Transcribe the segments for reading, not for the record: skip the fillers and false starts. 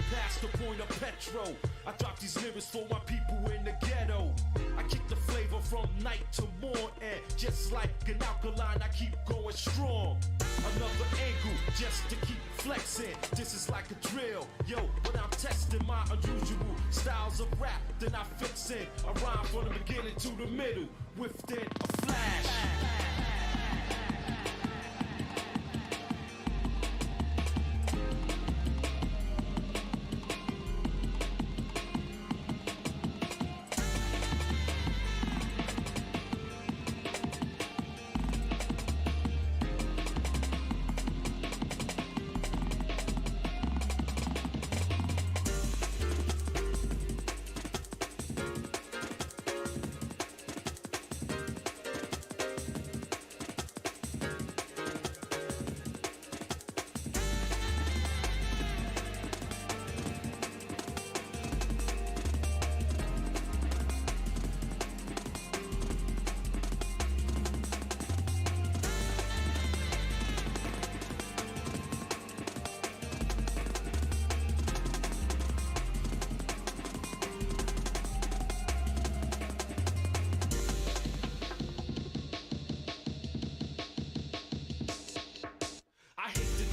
past the point of petrol. I drop these lyrics for my people in the ghetto. I kick the flavor from night to morn, and just like an alkaline, I keep going strong. Another angle just to keep flexing. This is like a drill, yo. When I'm testing my unusual styles of rap, then I fix it. I rhyme from the beginning to the middle, within a flash.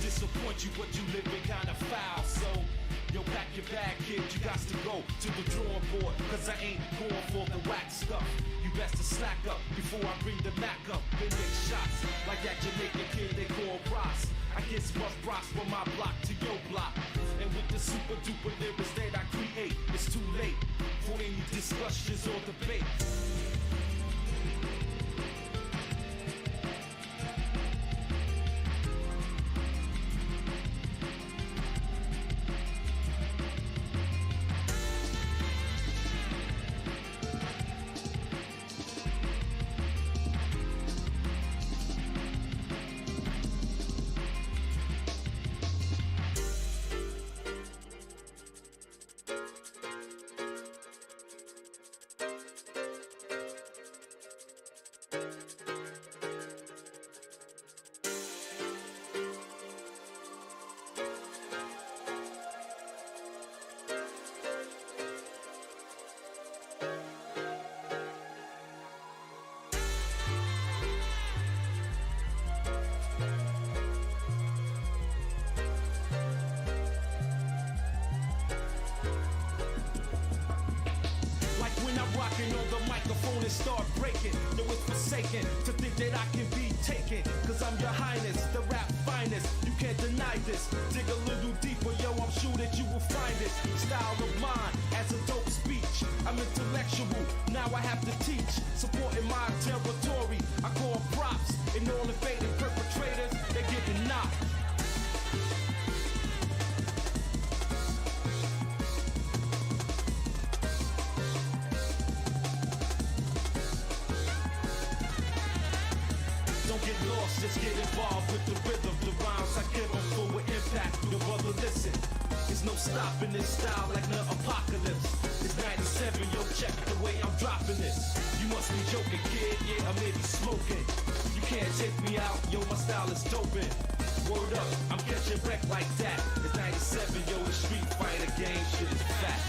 Disappoint you, but you living kinda foul. So, yo, pack your bag, kid, you got to go to the drawing board, cause I ain't going for the whack stuff. You best to slack up before I bring the Mac up. Then make shots like that Jamaican kid they call Ross. I get bust rocks from my block to your block. And with the super duper lyrics that I create, it's too late for any discussions or debates. And start breaking, no it's forsaken to think that I can be taken, cause I'm your highness, the rap finest, you can't deny this. Dig a little deeper, yo, I'm sure that you will find this style of mine as a dope speech. I'm intellectual, now I have to teach, supporting my territory. I call props, and all the faded perpetrators, they're getting knocked. Just get involved with the rhythm, the rhymes I give them full impact. Your brother, listen, there's no stopping this style like the apocalypse. It's 97, yo, check the way I'm dropping this. You must be joking, kid, yeah, I may be smoking. You can't take me out, yo, my style is doping. Word up, I'm catching wreck like that. It's 97, yo, the Street Fighter game shit is fat.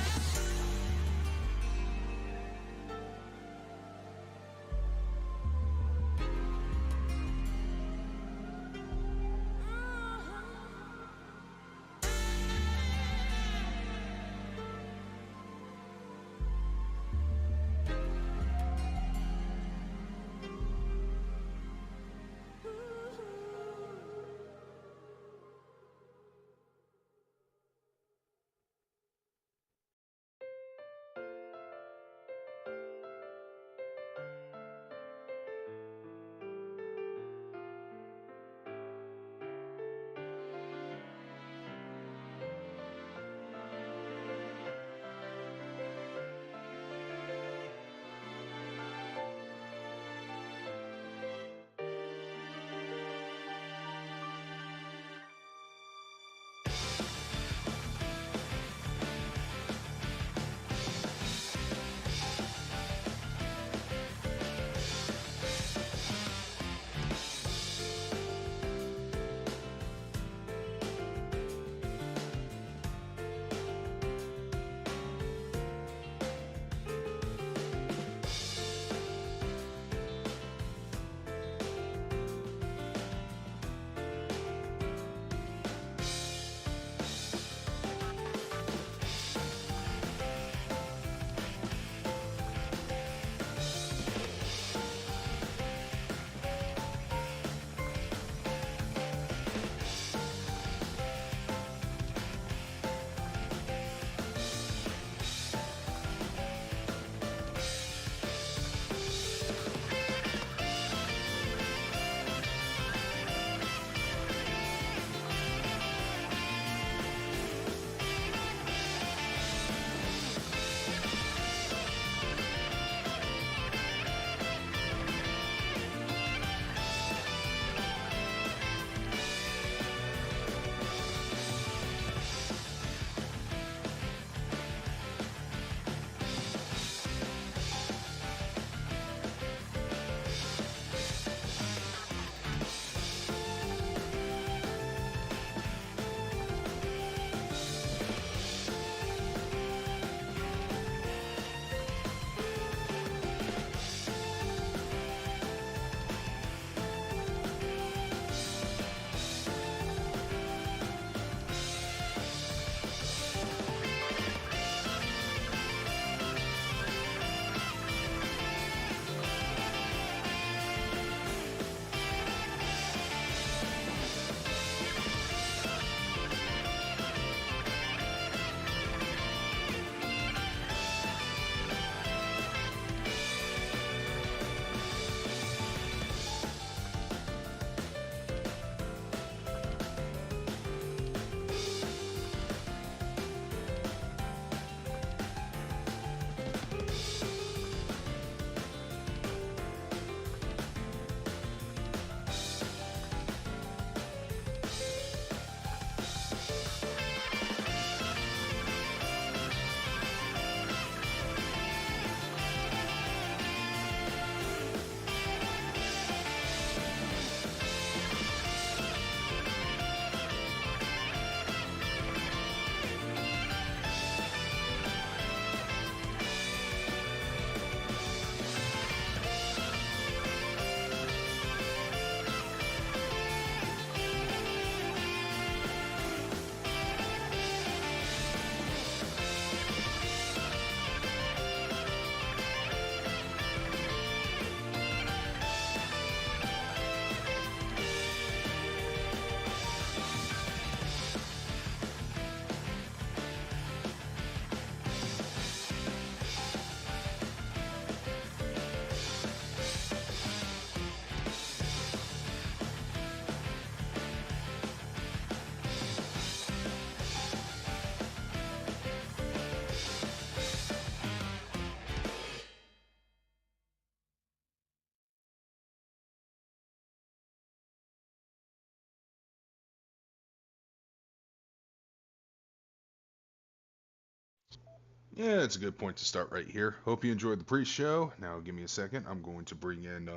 Yeah, it's a good point to start right here. Hope you enjoyed the pre-show. Now, give me a second. I'm going to bring in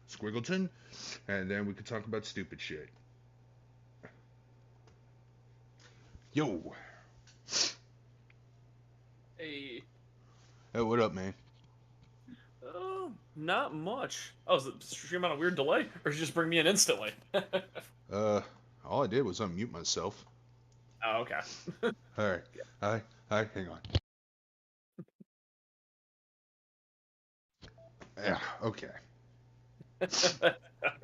Squiggleton, and then we can talk about stupid shit. Yo, Hey, hey, what up, man? not much. Oh, is the stream on a weird delay, or did you just bring me in instantly? Uh, all I did was unmute myself. Oh, okay. All right, hi, hi, hang on. Yeah, okay. So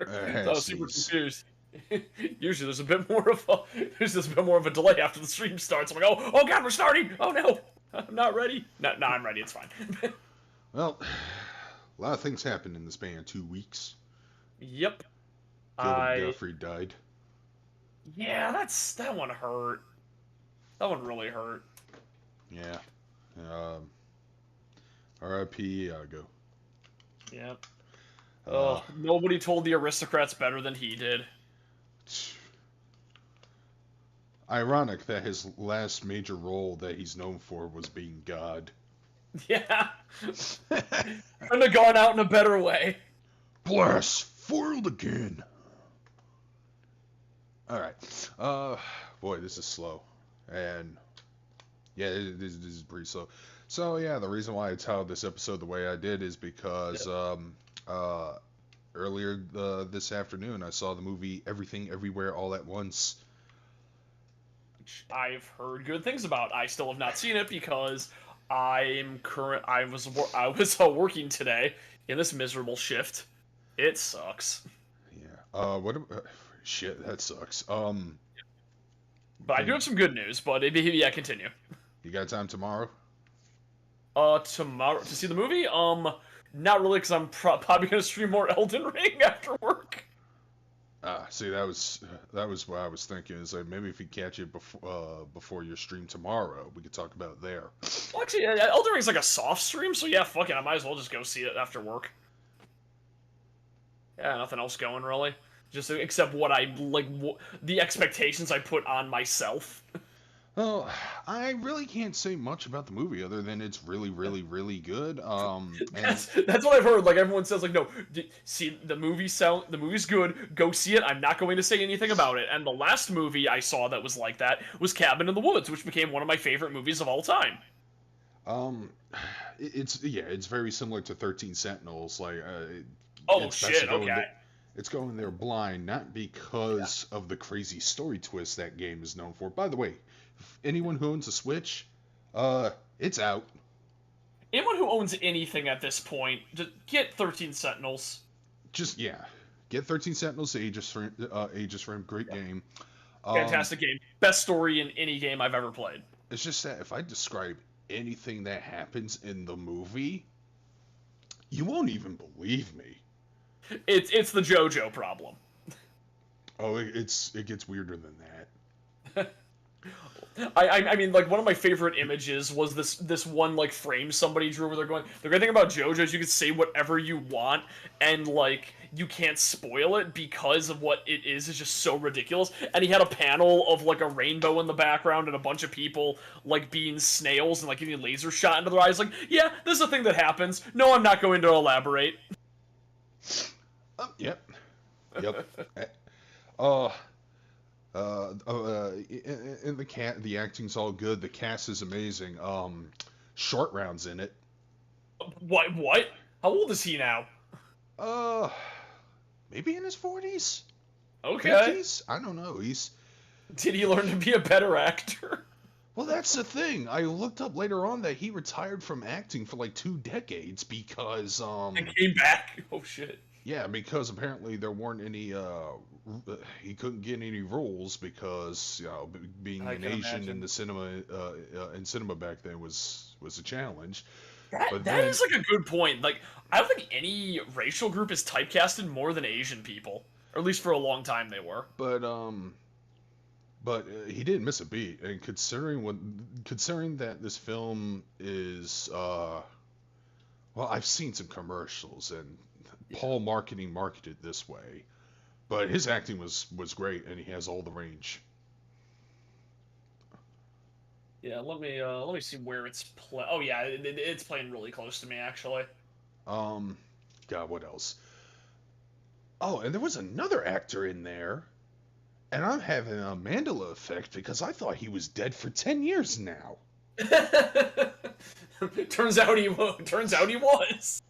I was super Jeez. confused. Usually, there's just a bit more of a delay after the stream starts. I'm like, oh god, we're starting. Oh no, I'm not ready. No, I'm ready. It's fine. Well, a lot of things happened in the span of 2 weeks. Yep. Gilbert I Gottfried died. Yeah, that one hurt. That one really hurt. Yeah. Um, R.I.P. Iago. Yep. Uh, Oh, nobody told the aristocrats better than he did. Ironic that his last major role that he's known for was being God. Yeah. Couldn't have gone out in a better way. Blast! Foiled again! Alright. Boy, this is slow. And, yeah, this is pretty slow. So, yeah, the reason why I titled this episode the way I did is because, uh, earlier this afternoon I saw the movie Everything Everywhere All at Once. I've heard good things about. I still have not seen it because I was working today in this miserable shift. It sucks. Yeah. Shit, that sucks. But I do Can have some good news. But yeah, continue. you got time tomorrow? Tomorrow to see the movie. Not really, because I'm probably gonna stream more Elden Ring after work. See, that was what I was thinking. Is like maybe if you catch it before your stream tomorrow, we could talk about it there. Well, actually, Elden Ring's like a soft stream, so yeah, fuck it. I might as well just go see it after work. Yeah, nothing else going really. Just except what I like, the expectations I put on myself. Well, I really can't say much about the movie other than it's really, really, really good. And That's what I've heard. Like everyone says, like no, see the movie's good. Go see it. I'm not going to say anything about it. And the last movie I saw that was like that was Cabin in the Woods, which became one of my favorite movies of all time. um, it's very similar to 13 Sentinels. Like, Oh it's best to shit. go in Okay. there. It's going there blind, not because of the crazy story twist that game is known for. By the way, anyone who owns a Switch, it's out. Anyone who owns anything at this point, just get 13 Sentinels. Just yeah, get 13 Sentinels Aegis for him. Great game. Um, Fantastic game. Best story in any game I've ever played. it's just that if I describe anything that happens in the movie, you won't even believe me. It's the JoJo problem. Oh, it gets weirder than that. I mean, like one of my favorite images was this one like frame somebody drew where they're going. The great thing about JoJo is you can say whatever you want, and like you can't spoil it because of what it is. It's just so ridiculous. And he had a panel of like a rainbow in the background and a bunch of people like being snails and like getting a laser shot into their eyes. Like, yeah, this is a thing that happens. No, I'm not going to elaborate. Yep, yep. Uh, in the acting's all good. The cast is amazing. Short rounds in it. What? What? How old is he now? Uh, maybe in his 40s, Okay. 50s. I don't know. He's Did he learn to be a better actor? Well, that's the thing. I looked up later on that he retired from acting for like 2 decades because And came back. Oh shit. yeah, because apparently there weren't any he couldn't get any roles because being I an can Asian in imagine. the cinema back then was a challenge. That But that then is like a good point. Like I don't think any racial group is typecasted more than Asian people, or at least for a long time they were. but he didn't miss a beat, and considering that this film is well, I've seen some commercials and Yeah. Paul marketing marketed this way, but his acting was great and he has all the range. Yeah, let me see where it's play. Oh yeah, it's playing really close to me actually. Um, God, what else? Oh, and there was another actor in there, and I'm having a Mandela effect because I thought he was dead for 10 years now. Turns out he was.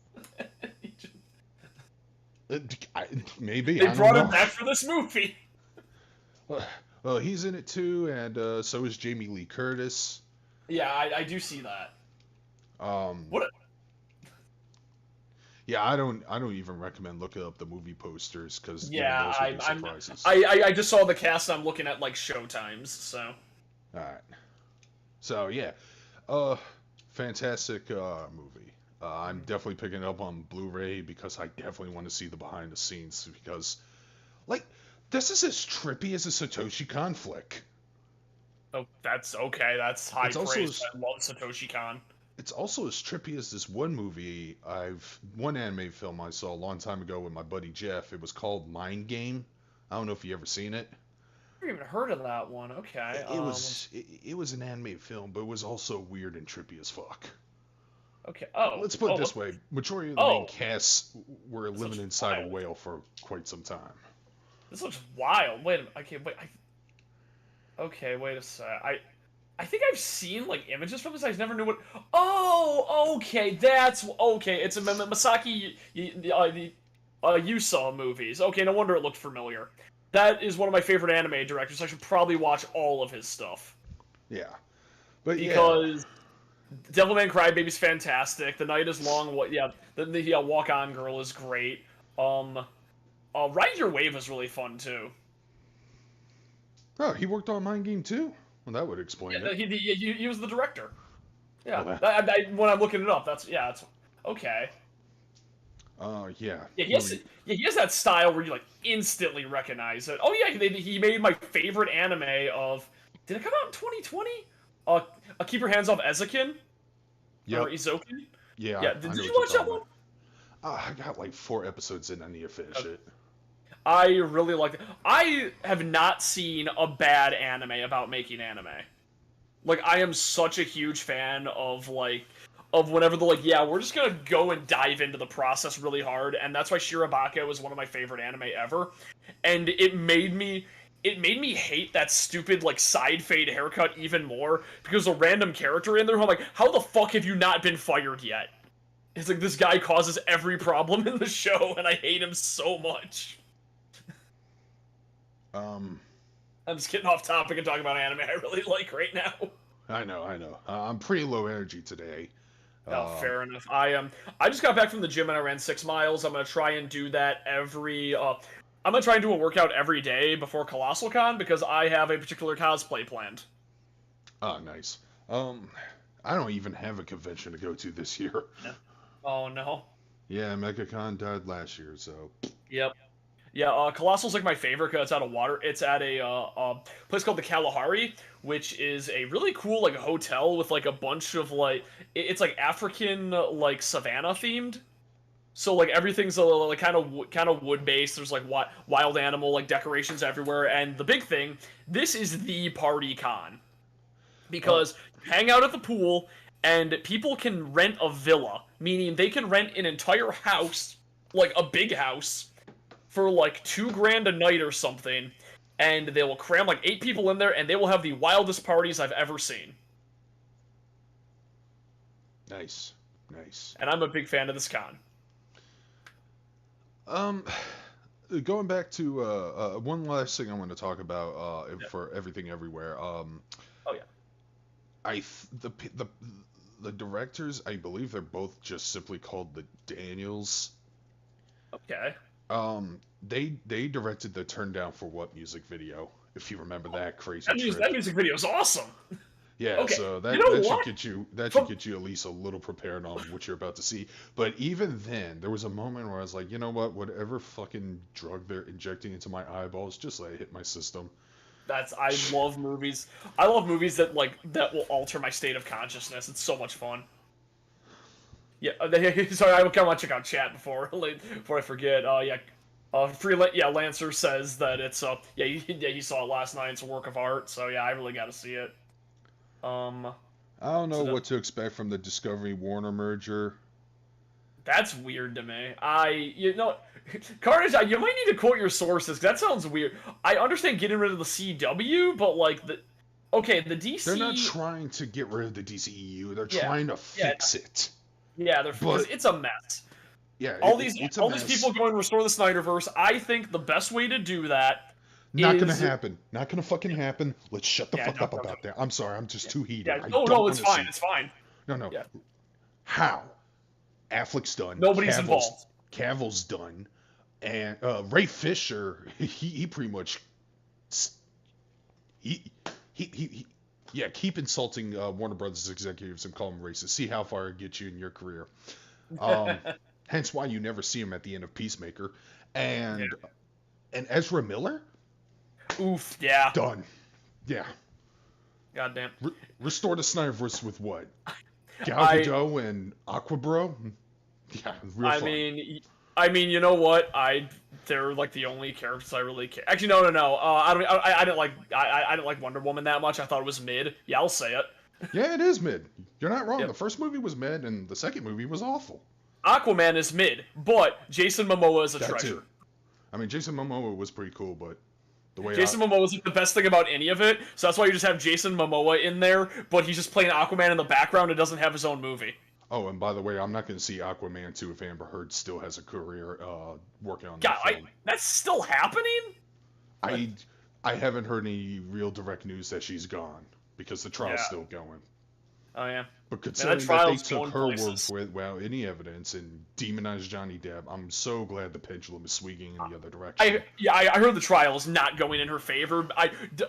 Maybe, They I don't brought him know. back for this movie. Well, he's in it too, and so is Jamie Lee Curtis. Yeah, I do see that. Um, What? yeah, I don't even recommend looking up the movie posters because Yeah, those will be surprises. I just saw the cast. I'm looking at like showtimes. So. All right. So yeah, fantastic movie. I'm definitely picking it up on Blu-ray because I definitely want to see the behind the scenes because, like, this is as trippy as a Satoshi Kon flick. Oh, that's okay. That's high It's also praise. I love Satoshi Kon. It's also as trippy as this one anime film I saw a long time ago with my buddy Jeff. It was called Mind Game. I don't know if you ever seen it. I've never even heard of that one. Okay. It was an anime film, but it was also weird and trippy as fuck. Okay. Oh. Let's put it this way: majority of the main casts were living inside a whale for quite some time. This looks wild. Wait a minute. Okay, wait. Okay, wait a sec. I think I've seen like images from this. I just never knew what. Oh, okay. That's okay. It's a Masaki Yusa movies. Okay, no wonder it looked familiar. That is one of my favorite anime directors. I should probably watch all of his stuff. Yeah, but because Devilman Crybaby's fantastic. The Night is Long. What? Yeah, the Walk On Girl is great. Ride Your Wave is really fun too. Oh, he worked on Mind Game too. Well, that would explain it. He was the director. Yeah, Oh, when I'm looking it up, it's okay. Yeah. Yeah, he has that style where you like instantly recognize it. Oh yeah, he made my favorite anime of. Did it come out in 2020? Keep Your Hands Off Ezokin. Yep. Or Izokin. Yeah. Yeah. Did you watch that one? I got like 4 episodes in. I need to finish it. I really like it. I have not seen a bad anime about making anime. Like, I am such a huge fan of whenever they're like, yeah, we're just gonna go and dive into the process really hard, and that's why Shirobako is one of my favorite anime ever. And it made me hate that stupid, like, side fade haircut even more, because a random character in there, I'm like, how the fuck have you not been fired yet? It's like, this guy causes every problem in the show, and I hate him so much. I'm just getting off topic and talking about anime I really like right now. I know. I'm pretty low energy today. Oh, fair enough. I just got back from the gym and I ran 6 miles. I'm gonna try and do that I'm gonna try and do a workout every day before Colossal Con because I have a particular cosplay planned. Oh, nice. I don't even have a convention to go to this year. Oh no. Yeah, MegaCon died last year, so. Yep. Yeah, Colossal's like my favorite because it's out of water. It's at a place called the Kalahari, which is a really cool like hotel with like a bunch of like it's like African like savannah themed. So like everything's like kind of wood based. There's like wild animal like decorations everywhere, and the big thing, this is the party con because you hang out at the pool and people can rent a villa, meaning they can rent an entire house, like a big house, for like $2,000 a night or something, and they will cram like 8 people in there, and they will have the wildest parties I've ever seen. Nice. And I'm a big fan of this con. Going back to one last thing I want to talk about for Everything Everywhere. Oh yeah. The directors, I believe they're both just simply called the Daniels. Okay. They directed the Turn Down for What music video, if you remember that crazy trip. That music video is awesome. Yeah, okay. So that should get you at least a little prepared on what you're about to see. But even then, there was a moment where I was like, you know what? Whatever fucking drug they're injecting into my eyeballs, just let it hit my system. I love movies. I love movies that will alter my state of consciousness. It's so much fun. Yeah, sorry, I kind of want to check out chat before I forget. Lancer says that it's he saw it last night. It's a work of art. So yeah, I really got to see it. I don't know So what to expect from the Discovery Warner merger. that's weird to me. Carnage, you might need to quote your sources, 'cause that sounds weird. I understand getting rid of the CW, but like the DC. They're not trying to get rid of the DCEU. They're Yeah, trying to yeah, fix it. because it's a mess. Yeah, All these it's a all mess. these people going to restore the Snyderverse. I think the best way to do that Not gonna is happen. Not gonna fucking happen. Let's shut the fuck up don't. about that. I'm sorry. I'm just too heated. Yeah, I no, don't no, it's wanna fine. see- It's fine. No. Yeah. How? Affleck's done. Nobody's involved. Cavill's done, and Ray Fisher. He pretty much. He yeah. Keep insulting Warner Brothers executives and call them racist. See how far it gets you in your career. Hence why you never see him at the end of Peacemaker, and Ezra Miller. Oof. Yeah. Done. Yeah. Goddamn. Restore the Snyderverse with what? Gal Gadot and Aquabro? Yeah, real fun. I mean, you know what? They're like the only characters I really care. Actually, no. I didn't like Wonder Woman that much. I thought it was mid. Yeah, I'll say it. Yeah, it is mid. You're not wrong. Yep. The first movie was mid, and the second movie was awful. Aquaman is mid, but Jason Momoa is a That treasure. too. I mean, Jason Momoa was pretty cool, but the way Jason Momoa is like the best thing about any of it, so that's why you just have Jason Momoa in there, but he's just playing Aquaman in the background and doesn't have his own movie. Oh, and by the way, I'm not going to see Aquaman 2 if Amber Heard still has a career working on that film. That's still happening? I haven't heard any real direct news that she's gone, because the trial's still going. Oh, yeah. But considering that they took her word for it without any evidence and demonized Johnny Depp, I'm so glad the pendulum is swinging in the other direction. I heard the trial is not going in her favor.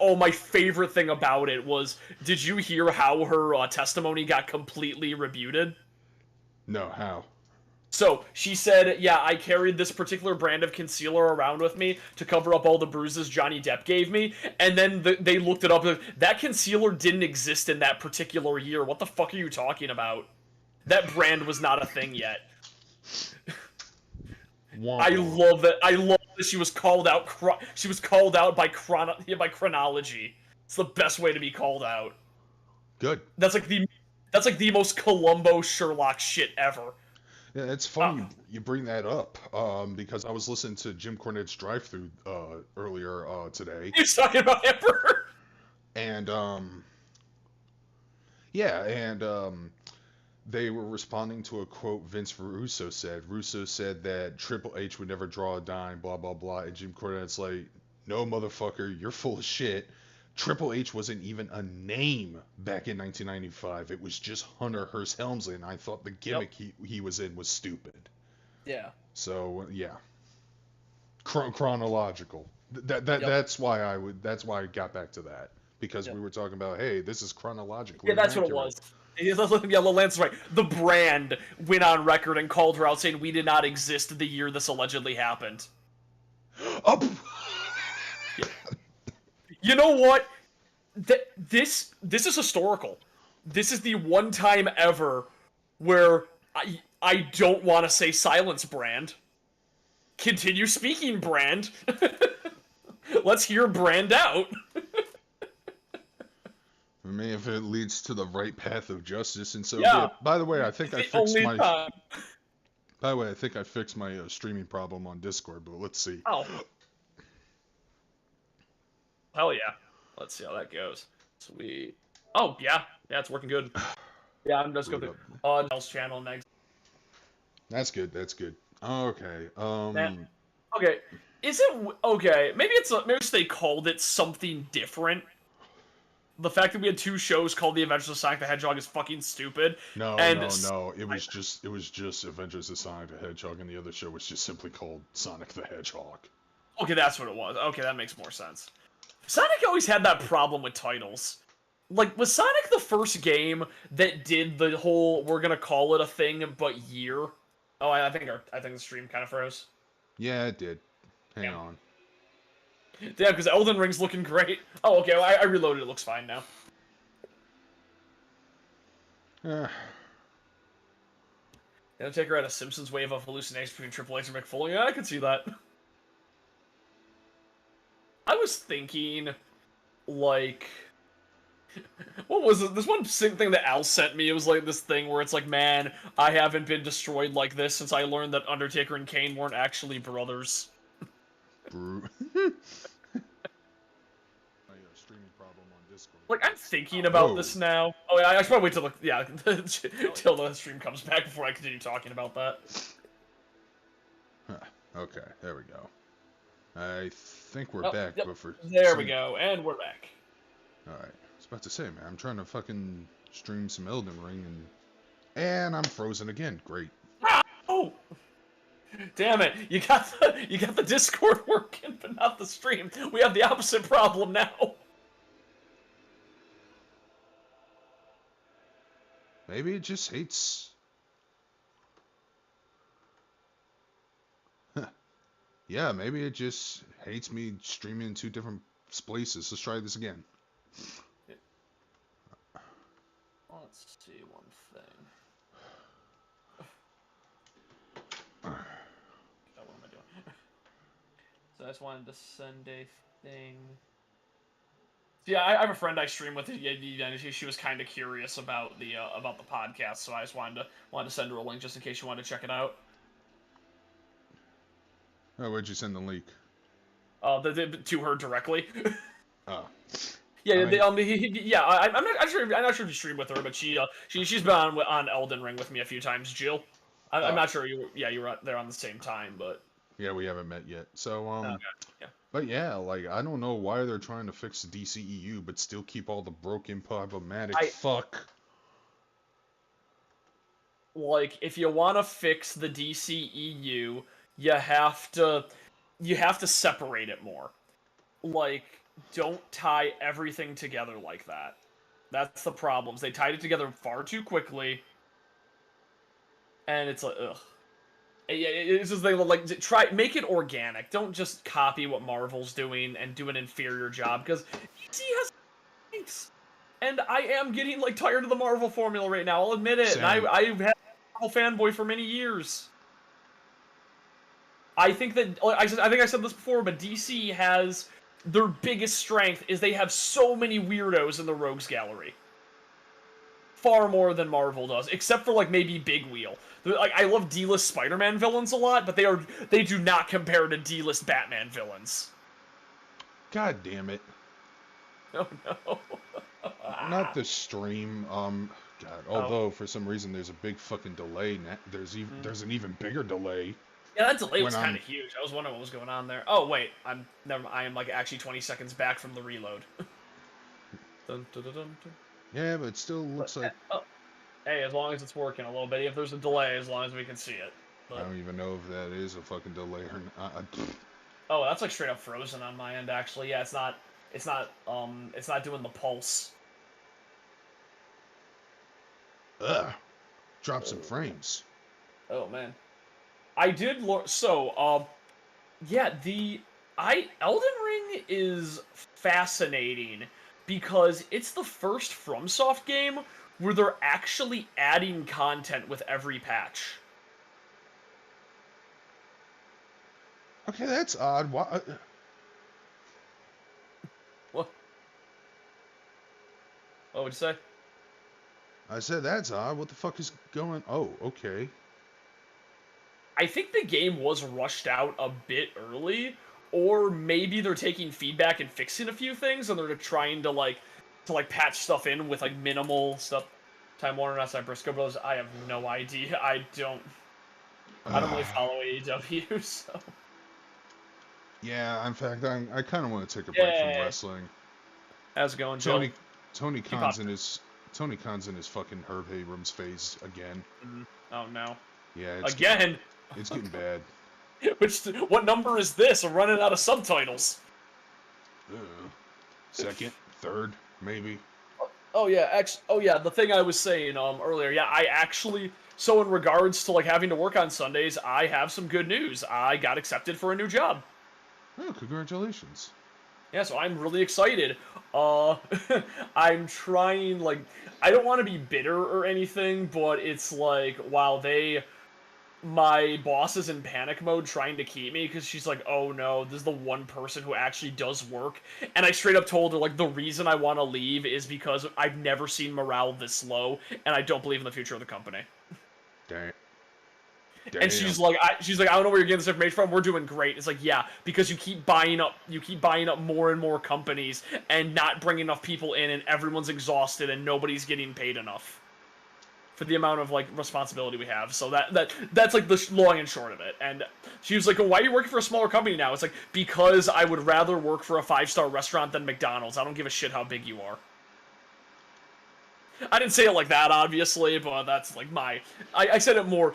My favorite thing about it was, did you hear how her testimony got completely rebuted? No, how? So, she said, yeah, I carried this particular brand of concealer around with me to cover up all the bruises Johnny Depp gave me, and then they looked it up. That concealer didn't exist in that particular year. What the fuck are you talking about? That brand was not a thing yet. I love that she was called out. She was called out by chronology. It's the best way to be called out. Good. That's like the most Columbo Sherlock shit ever. Yeah, it's funny you bring that up, because I was listening to Jim Cornette's Drive-Thru earlier today. You're talking about Emperor? And, they were responding to a quote Vince Russo said. Russo said that Triple H would never draw a dime, blah, blah, blah, and Jim Cornette's like, no, motherfucker, you're full of shit. Triple H wasn't even a name back in 1995. It was just Hunter Hearst Helmsley, and I thought the gimmick he was in was stupid. Yeah. So yeah, chronological. That's why I got back to that, because we were talking about, hey, this is chronological. Yeah, that's what it was. Yeah, Lance is right. The brand went on record and called her out, saying we did not exist the year this allegedly happened. You know what? This is historical. This is the one time ever where I don't want to say silence, brand. Continue speaking, brand. Let's hear brand out. I mean, if it leads to the right path of justice, and so yeah. By the way, I think I fixed my. Time. By the way, I think I fixed my streaming problem on Discord, but let's see. Oh. Hell yeah. Let's see how that goes. Sweet. Oh, yeah. Yeah, it's working good. Yeah, I'm just going to Nell's channel next. That's good. Okay. Okay. Is it... Okay, maybe they called it something different. The fact that we had two shows called The Adventures of Sonic the Hedgehog is fucking stupid. No. It was just Adventures of Sonic the Hedgehog, and the other show was just simply called Sonic the Hedgehog. Okay, that's what it was. Okay, that makes more sense. Sonic always had that problem with titles. Like, was Sonic the first game that did the whole we're gonna call it a thing but year? Oh, I think the stream kind of froze. Yeah, it did. Hang on. Yeah, because Elden Ring's looking great. Oh, okay, well, I reloaded. It looks fine now. It'll take her at a Simpsons wave of hallucination between Triple H and McFoley. Yeah, I can see that. I was thinking, like, What was it? This one thing that Al sent me, it was like this thing where it's like, man, I haven't been destroyed like this since I learned that Undertaker and Kane weren't actually brothers. Streaming problem on Discord. Like, I'm thinking about Whoa. this now. Oh, yeah, I should probably wait till till the stream comes back before I continue talking about that. Huh. Okay, there we go. I think we're Oh, back, yep. but for There we go, and we're back. Alright, I was about to say, man, I'm trying to fucking stream some Elden Ring, and I'm frozen again. Great. Oh! Damn it! You got the Discord working, but not the stream. We have the opposite problem now. Maybe it just hates. Yeah, maybe it just hates me streaming in two different places. Let's try this again. Let's see one thing. What am I doing? So I just wanted to send a thing. Yeah, I have a friend I stream with. She was kind of curious about the podcast, so I just wanted to send her a link just in case you wanted to check it out. Oh, where'd you send the link? To her directly. Oh. Yeah, I mean, I'm not sure if you stream with her, but she's been on Elden Ring with me a few times. Jill, I'm not sure you were there on the same time, but yeah, we haven't met yet. So okay. Yeah. But yeah, like I don't know why they're trying to fix the DCEU, but still keep all the broken, problematic fuck. Like, if you want to fix the DCEU, you have to separate it more. Like, don't tie everything together like that. That's the problems. They tied it together far too quickly, and it's like, ugh. It's just like make it organic. Don't just copy what Marvel's doing and do an inferior job, because DC has things. And I am getting like tired of the Marvel formula right now. I'll admit it. Same. And I've had a Marvel fanboy for many years. I think that I think I said this before, but DC has their biggest strength is they have so many weirdos in the Rogues Gallery. Far more than Marvel does, except for like maybe Big Wheel. Like, I love D-list Spider-Man villains a lot, but they do not compare to D-list Batman villains. God damn it. Oh no. Not the stream. God. Although for some reason there's a big fucking delay. There's an even bigger delay. Yeah, that delay was kind of huge. I was wondering what was going on there. Oh wait, I am like actually 20 seconds back from the reload. Dun, dun, dun, dun, dun. Yeah, but it still looks like. Hey, as long as it's working a little bit. If there's a delay, as long as we can see it. But... I don't even know if that is a fucking delay or not. Oh, that's like straight up frozen on my end. Actually, yeah, it's not doing the pulse. Ugh. Drop some frames. Oh man, I did yeah, Elden Ring is fascinating because it's the first FromSoft game where they're actually adding content with every patch. Okay, that's odd. Why? What? What would you say? I said that's odd. What the fuck is going? Oh, okay. I think the game was rushed out a bit early, or maybe they're taking feedback and fixing a few things, and they're trying to patch stuff in with like minimal stuff. Time Warner, outside Briscoe Brothers. I have no idea. I don't really follow AEW, so. Yeah, in fact, I kind of want to take a break from wrestling. How's it going, Joe? Tony Khan's in his fucking Herb Abrams phase again. Oh no. Yeah. It's again. It's getting bad. What number is this? I'm running out of subtitles. Second, third, maybe. Oh yeah, the thing I was saying earlier. Yeah, I actually. So in regards to like having to work on Sundays, I have some good news. I got accepted for a new job. Oh, congratulations. Yeah, so I'm really excited. I'm trying, like, I don't want to be bitter or anything, but it's like, wow, they my boss is in panic mode trying to keep me because she's like, oh no, this is the one person who actually does work. And I straight up told her, like, the reason I want to leave is because I've never seen morale this low, and I don't believe in the future of the company. Damn. And she's like, I don't know where you're getting this information from. We're doing great. It's like, yeah, because you keep buying up more and more companies and not bringing enough people in, and everyone's exhausted and nobody's getting paid enough for the amount of like responsibility we have. So that's like the long and short of it. And she was like, well, why are you working for a smaller company now? It's like, because I would rather work for a 5-star restaurant than McDonald's. I don't give a shit how big you are. I didn't say it like that, obviously, but that's like I said it more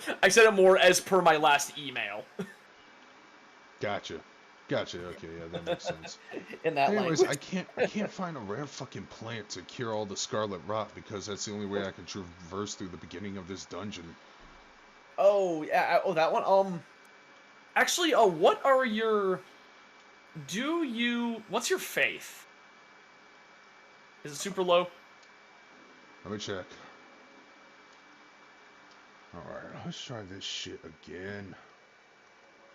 as per my last email. Gotcha. Okay, yeah, that makes sense. In that Anyways, language. I can't find a rare fucking plant to cure all the scarlet rot because that's the only way I can traverse through the beginning of this dungeon. Oh, yeah, oh, that one, actually, what's your faith? Is it super low? Let me check. Alright, let's try this shit again.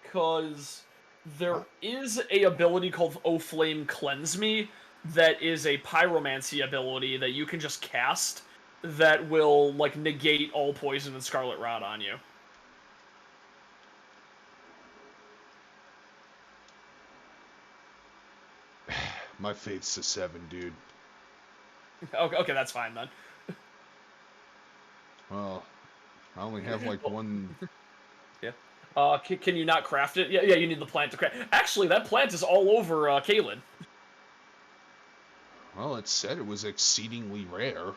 Because there is a ability called O Flame Cleanse Me that is a pyromancy ability that you can just cast that will, like, negate all poison and scarlet rot on you. My faith's a 7, dude. Okay, that's fine then. Well, I only have like one. Yeah. Can you not craft it? Yeah, you need the plant to craft. Actually, that plant is all over Kaylin. Well, it said it was exceedingly rare.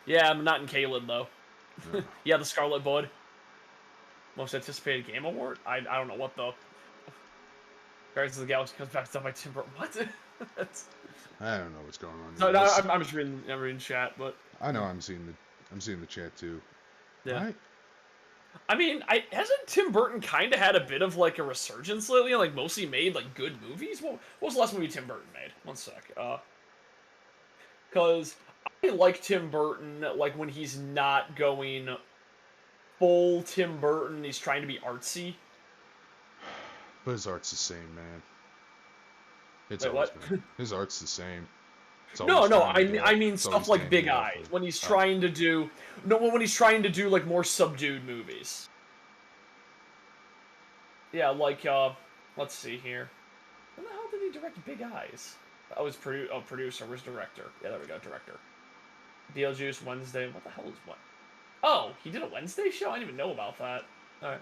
Yeah, I'm not in Kaylin though. Yeah. Yeah, the Scarlet Bud. Most anticipated game award? I don't know what the Guardians of the Galaxy comes back to stuff by Tim Burton. What? I don't know what's going on. No, I'm just reading chat, but I know I'm seeing the chat too. yeah. Right? I mean, hasn't Tim Burton kind of had a bit of like a resurgence lately, and like mostly made like good movies? What was the last movie Tim Burton made? One sec. Because I like Tim Burton like when he's not going full Tim Burton. He's trying to be artsy. But his art's the same, man. Wait, what? His art's the same. No, I mean stuff like Big Eyes when he's trying to do when he's trying to do like more subdued movies. Yeah, like let's see here. When the hell did he direct Big Eyes? Oh, it's producer. Where's director? Yeah, there we go, director. Beetlejuice Wednesday. What the hell is what? Oh, he did a Wednesday show. I didn't even know about that. All right.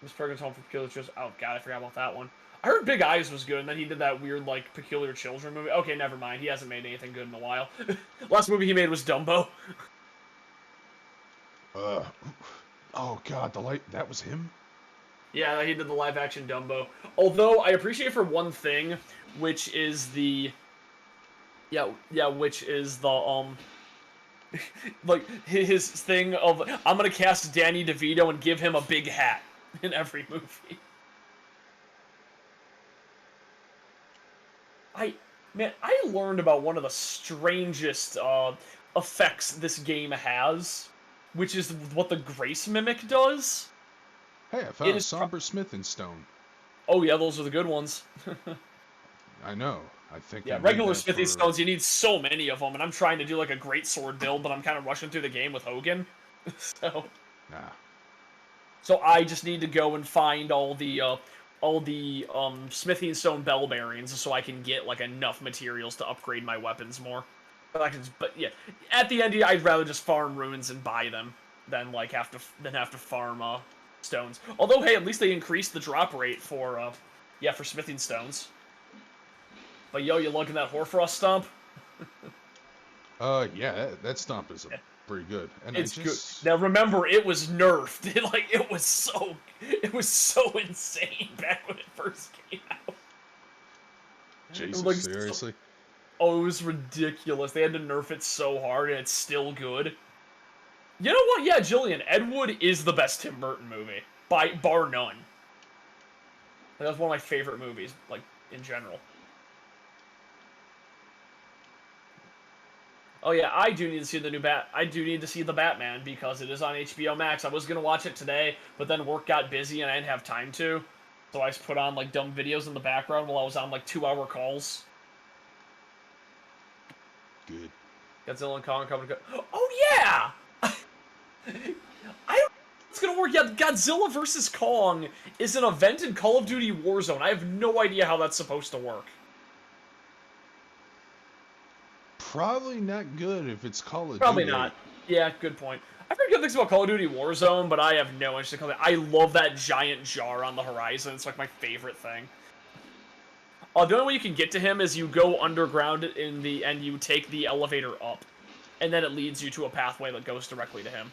Miss Perkins Home for Peculiar Children. Oh god, I forgot about that one. I heard Big Eyes was good, and then he did that weird, like, Peculiar Children movie. Okay, never mind. He hasn't made anything good in a while. Last movie he made was Dumbo. Oh god, that was him? Yeah, he did the live-action Dumbo. Although, I appreciate for one thing, which is the... which is the, like, his thing of, I'm gonna cast Danny DeVito and give him a big hat in every movie. I learned about one of the strangest effects this game has, which is what the Grace Mimic does. Hey, I found a somber smithing stone. Oh yeah, those are the good ones. I know. I think. Yeah, regular smithing stones, you need so many of them, and I'm trying to do like a great sword build, but I'm kind of rushing through the game with Hogan. So. Nah. So I just need to go and find all the smithing stone bell bearings so I can get like enough materials to upgrade my weapons more. But yeah, at the end I'd rather just farm ruins and buy them than like have to farm stones. Although hey, at least they increased the drop rate for smithing stones. But yo, you looking at Horfrost stomp? Yeah, that stomp is pretty good. And it's good. Now remember, it was nerfed. It was so insane back when it first came out. Jesus, like, seriously? It was ridiculous. They had to nerf it so hard, and it's still good. You know what? Yeah, Jillian, Ed Wood is the best Tim Burton movie, bar none. That's one of my favorite movies, like in general. Oh yeah, I do need to see the new I do need to see the Batman because it is on HBO Max. I was gonna watch it today, but then work got busy and I didn't have time to. So I just put on like dumb videos in the background while I was on like 2-hour calls. Good. Godzilla and Kong coming. Oh yeah! I don't know if it's gonna work. Yeah, Godzilla vs Kong is an event in Call of Duty Warzone. I have no idea how that's supposed to work. Probably not good if it's Call of Duty. Probably not. Yeah, good point. I've heard good things about Call of Duty Warzone, but I have no interest in Call of Duty. I love that giant jar on the horizon. It's like my favorite thing. The only way you can get to him is you go underground and you take the elevator up, and then it leads you to a pathway that goes directly to him.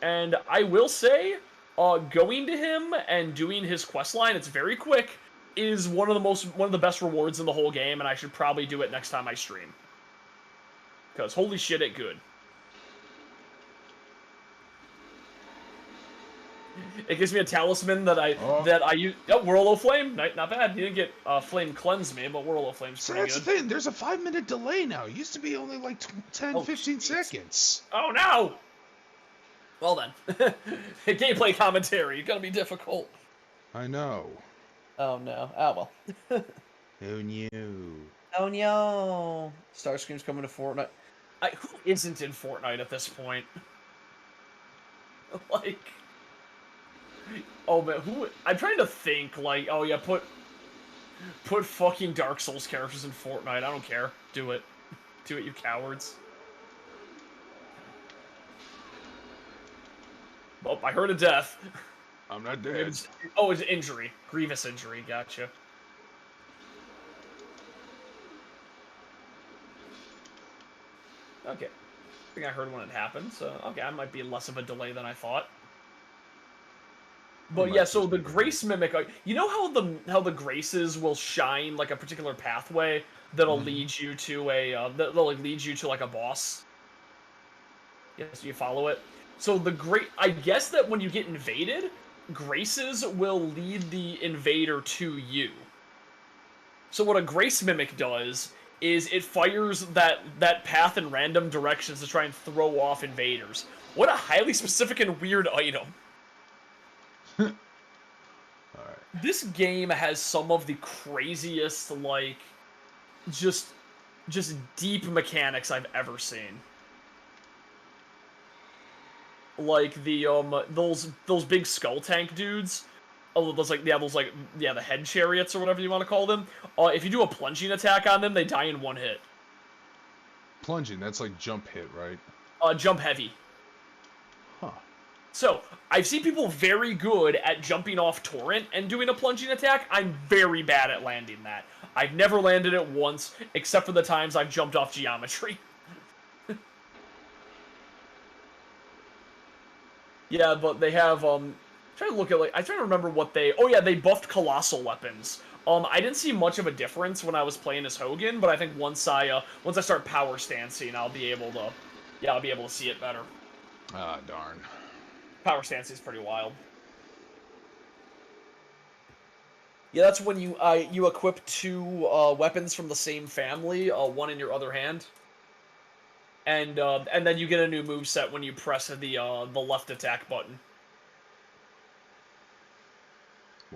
And I will say, going to him and doing his questline, it's very quick, is one of the best rewards in the whole game, and I should probably do it next time I stream. Because holy shit, it good. It gives me a talisman that I use. Oh, Whirl of Flame, not bad. You didn't get Flame Cleanse me, but Whirl of Flame's pretty good. That's the thing. There's a 5-minute delay now. It used to be only like 10, 15 seconds. Oh no! Well then, gameplay commentary gonna be difficult. I know. Oh no. Oh well. Oh no. Oh no. Starscream's coming to Fortnite. Who isn't in Fortnite at this point? Like, oh man, who? I'm trying to think. Like, oh yeah, put fucking Dark Souls characters in Fortnite. I don't care. Do it. Do it, you cowards. Oh, I heard a death. I'm not dead. It's an injury. Grievous injury. Gotcha. Okay. I think I heard when it happened, so okay, I might be less of a delay than I thought. But yeah, so the Grace Mimic, you know how the Graces will shine like a particular pathway that'll lead you to like a boss? Yes, you follow it. So I guess that when you get invaded, Graces will lead the invader to you. So what a Grace Mimic does is it fires that path in random directions to try and throw off invaders. What a highly specific and weird item. Alright. This game has some of the craziest, like, just deep mechanics I've ever seen. Like the those big skull tank dudes. Oh, the head chariots or whatever you want to call them. If you do a plunging attack on them, they die in one hit. Plunging, that's like jump hit, right? Jump heavy. Huh. So, I've seen people very good at jumping off torrent and doing a plunging attack. I'm very bad at landing that. I've never landed it once, except for the times I've jumped off geometry. Yeah, but they have, I'm trying to remember what they buffed colossal weapons. I didn't see much of a difference when I was playing as Hogan, but I think once I start power stancing, I'll be able to see it better. Ah, darn. Power stance is pretty wild. Yeah, that's when you equip two weapons from the same family, one in your other hand. And then you get a new moveset when you press the left attack button.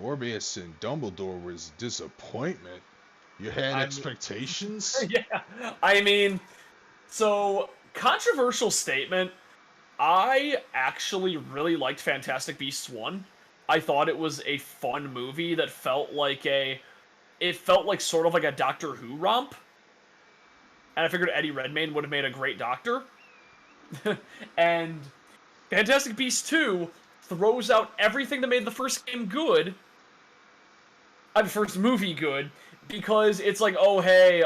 Morbius and Dumbledore was disappointment. You had expectations? Yeah, I mean, so, controversial statement. I actually really liked Fantastic Beasts 1. I thought it was a fun movie that felt like sort of like a Doctor Who romp. And I figured Eddie Redmayne would have made a great Doctor. And Fantastic Beasts 2 throws out everything that made the first game good. The first movie good. Because it's like, oh hey,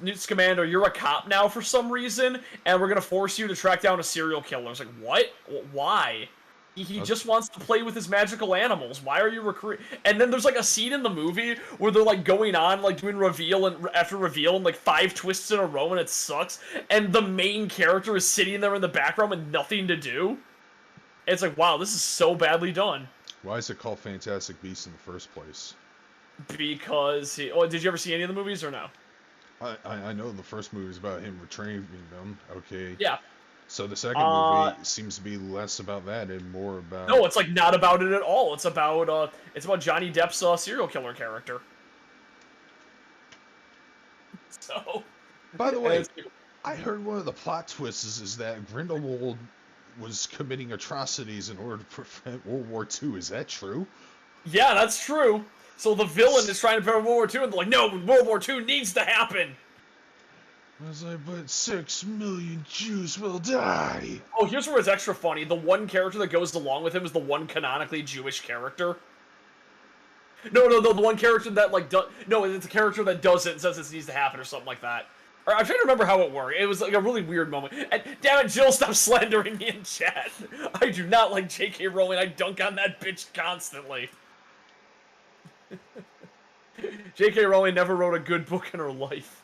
Newt Scamander, you're a cop now for some reason, and we're gonna force you to track down a serial killer. It's like, what? Why? He just wants to play with his magical animals. Why are you recruiting? And then there's like a scene in the movie where they're like going on, like doing reveal and after reveal and like 5 twists in a row, and it sucks. And the main character is sitting there in the background with nothing to do. It's like, wow, this is so badly done. Why is it called Fantastic Beasts in the first place? Because did you ever see any of the movies or no? I know the first movie is about him retrieving them. Okay. Yeah. So the second movie seems to be less about that and more about. No, it's like not about it at all. It's about Johnny Depp's serial killer character. So. By the way, I heard one of the plot twists is that Grindelwald was committing atrocities in order to prevent World War II. Is that true? Yeah, that's true. So the villain is trying to prevent World War II, and they're like, no, World War II needs to happen. I was like, but 6 million Jews will die. Oh, here's where it's extra funny. The one character that goes along with him is the one canonically Jewish character. No, the one character that, like, no, it's a character that doesn't and says this needs to happen or something like that. Or, I'm trying to remember how it worked. It was, like, a really weird moment. And, damn it, Jill, stop slandering me in chat. I do not like J.K. Rowling. I dunk on that bitch constantly. J.K. Rowling never wrote a good book in her life.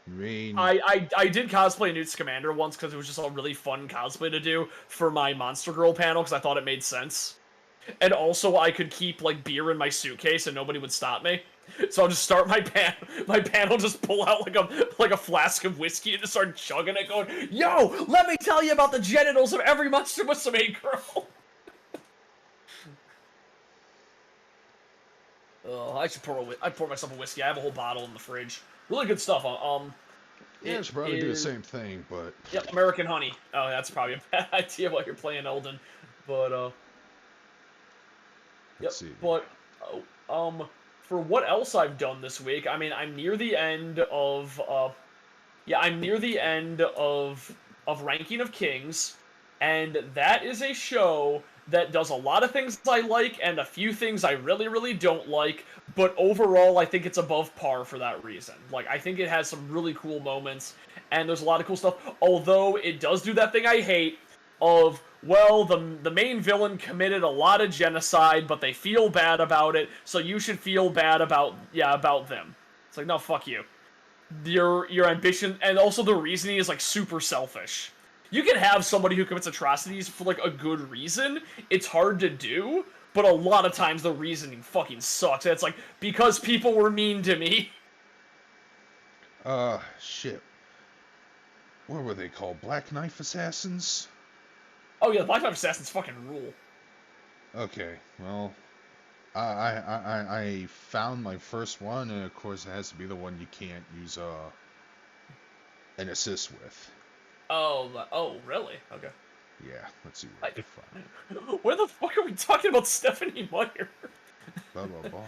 I did cosplay Newt Scamander once because it was just a really fun cosplay to do for my Monster Girl panel because I thought it made sense. And also I could keep like beer in my suitcase and nobody would stop me. So I'll just start my panel, just pull out like a flask of whiskey and just start chugging it, going, "Yo, let me tell you about the genitals of every Monster Musume girl." Oh, I should pour myself a whiskey. I have a whole bottle in the fridge. Really good stuff. Yeah, I should probably do the same thing, but... Yep, American Honey. Oh, that's probably a bad idea while you're playing Elden. But, Let's see. But, for what else I've done this week, I mean, I'm near the end of, Ranking of Kings, and that is a show that does a lot of things I like and a few things I really, really don't like, but overall I think it's above par for that reason. Like, I think it has some really cool moments, and there's a lot of cool stuff, although it does do that thing I hate of, well, the main villain committed a lot of genocide, but they feel bad about it, so you should feel bad about them. It's like, no, fuck you. Your ambition, and also the reasoning is, like, super selfish. You can have somebody who commits atrocities for, like, a good reason. It's hard to do, but a lot of times the reasoning fucking sucks. It's like, because people were mean to me. Shit. What were they called? Black Knife Assassins? Oh yeah, the Black Knife Assassins fucking rule. Okay, well, I found my first one, and of course it has to be the one you can't use, an assist with. Oh, really? Okay. Yeah, let's see what I can find. Where the fuck are we talking about Stephanie Meyer? Blah, blah, blah.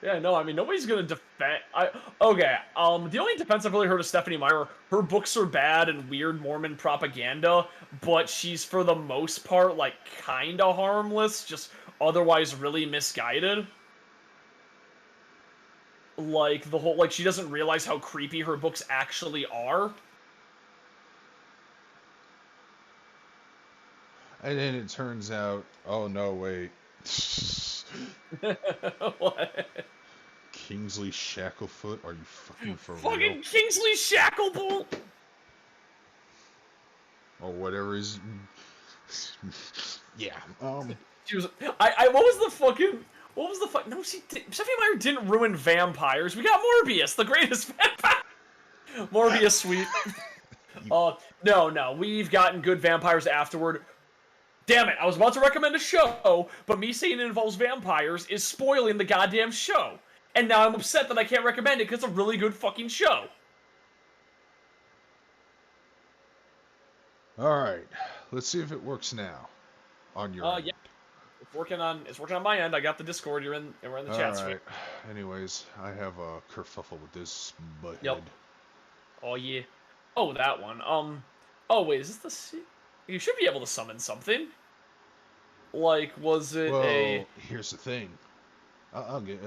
Yeah, no, I mean, nobody's gonna defend... Okay, the only defense I've really heard of Stephanie Meyer, her books are bad and weird Mormon propaganda, but she's, for the most part, like, kinda harmless, just otherwise really misguided. Like, she doesn't realize how creepy her books actually are. And then it turns out, oh no, wait. What? Kingsley Shacklefoot? Are you fucking for real? Fucking Kingsley Shacklebolt! Or whatever is... Yeah, She was... what was the fucking... What was the fuck? No, Stephanie Meyer didn't ruin vampires. We got Morbius, the greatest vampire. Morbius sweet. No, we've gotten good vampires afterward. Damn it, I was about to recommend a show, but me saying it involves vampires is spoiling the goddamn show. And now I'm upset that I can't recommend it because it's a really good fucking show. Alright, let's see if it works now. On your end. Yeah. It's working on my end. I got the Discord. We're in the chat suite. Anyways, I have a kerfuffle with this butthead. Yep. Oh yeah. Oh, that one. Oh wait, is this the? You should be able to summon something. Like, was it well, here's the thing. I'll get.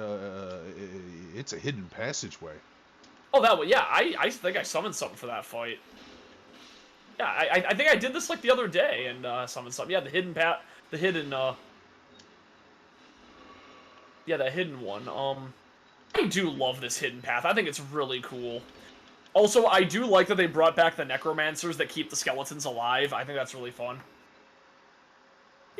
It's a hidden passageway. Oh, that one. Yeah, I think I summoned something for that fight. Yeah, I think I did this like the other day and summoned something. Yeah, the hidden Yeah, that hidden one. I do love this hidden path. I think it's really cool. Also, I do like that they brought back the necromancers that keep the skeletons alive. I think that's really fun.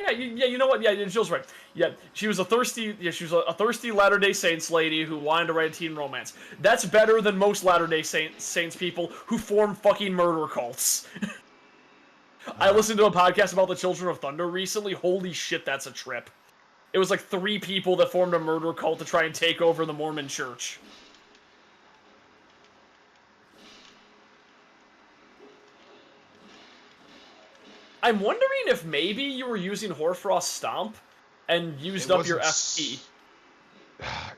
Yeah, you know what? Yeah, Jill's right. Yeah, she was a thirsty. Yeah, she was a thirsty Latter-day Saints lady who wanted to write a teen romance. That's better than most Latter-day Saints people who form fucking murder cults. I listened to a podcast about the Children of Thunder recently. Holy shit, that's a trip. It was like 3 people that formed a murder cult to try and take over the Mormon Church. I'm wondering if maybe you were using Hoarfrost Stomp and used up your FP. I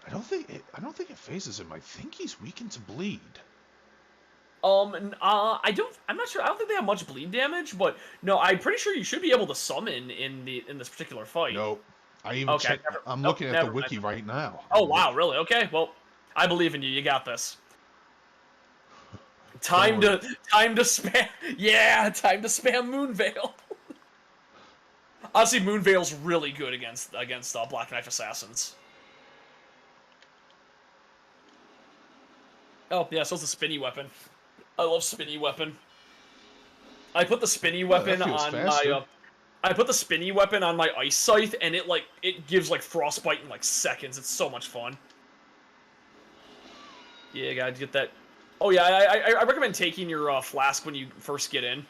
don't think it phases him. I think he's weakened to bleed. I'm not sure. I don't think they have much bleed damage, but no, I'm pretty sure you should be able to summon in this particular fight. Nope. I'm looking at the wiki right now. Oh wow, really? Okay, well, I believe in you. You got this. Time to spam. Yeah, time to spam Moonveil. Honestly, Moonveil's really good against Black Knife Assassins. Oh yeah, so it's a spinny weapon. I love spinny weapon. I put the spinny weapon on my. I put the spinny weapon on my ice scythe, and it gives like frostbite in like seconds. It's so much fun. Yeah, you gotta get that. Oh yeah, I recommend taking your flask when you first get in.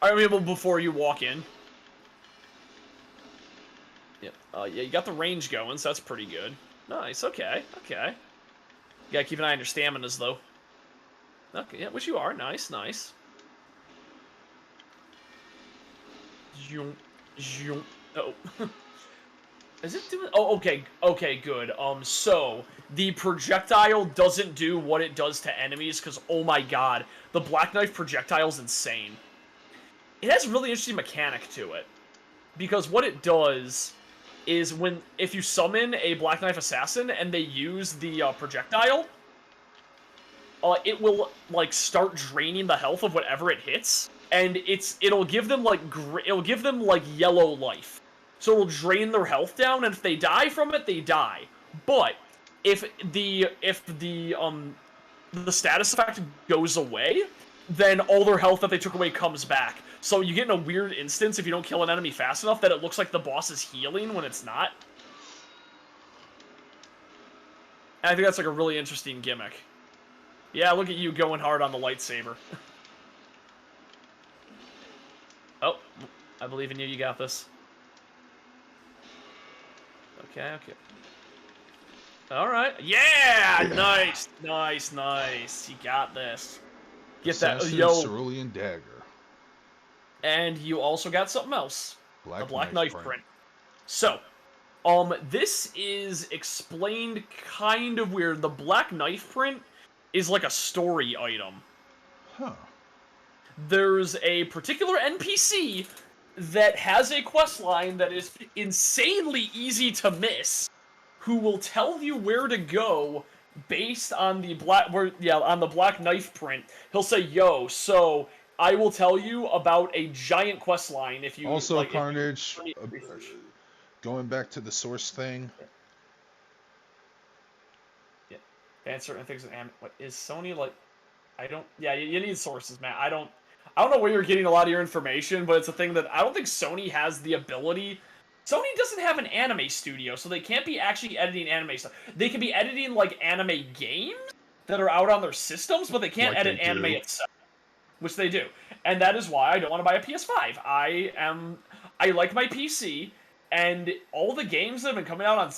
I mean, before you walk in. Yep. Yeah, you got the range going, so that's pretty good. Nice. Okay. Okay. You gotta keep an eye on your staminas though. Okay. Yeah, which you are. Nice. Nice. Oh. Is it doing... Oh, okay. Okay, good. So, the projectile doesn't do what it does to enemies, because, oh my god, the Black Knife projectile is insane. It has a really interesting mechanic to it. Because what it does is if you summon a Black Knife Assassin and they use the projectile, it will, like, start draining the health of whatever it hits, and it'll give them, like, yellow life. So it'll drain their health down, and if they die from it, they die. But if the status effect goes away, then all their health that they took away comes back. So you get in a weird instance if you don't kill an enemy fast enough that it looks like the boss is healing when it's not. And I think that's like a really interesting gimmick. Yeah, look at you going hard on the lightsaber. Oh, I believe in you. You got this. Okay, okay. Alright. Yeah! Nice, nice, nice. You got this. Get Assassin, that. Yo. Cerulean Dagger. And you also got something else. The Black Knife print. So, this is explained kind of weird. The Black Knife print is like a story item. Huh. There's a particular NPC that has a questline that is insanely easy to miss, who will tell you where to go based on the Black Knife print. He'll say, "Yo, so I will tell you about a giant questline if you also like, Carnage." Going back to the source thing. Yeah, and certain things. What is Sony like? I don't. Yeah, you need sources, man. I don't know where you're getting a lot of your information, but it's a thing that I don't think Sony has the ability. Sony doesn't have an anime studio, so they can't be actually editing anime stuff. They can be editing, like, anime games that are out on their systems, but they can't edit anime itself, which they do. And that is why I don't want to buy a PS5. I like my PC, and all the games that have been coming out on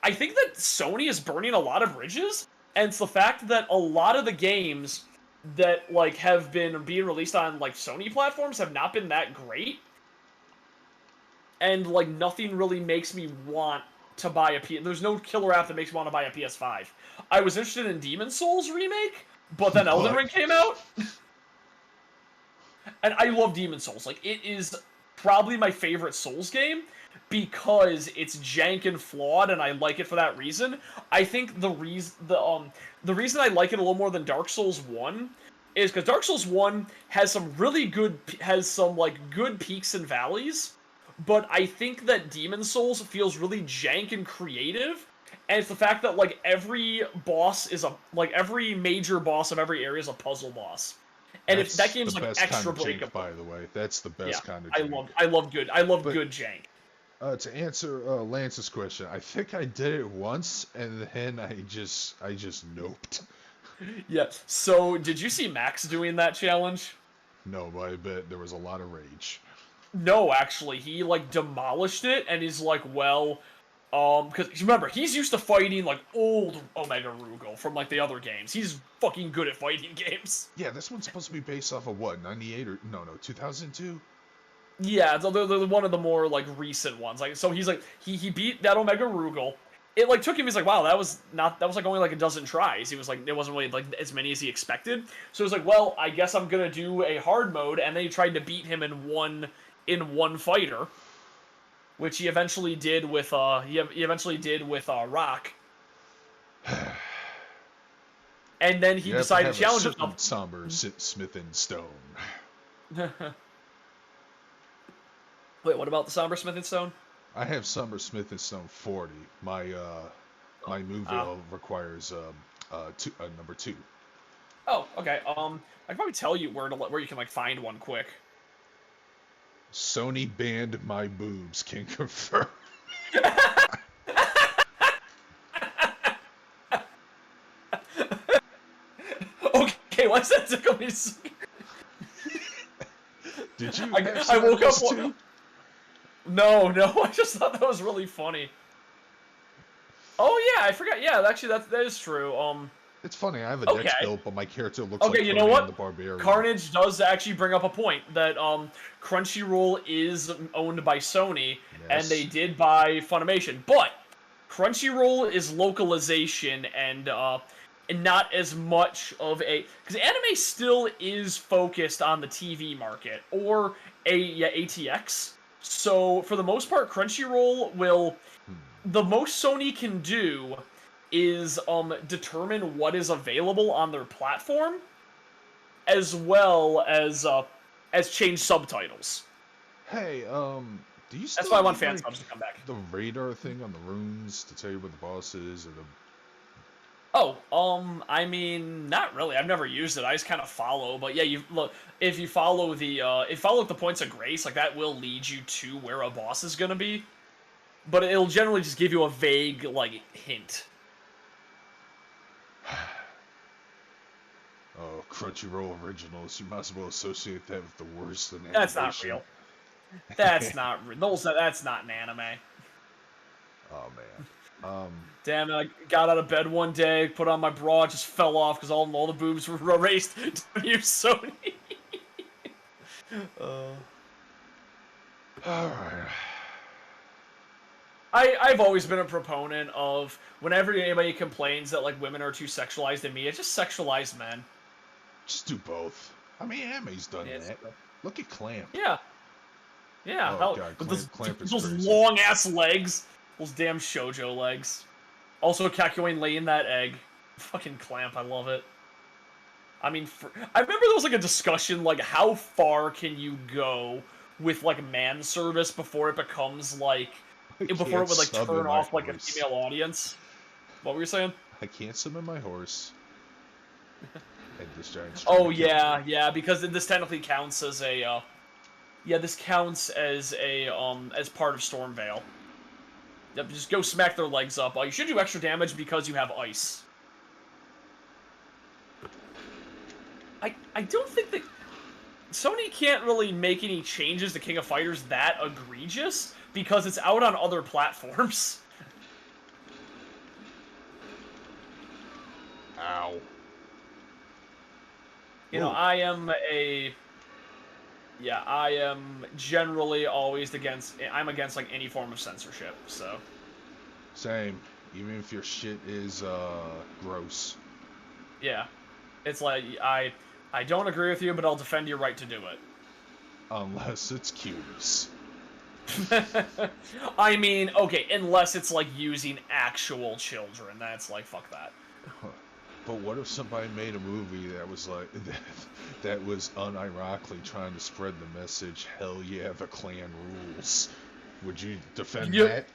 I think that Sony is burning a lot of bridges, and it's the fact that a lot of the games that, like, have been being released on, like, Sony platforms have not been that great. And, like, nothing really makes me want to buy a PS... There's no killer app that makes me want to buy a PS5. I was interested in Demon's Souls remake, but then Elden Ring came out. And I love Demon's Souls. Like, it is probably my favorite Souls game because it's jank and flawed, and I like it for that reason. I think the reason I like it a little more than Dark Souls 1 is because Dark Souls 1 has some good peaks and valleys, but I think that Demon's Souls feels really jank and creative, and it's the fact that, like, every major boss of every area is a puzzle boss. And if That's that game's the like best extra kind of jank, breakable, by the way. That's the best yeah, kind of I jank. love But good jank. to answer Lance's question, I think I did it once, and then I just noped. Yeah. So did you see Max doing that challenge? No, but I bet there was a lot of rage. No, actually, he like demolished it, and he's like, well, because remember, he's used to fighting like old Omega Rugal from like the other games. He's fucking good at fighting games. Yeah, this one's supposed to be based off of what, 98 or no, 2002? Yeah, they're one of the more like recent ones. Like, so he's like he beat that Omega Rugal. It like took him. He's like, wow, that was like only like a dozen tries. He was like, it wasn't really like as many as he expected. So he was like, well, I guess I'm gonna do a hard mode, and then he tried to beat him in one fighter, which he eventually did with Rock. And then he You have to decided to have a challenge certain himself. somber Smith and Stone. Wait, what about the Somber Smith and Stone? I have Somber Smith and Stone 40. My move requires number 2. Oh, okay. I can probably tell you where you can like find one quick. Sony banned my boobs. Can confirm. Okay, why's that tickle me? Did you? I woke up. Too? No, I just thought that was really funny. Oh yeah, I forgot. Yeah, actually, that is true. It's funny. I have a dex built, but my character looks like you know what? the Barbarian. Carnage does actually bring up a point that Crunchyroll is owned by Sony, and they did buy Funimation, but Crunchyroll is localization and not as much of a because anime still is focused on the TV market or ATX. So for the most part, Crunchyroll will the most Sony can do is determine what is available on their platform, as well as change subtitles. Hey, do you still That's why I want have, fan subs to come back. the radar thing on the runes to tell you where the boss is, or the... Oh, I mean, not really. I've never used it. I just kind of follow. But yeah, if you follow the points of grace, like that will lead you to where a boss is gonna be. But it'll generally just give you a vague like hint. Oh, Crunchyroll originals. You might as well associate that with the worst in animation. That's not real. That's not real. That's not an anime. Oh man. Damn it! I got out of bed one day, put on my bra, just fell off because all the boobs were erased to use Sony. All right. I've always been a proponent of whenever anybody complains that like women are too sexualized in media, just sexualize men. Just do both. I mean, anime's done that. Look at Clamp. Yeah. Yeah. Oh god, Clamp is those crazy. long ass legs, those damn shoujo legs. Also, Kakyoin laying that egg. Fucking Clamp, I love it. I mean, I remember there was like a discussion like how far can you go with like man service before it becomes like. Before it would like turn off like a female audience. What were you saying? I can't summon my horse. And this giant. Oh yeah, because this technically counts as a. This counts as a as part of Stormveil. Yep, just go smack their legs up. You should do extra damage because you have ice. I don't think that Sony can't really make any changes to King of Fighters that egregious. Because it's out on other platforms. Ow. You know, I am generally always against like any form of censorship, so. Same. Even if your shit is gross. Yeah. It's like I don't agree with you, but I'll defend your right to do it. Unless it's cuties. I mean, okay, unless it's like using actual children, that's like fuck that. But what if somebody made a movie that was like that was unironically trying to spread the message, hell yeah, the clan rules? Would you defend that?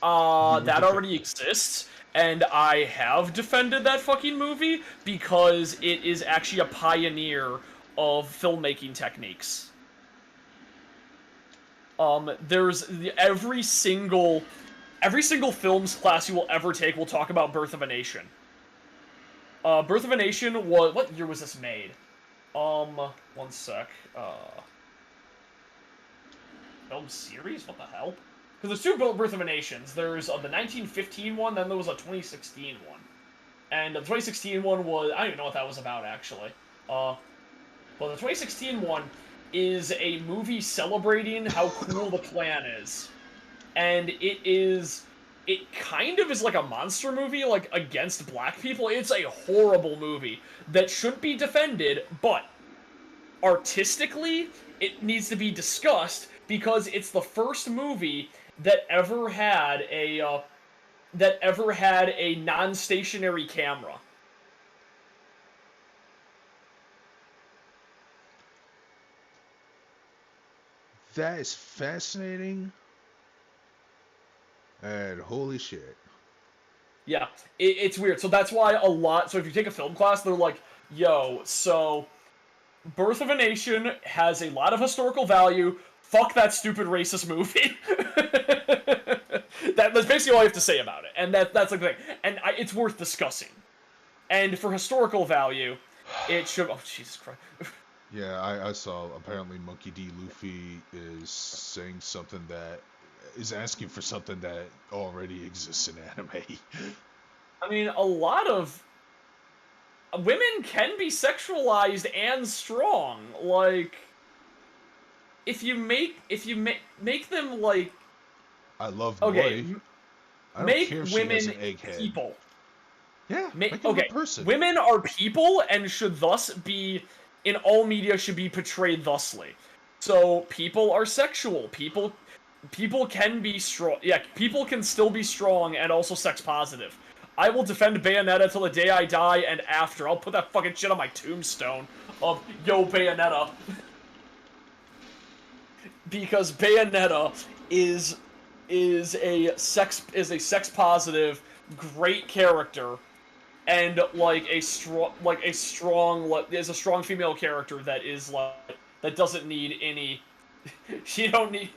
That already exists, and I have defended that fucking movie because it is actually a pioneer of filmmaking techniques. There's every single films class you will ever take will talk about Birth of a Nation. Birth of a Nation was... What year was this made? One sec. Film series? What the hell? Because there's two Birth of a Nations. There's the 1915 one, then there was a 2016 one. And the 2016 one was... I don't even know what that was about, actually. Well, the 2016 one is a movie celebrating how cool the Klan is. And it kind of is like a monster movie, like, against black people. It's a horrible movie that shouldn't be defended, but artistically, it needs to be discussed because it's the first movie that ever had a non-stationary camera. That is fascinating. And holy shit. Yeah, it's weird. So that's why so if you take a film class, they're like, yo, so Birth of a Nation has a lot of historical value. Fuck that stupid racist movie. That's basically all I have to say about it. And that's like the thing. And it's worth discussing. And for historical value, it should... Oh, Jesus Christ. Yeah, I saw apparently Monkey D. Luffy is saying something that is asking for something that already exists in anime. I mean, a lot of women can be sexualized and strong. Like, if you make them like... I love okay, Moi. I don't make care if women she has an egghead. people. Yeah, make them okay, a person. women are people and should thus be... in all media should be portrayed thusly. So, people are sexual. People can be strong. Yeah, people can still be strong and also sex positive. I will defend Bayonetta till the day I die and after. I'll put that fucking shit on my tombstone of, yo, Bayonetta. Because Bayonetta is a sex positive, great character. And is a strong female character that is like that doesn't need any. She don't need.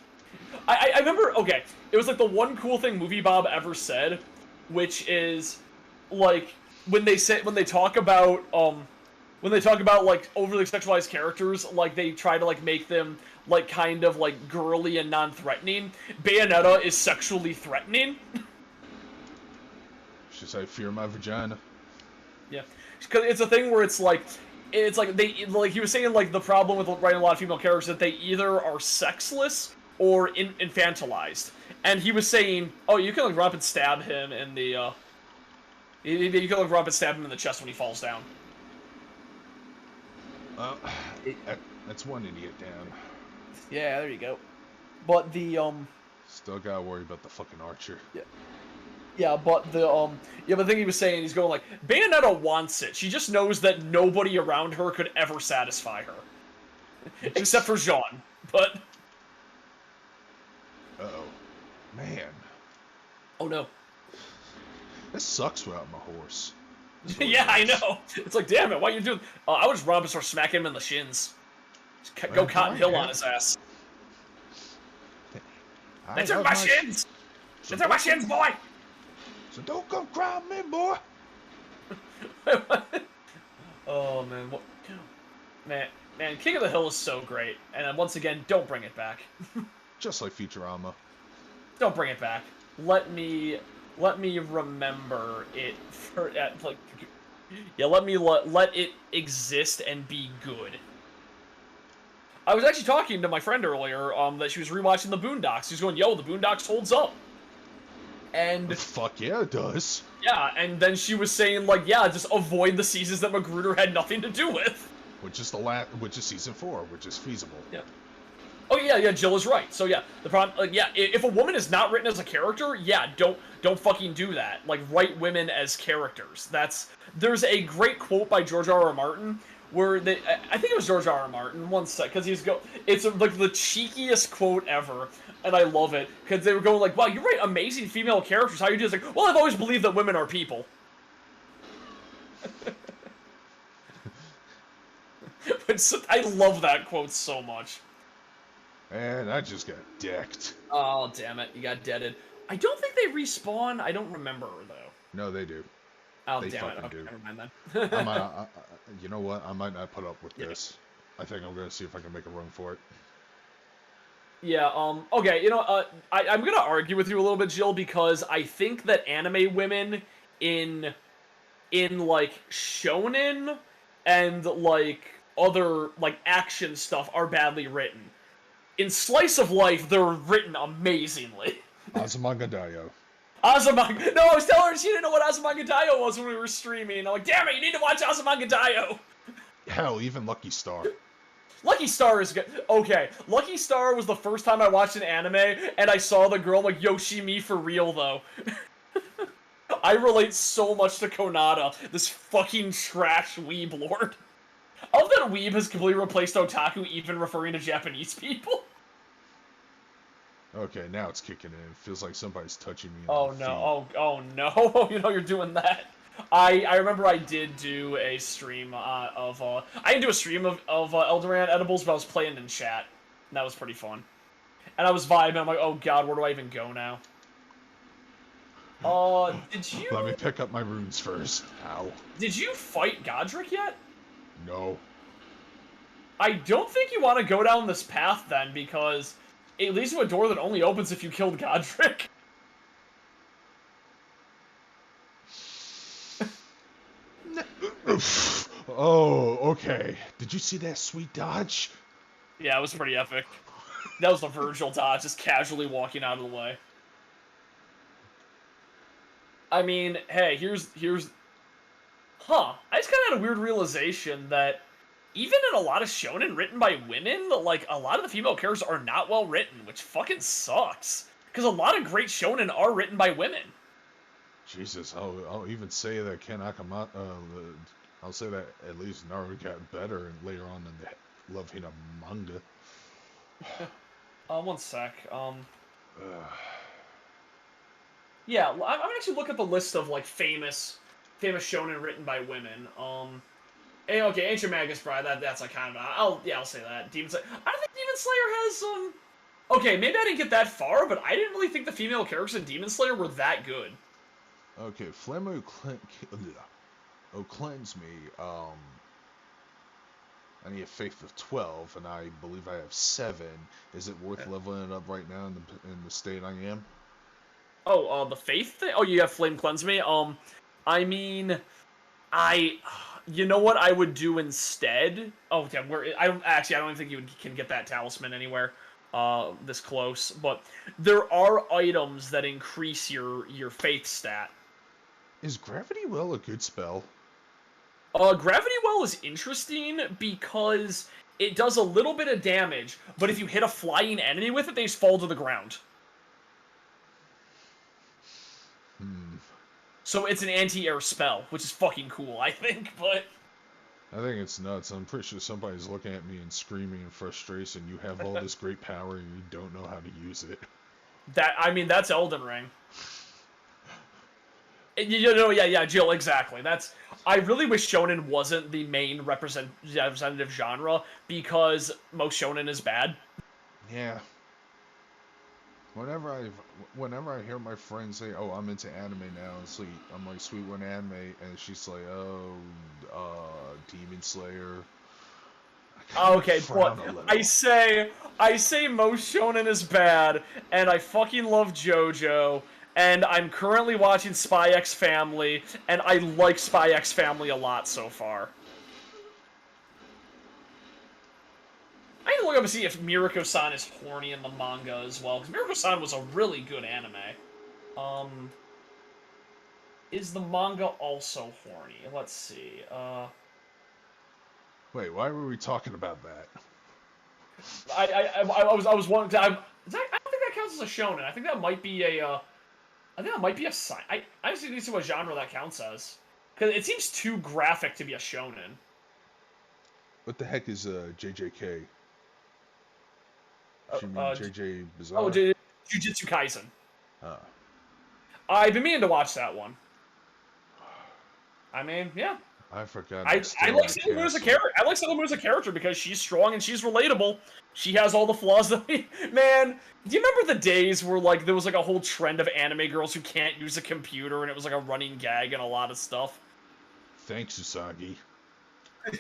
I remember. Okay, it was like the one cool thing Movie Bob ever said, which is like when they talk about like overly sexualized characters, like they try to like make them like kind of like girly and non-threatening. Bayonetta is sexually threatening. She's like, fear my vagina. Yeah, because it's a thing where it's like they like he was saying like the problem with writing a lot of female characters is that they either are sexless or infantilized, and he was saying, oh, you can like run up and stab him in the you can like run up and stab him in the chest when he falls down. That's one idiot down. Yeah, there you go. But the still gotta worry about the fucking archer. Yeah. Yeah, but the thing he was saying, he's going like, Bayonetta wants it. She just knows that nobody around her could ever satisfy her. Except for Jean, but... Uh-oh. Man. Oh, no. This sucks without my horse. Yeah, I know. It's like, damn it, why are you doing... I would just run up and start smacking him in the shins. Just go Cotton Hill on his ass. They took my shins! They took my shins, boy! So don't come cry me, boy. Oh man, man, King of the Hill is so great, and once again, don't bring it back. Just like Futurama. Don't bring it back. Let me remember it for like. Yeah, let it exist and be good. I was actually talking to my friend earlier, that she was rewatching the Boondocks. She was going, "Yo, the Boondocks holds up." And fuck yeah, it does. Yeah, and then she was saying like, yeah, just avoid the seasons that Magruder had nothing to do with. Which is season 4, which is feasible. Yeah. Oh yeah, Jill is right. So yeah, the problem, like, yeah, if a woman is not written as a character, yeah, don't fucking do that. Like, write women as characters. There's a great quote by George R.R. Martin where I think it was George R. R. Martin, one sec, because it's like the cheekiest quote ever, and I love it, because they were going like, wow, you write amazing female characters, how you do this? Like, well, I've always believed that women are people. I love that quote so much. And I just got decked. Oh, damn it, you got deaded. I don't think they respawn, I don't remember, though. No, they do. Oh, they damn it, fucking okay, do. never mind then. You know what? I might not put up with this. I think I'm gonna see if I can make a run for it. Yeah, okay, you know, I'm gonna argue with you a little bit, Jill, because I think that anime women in like, shonen and, like, other, like, action stuff are badly written. In Slice of Life, they're written amazingly. Azumanga Azumanga. No, I was telling her she didn't know what Azumanga Daioh was when we were streaming. I'm like, damn it, you need to watch Azumanga Daioh. Hell, even Lucky Star. Lucky Star is good. Okay, Lucky Star was the first time I watched an anime, and I saw the girl, I'm like, yo, she me for real, though. I relate so much to Konata, this fucking trash weeb lord. I love that weeb has completely replaced otaku, even referring to Japanese people. Okay, now it's kicking in. It feels like somebody's touching me. Oh no! Oh no! You know you're doing that. I remember I did do a stream I didn't do a stream of Eldoran edibles, but I was playing in chat, and that was pretty fun. And I was vibing. I'm like, oh god, where do I even go now? Did you? Let me pick up my runes first. Ow. Did you fight Godric yet? No. I don't think you want to go down this path then, because it leads to a door that only opens if you killed Godric. Oh, okay. Did you see that sweet dodge? Yeah, it was pretty epic. That was the Virgil dodge, just casually walking out of the way. I mean, hey, here's... Huh. I just kind of had a weird realization that even in a lot of shonen written by women, like, a lot of the female characters are not well written, which fucking sucks. Because a lot of great shonen are written by women. Jesus, I'll even say that Ken Akamatsu, I'll say that at least Naruto got better later on in the Love Hina manga. One sec. Yeah, I'm gonna actually look at the list of, like, famous shonen written by women. Okay, Ancient Magus Bride, that's like kind of, I'll say that. Demon Slayer, I don't think Demon Slayer has, okay, maybe I didn't get that far, but I didn't really think the female characters in Demon Slayer were that good. Okay, Flammo cleanse me, I need a faith of 12, and I believe I have 7. Is it worth leveling it up right now in the state I am? Oh, the faith thing? Oh, you have Flame Cleanse Me? I mean, you know what I would do instead? Oh, damn, I don't even think you can get that talisman anywhere, this close, but there are items that increase your faith stat. Is Gravity Well a good spell? Gravity Well is interesting because it does a little bit of damage, but if you hit a flying enemy with it, they just fall to the ground. So it's an anti-air spell, which is fucking cool, I think, but... I think it's nuts. I'm pretty sure somebody's looking at me and screaming in frustration. You have all this great power and you don't know how to use it. That's Elden Ring. Yeah, Jill, exactly. I really wish shonen wasn't the main representative genre, because most shonen is bad. Yeah. Whenever I hear my friends say, "Oh, I'm into anime now," I'm like, "Sweet, what anime?" And she's like, "Oh, Demon Slayer." Okay, but I say most shonen is bad, and I fucking love JoJo, and I'm currently watching Spy X Family, and I like Spy X Family a lot so far. I need to look up and see if Mirako-san is horny in the manga as well, because Mirako-san was a really good anime. Is the manga also horny? Let's see, Wait, why were we talking about that? I was wondering, I don't think that counts as a shonen. I think that might be a sign. I honestly need to see what genre that counts as. Because it seems too graphic to be a shonen. What the heck is JJK? Uh, You mean uh, JJ Bizarre? oh, Jujutsu Kaisen. Ah. I've been meaning to watch that one. I mean, yeah. I forgot. I like Sailor Moon as a character. I like Sailor Moon as a character because she's strong and she's relatable. She has all the flaws that man, do you remember the days where like there was like a whole trend of anime girls who can't use a computer and it was like a running gag and a lot of stuff? Thanks, Usagi.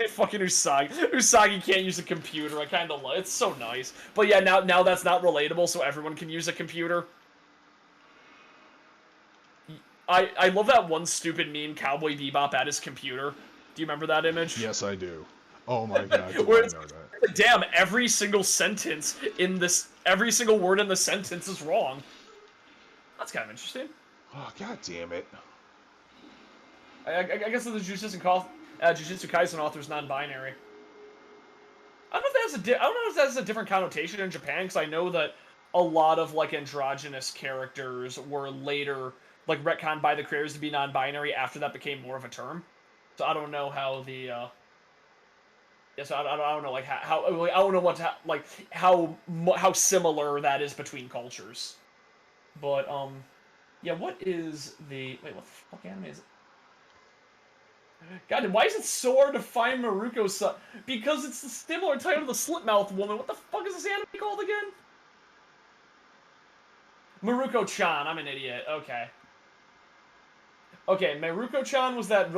Fucking Usagi. Usagi can't use a computer. I kind of love it's so nice. But yeah, now that's not relatable, so everyone can use a computer. I love that one stupid meme, Cowboy Bebop at his computer. Do you remember that image? Yes, I do. Oh my god, do I Where know that. Damn, every single sentence in this, every single word in the sentence is wrong. That's kind of interesting. Oh, god damn it. I guess the Jujutsu Kaisen author is non-binary. I don't know if that has a different connotation in Japan, because I know that a lot of like androgynous characters were later like retconned by the creators to be non-binary after that became more of a term. So I don't know how the so I don't know like how I don't know what to, like how similar that is between cultures. But yeah, what is the what the fuck anime is it? God, why is it so hard to find Maruko-san? Because it's the similar title to the Slipmouth Woman. What the fuck is this anime called again? Maruko-chan. I'm an idiot. Okay. Okay, Maruko-chan was that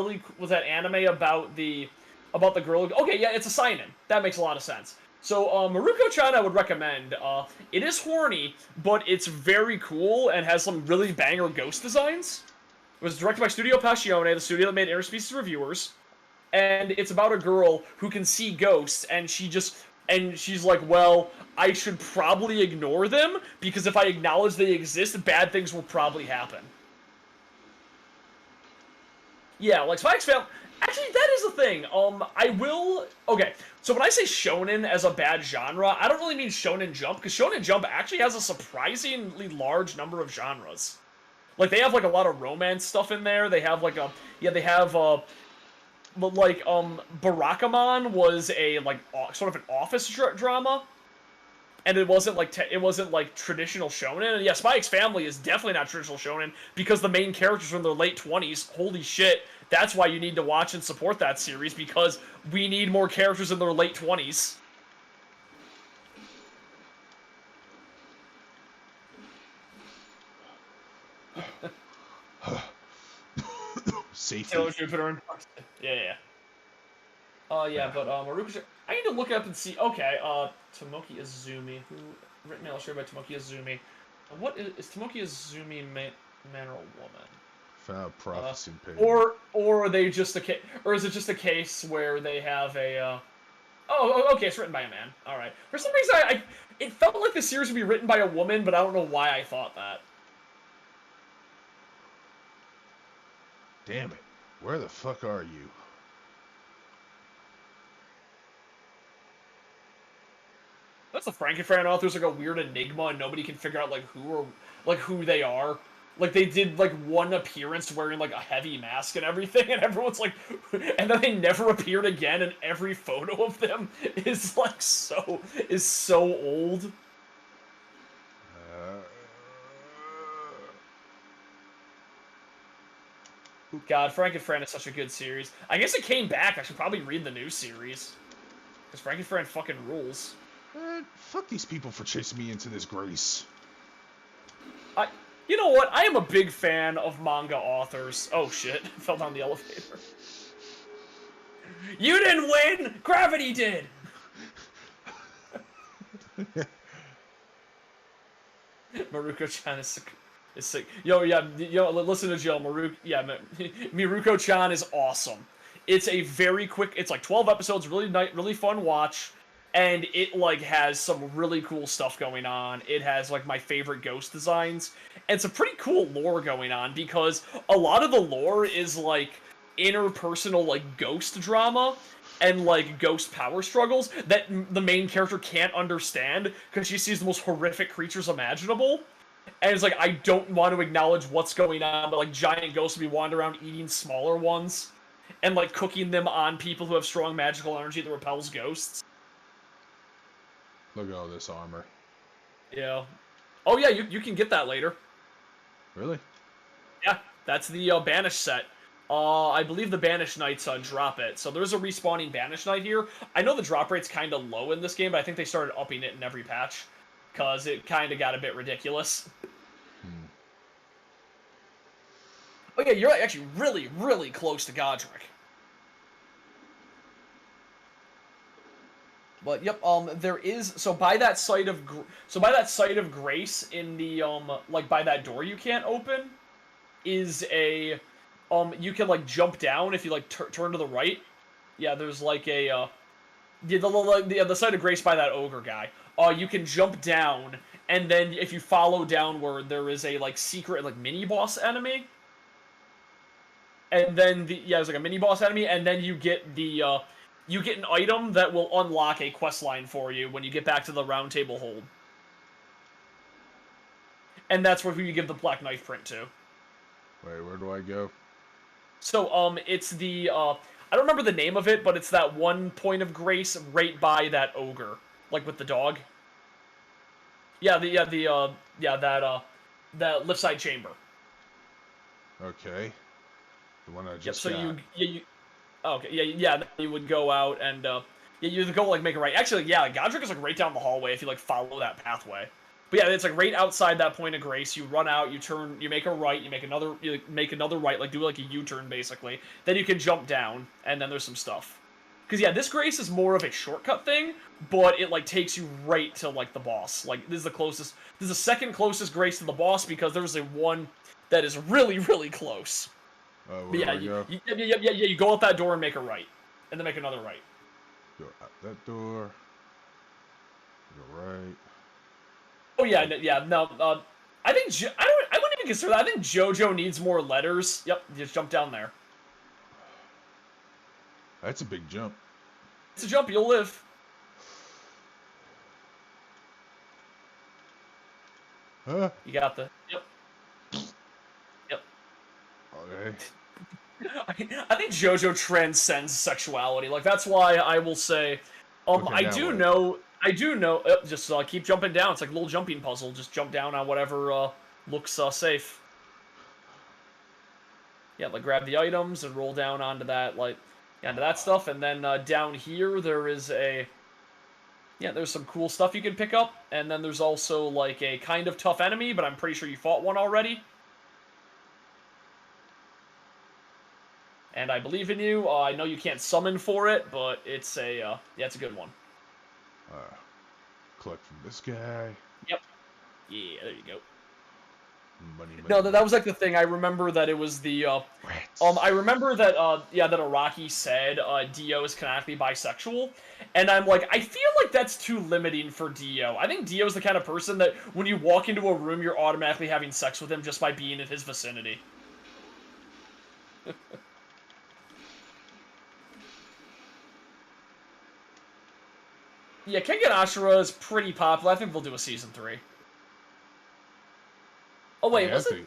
anime about the girl. Okay, yeah, it's a seinen. That makes a lot of sense. So, Maruko-chan I would recommend. It is horny, but it's very cool and has some really banger ghost designs. It was directed by Studio Passione, the studio that made Interspecies Reviewers. And it's about a girl who can see ghosts, and she's like, well, I should probably ignore them, because if I acknowledge they exist, bad things will probably happen. Yeah, like Spy X Family. Actually, that is the thing. Okay, so when I say shonen as a bad genre, I don't really mean Shonen Jump, because Shonen Jump actually has a surprisingly large number of genres. Like, they have, like, a lot of romance stuff in there. They have, like, Barakamon was a, like, sort of an office drama. And it wasn't like traditional shonen. And yeah, Spy X Family is definitely not traditional shonen because the main characters are in their late 20s. Holy shit. That's why you need to watch and support that series, because we need more characters in their late 20s. Safety. Taylor Jupiter and yeah. Yeah, but Maruko, I need to look up and see. Okay, Tomoki Izumi, who written illustrated by Tomoki Izumi. What is Tomoki Izumi man or woman? Found prophecy page. Or are they just or is it just a case where they have a okay, it's written by a man. All right. For some reason, it felt like the series would be written by a woman, but I don't know why I thought that. Damn it. Where the fuck are you? That's the Frankenfran authors like a weird enigma, and nobody can figure out like who they are. Like they did like one appearance wearing like a heavy mask and everything, and everyone's like, and then they never appeared again, and every photo of them is like so old. God, Frankenfran is such a good series. I guess it came back. I should probably read the new series. Because Frankenfran fucking rules. Fuck these people for chasing me into this grace. You know what? I am a big fan of manga authors. Oh shit, fell down the elevator. You didn't win! Gravity did! Maruko-chan is sick. Listen to Jill. Miruko-chan is awesome. It's a very quick, it's like 12 episodes, really fun watch, and it like has some really cool stuff going on. It has like my favorite ghost designs, and some pretty cool lore going on, because a lot of the lore is like interpersonal like ghost drama and like ghost power struggles that the main character can't understand because she sees the most horrific creatures imaginable. And it's like, I don't want to acknowledge what's going on, but like giant ghosts will be wandering around eating smaller ones. and like cooking them on people who have strong magical energy that repels ghosts. Look at all this armor. Yeah. Oh yeah, you can get that later. Really? Yeah, that's the Banished set. I believe the Banished Knights drop it. So there's a respawning Banished Knight here. I know the drop rate's kind of low in this game, but I think they started upping it in every patch. Because it kind of got a bit ridiculous. Oh yeah, you're actually really, really close to Godric. But yep, there is by that site of grace in the like by that door you can't open is a you can like jump down if you like turn to the right. Yeah, there's like a the site of grace by that ogre guy. You can jump down, and then if you follow downward, there is a like secret like mini boss enemy. And then there's like a mini boss enemy, and then you get you get an item that will unlock a quest line for you when you get back to the round table hold. And that's where you give the black knife print to. Wait, where do I go? So it's the I don't remember the name of it, but it's that one point of grace right by that ogre, like with the dog. Yeah, that left side chamber. Okay. The one I just Yep. So got. okay, yeah. You would go out and you would go like make a right. Actually, yeah, Godric is like right down the hallway if you like follow that pathway. But yeah, it's like right outside that point of grace. You run out, you turn, you make a right, you make another right, like do like a U-turn basically. Then you can jump down, and then there's some stuff. Because yeah, this grace is more of a shortcut thing, but it like takes you right to like the boss. Like this is the closest. This is the second closest grace to the boss because there's a one that is really really close. Where do I go? You go out that door and make a right, and then make another right. Go out that door. Go right. Oh yeah, no. I think I wouldn't even consider that. I think JoJo needs more letters. Yep, just jump down there. That's a big jump. It's a jump. You'll live. Huh? You got the. Yep. Okay. I think JoJo transcends sexuality. Like that's why I will say, Okay, I do know. Just keep jumping down. It's like a little jumping puzzle. Just jump down on whatever looks safe. Yeah, like grab the items and roll down onto that, like onto that stuff, and then down here there is there's some cool stuff you can pick up, and then there's also like a kind of tough enemy, but I'm pretty sure you fought one already. And I believe in you. I know you can't summon for it, but it's it's a good one. Collect from this guy. Yep. Yeah, there you go. Money. No, that was like the thing. I remember that it was the I remember that that Araki said Dio is canonically bisexual, and I'm like, I feel like that's too limiting for Dio. I think Dio is the kind of person that when you walk into a room, you're automatically having sex with him just by being in his vicinity. Yeah, Kengan Ashura is pretty popular. I think they'll do a season 3. Oh wait, was it?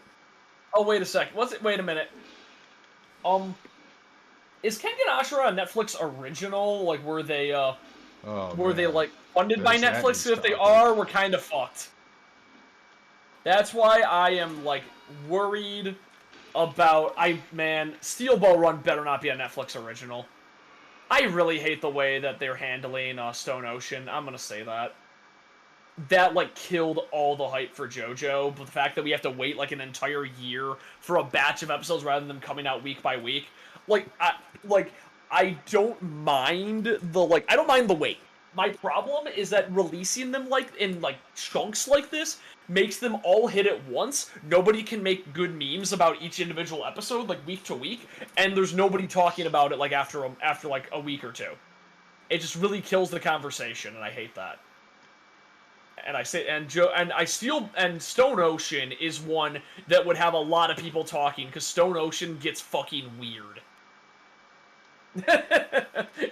Oh wait a sec. Was it? Wait a minute. Is Kengan Ashura a Netflix original? Like, were they they like funded by Netflix? If they are, we're kind of fucked. That's why I am like worried about Steel Ball Run better not be a Netflix original. I really hate the way that they're handling Stone Ocean. I'm gonna say that. That, like, killed all the hype for JoJo, but the fact that we have to wait, like, an entire year for a batch of episodes rather than them coming out week by week. I don't mind I don't mind the wait. My problem is that releasing them, like, in, like, chunks like this makes them all hit at once. Nobody can make good memes about each individual episode, like, week to week, and there's nobody talking about it, like, after like, a week or two. It just really kills the conversation, and I hate that. And Stone Ocean is one that would have a lot of people talking, because Stone Ocean gets fucking weird.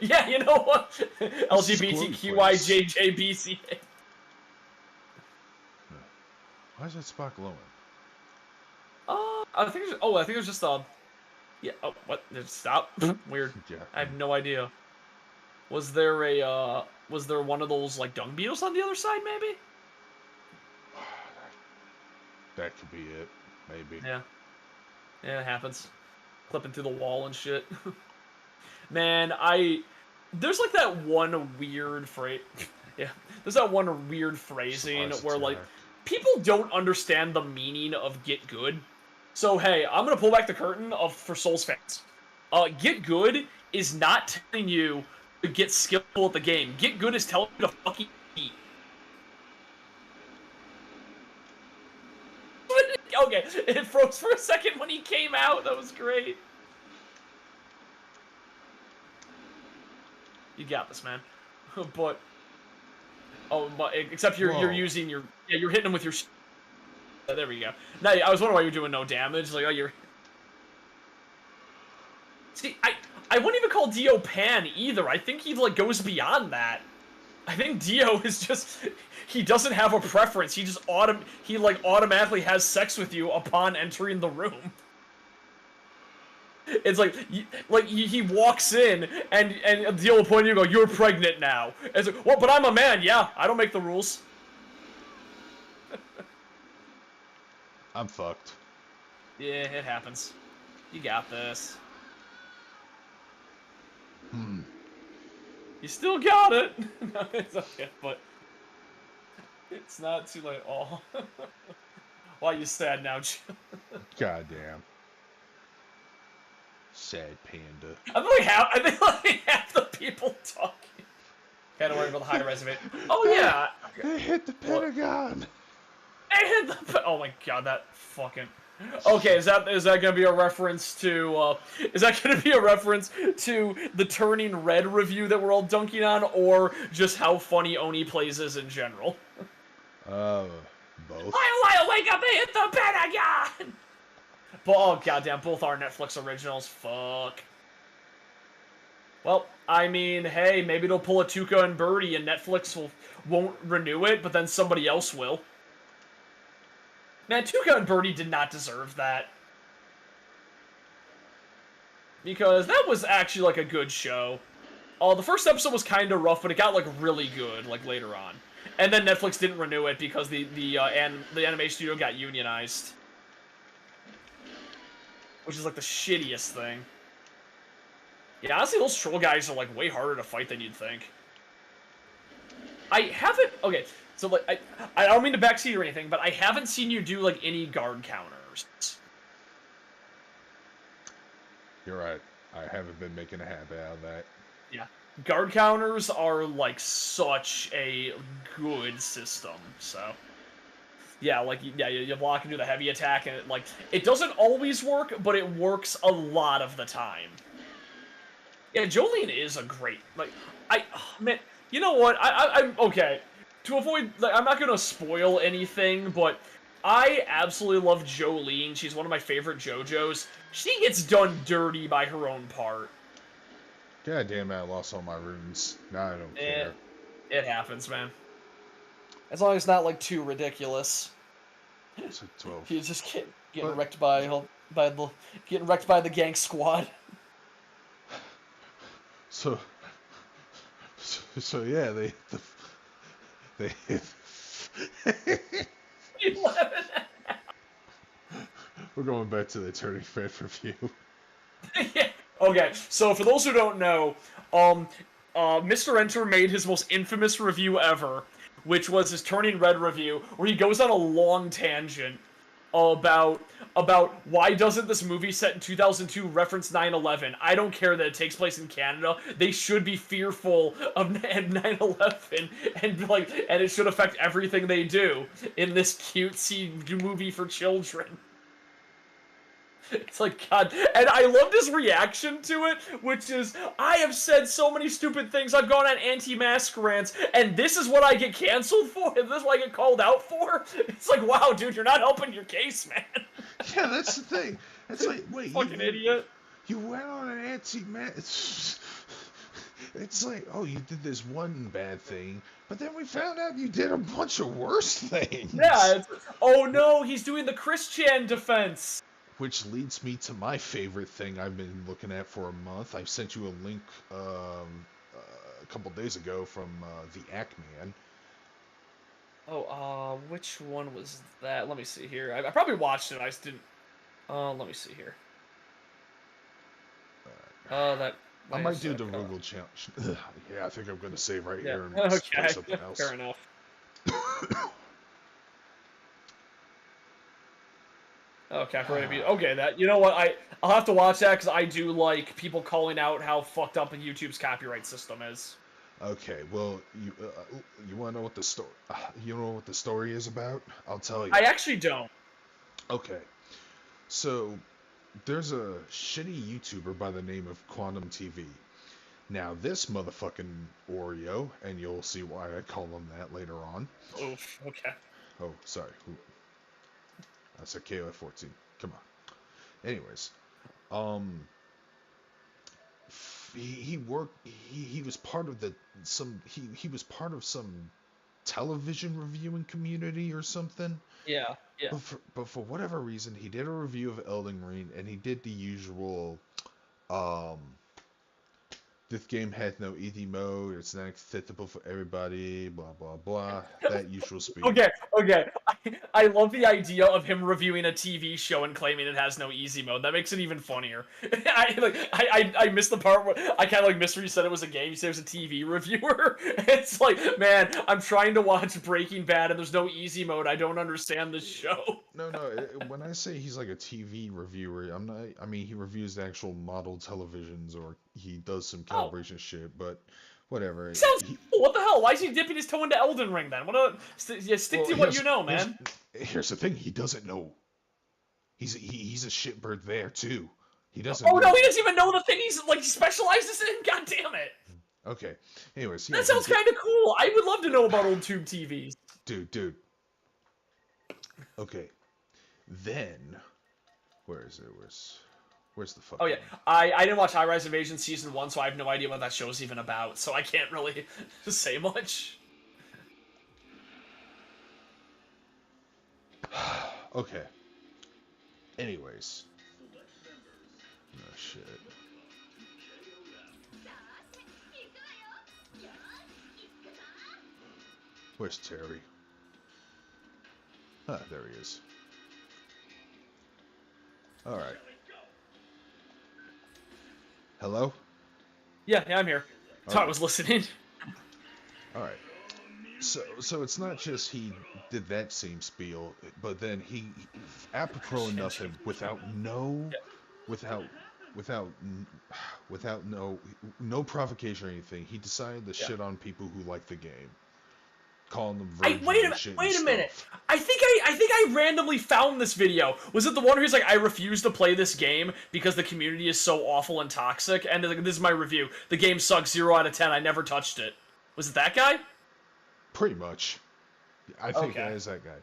Yeah, you know what? LGBTQIJJBCA. Why is that spot glowing? I think it was just Yeah. Oh, what? Stop. Weird. Yeah. I have no idea. Was there one of those like dung beetles on the other side? Maybe. That could be it. Maybe. Yeah. Yeah, it happens. Clipping through the wall and shit. Man, there's like that one weird phrase. Yeah, there's that one weird phrasing where like people don't understand the meaning of "get good." So hey, I'm gonna pull back the curtain for Souls fans. Get good is not telling you to get skillful at the game. Get good is telling you to fucking eat. Okay, it froze for a second when he came out. That was great. You got this, man. But except you're using your you're hitting him with your. There we go. Now I was wondering why you're doing no damage. Like, oh, you're. See, I wouldn't even call Dio Pan either. I think he like goes beyond that. I think Dio is just he doesn't have a preference. He just automatically has sex with you upon entering the room. It's like he walks in and Dio will point at you and go, "You're pregnant now." And it's like, well, but I'm a man. Yeah, I don't make the rules. I'm fucked. Yeah, it happens. You got this. You still got it. No, it's okay, but it's not too late. Oh, why are you sad now, Joe? Goddamn. Sad panda. I think like half the people talking. Can't worry about the high resume. Oh yeah. They hit the Pentagon. Oh my god, that fucking. Okay, is that gonna be a reference to? Is that gonna be a reference to the Turning Red review that we're all dunking on, or just how funny Oni plays is in general? Both. I wake up and hit the Pentagon. But oh goddamn, both are Netflix originals. Fuck. Well, I mean, hey, maybe they'll pull a Tuca and Birdie, and Netflix won't renew it, but then somebody else will. Man, Tuca and Birdie did not deserve that. Because that was actually, like, a good show. The first episode was kind of rough, but it got, like, really good, like, later on. And then Netflix didn't renew it because the anime studio got unionized. Which is, like, the shittiest thing. Yeah, honestly, those troll guys are, like, way harder to fight than you'd think. I haven't... Okay, so, like, I don't mean to backseat or anything, but I haven't seen you do, like, any guard counters. You're right. I haven't been making a habit out of that. Yeah. Guard counters are, like, such a good system, so... Yeah, like, yeah, you block and do the heavy attack, and, it doesn't always work, but it works a lot of the time. Yeah, Jolene is a great, man, you know what, I'm, okay, to avoid, I'm not gonna spoil anything, but I absolutely love Jolene. She's one of my favorite JoJo's. She gets done dirty by her own part. God damn it, I lost all my runes. Now I don't care. It happens, man. As long as it's not, too ridiculous. It's a 12. You just getting wrecked by the gang squad. So yeah, they hit. 11. We're going back to the Turning Red review. Yeah. Okay, so for those who don't know, Mr. Enter made his most infamous review ever, which was his Turning Red review, where he goes on a long tangent about why doesn't this movie set in 2002 reference 9/11? I don't care that it takes place in Canada. They should be fearful of 9/11, and it should affect everything they do in this cutesy movie for children. It's like, God, and I loved his reaction to it, which is, I have said so many stupid things, I've gone on anti-mask rants, and this is what I get canceled for? And this is what I get called out for? It's like, wow, dude, you're not helping your case, man. Yeah, that's the thing. It's like, wait, fucking idiot. You went on an anti-mask... It's like, oh, you did this one bad thing, but then we found out you did a bunch of worse things. Yeah, oh no, he's doing the Chris Chan defense. which leads me to my favorite thing I've been looking at for a month. I sent you a link a couple days ago from the Ackman. Oh, which one was that? Let me see here. I probably watched it. I just didn't. Let me see here. That. I might do the Google challenge. Yeah, I think I'm gonna save right here and Okay. play something else. Fair enough. Okay, okay. That, you know what? I'll have to watch that because I do like people calling out how fucked up YouTube's copyright system is. Okay, well, you want to know what the story? You know what the story is about? I'll tell you. I actually don't. Okay, so there's a shitty YouTuber by the name of Quantum TV. Now this motherfucking Oreo, and you'll see why I call him that later on. Oof. Okay. Oh, sorry. I said KOF 14. Come on. Anyways, he worked. He was part of he was part of some television reviewing community or something. Yeah. But for whatever reason, he did a review of Elden Ring, and he did the usual, this game has no easy mode, it's not accessible for everybody, blah blah blah, that usual speech. Okay. I love the idea of him reviewing a TV show and claiming it has no easy mode. That makes it even funnier. I missed the part where I kind of like missed where you said it was a game. You said it was a TV reviewer. It's like, man, I'm trying to watch Breaking Bad and there's no easy mode. I don't understand this show. No. When I say he's like a TV reviewer, I'm not. I mean, he reviews the actual model televisions, or he does some calibration shit. But whatever. Sounds cool. What the hell? Why is he dipping his toe into Elden Ring then? Stick to what you know, man. Here's the thing. He doesn't know. He's a shitbird there too. He doesn't. Oh no, he doesn't even know the thing he specializes in. God damn it. Okay. Anyways, that sounds kind of cool. I would love to know about old tube TVs. Dude. Okay. Then, where is it? Where's the fuck? Oh yeah, I didn't watch High Rise Invasion season 1, so I have no idea what that show's even about. So I can't really say much. Okay. Anyways. Oh shit. Where's Terry? Ah, there he is. Alright. Hello? Yeah, I'm here. So I was listening. Alright. So it's not just he did that same spiel, but then he apropos enough and without no provocation or anything, he decided to shit on people who like the game. Calling them virgins. Wait a minute. I think I randomly found this video. Was it the one where he's like, I refuse to play this game because the community is so awful and toxic, and like, this is my review. The game sucks 0 out of 10. I never touched it. Was it that guy? Pretty much. I think that is that guy.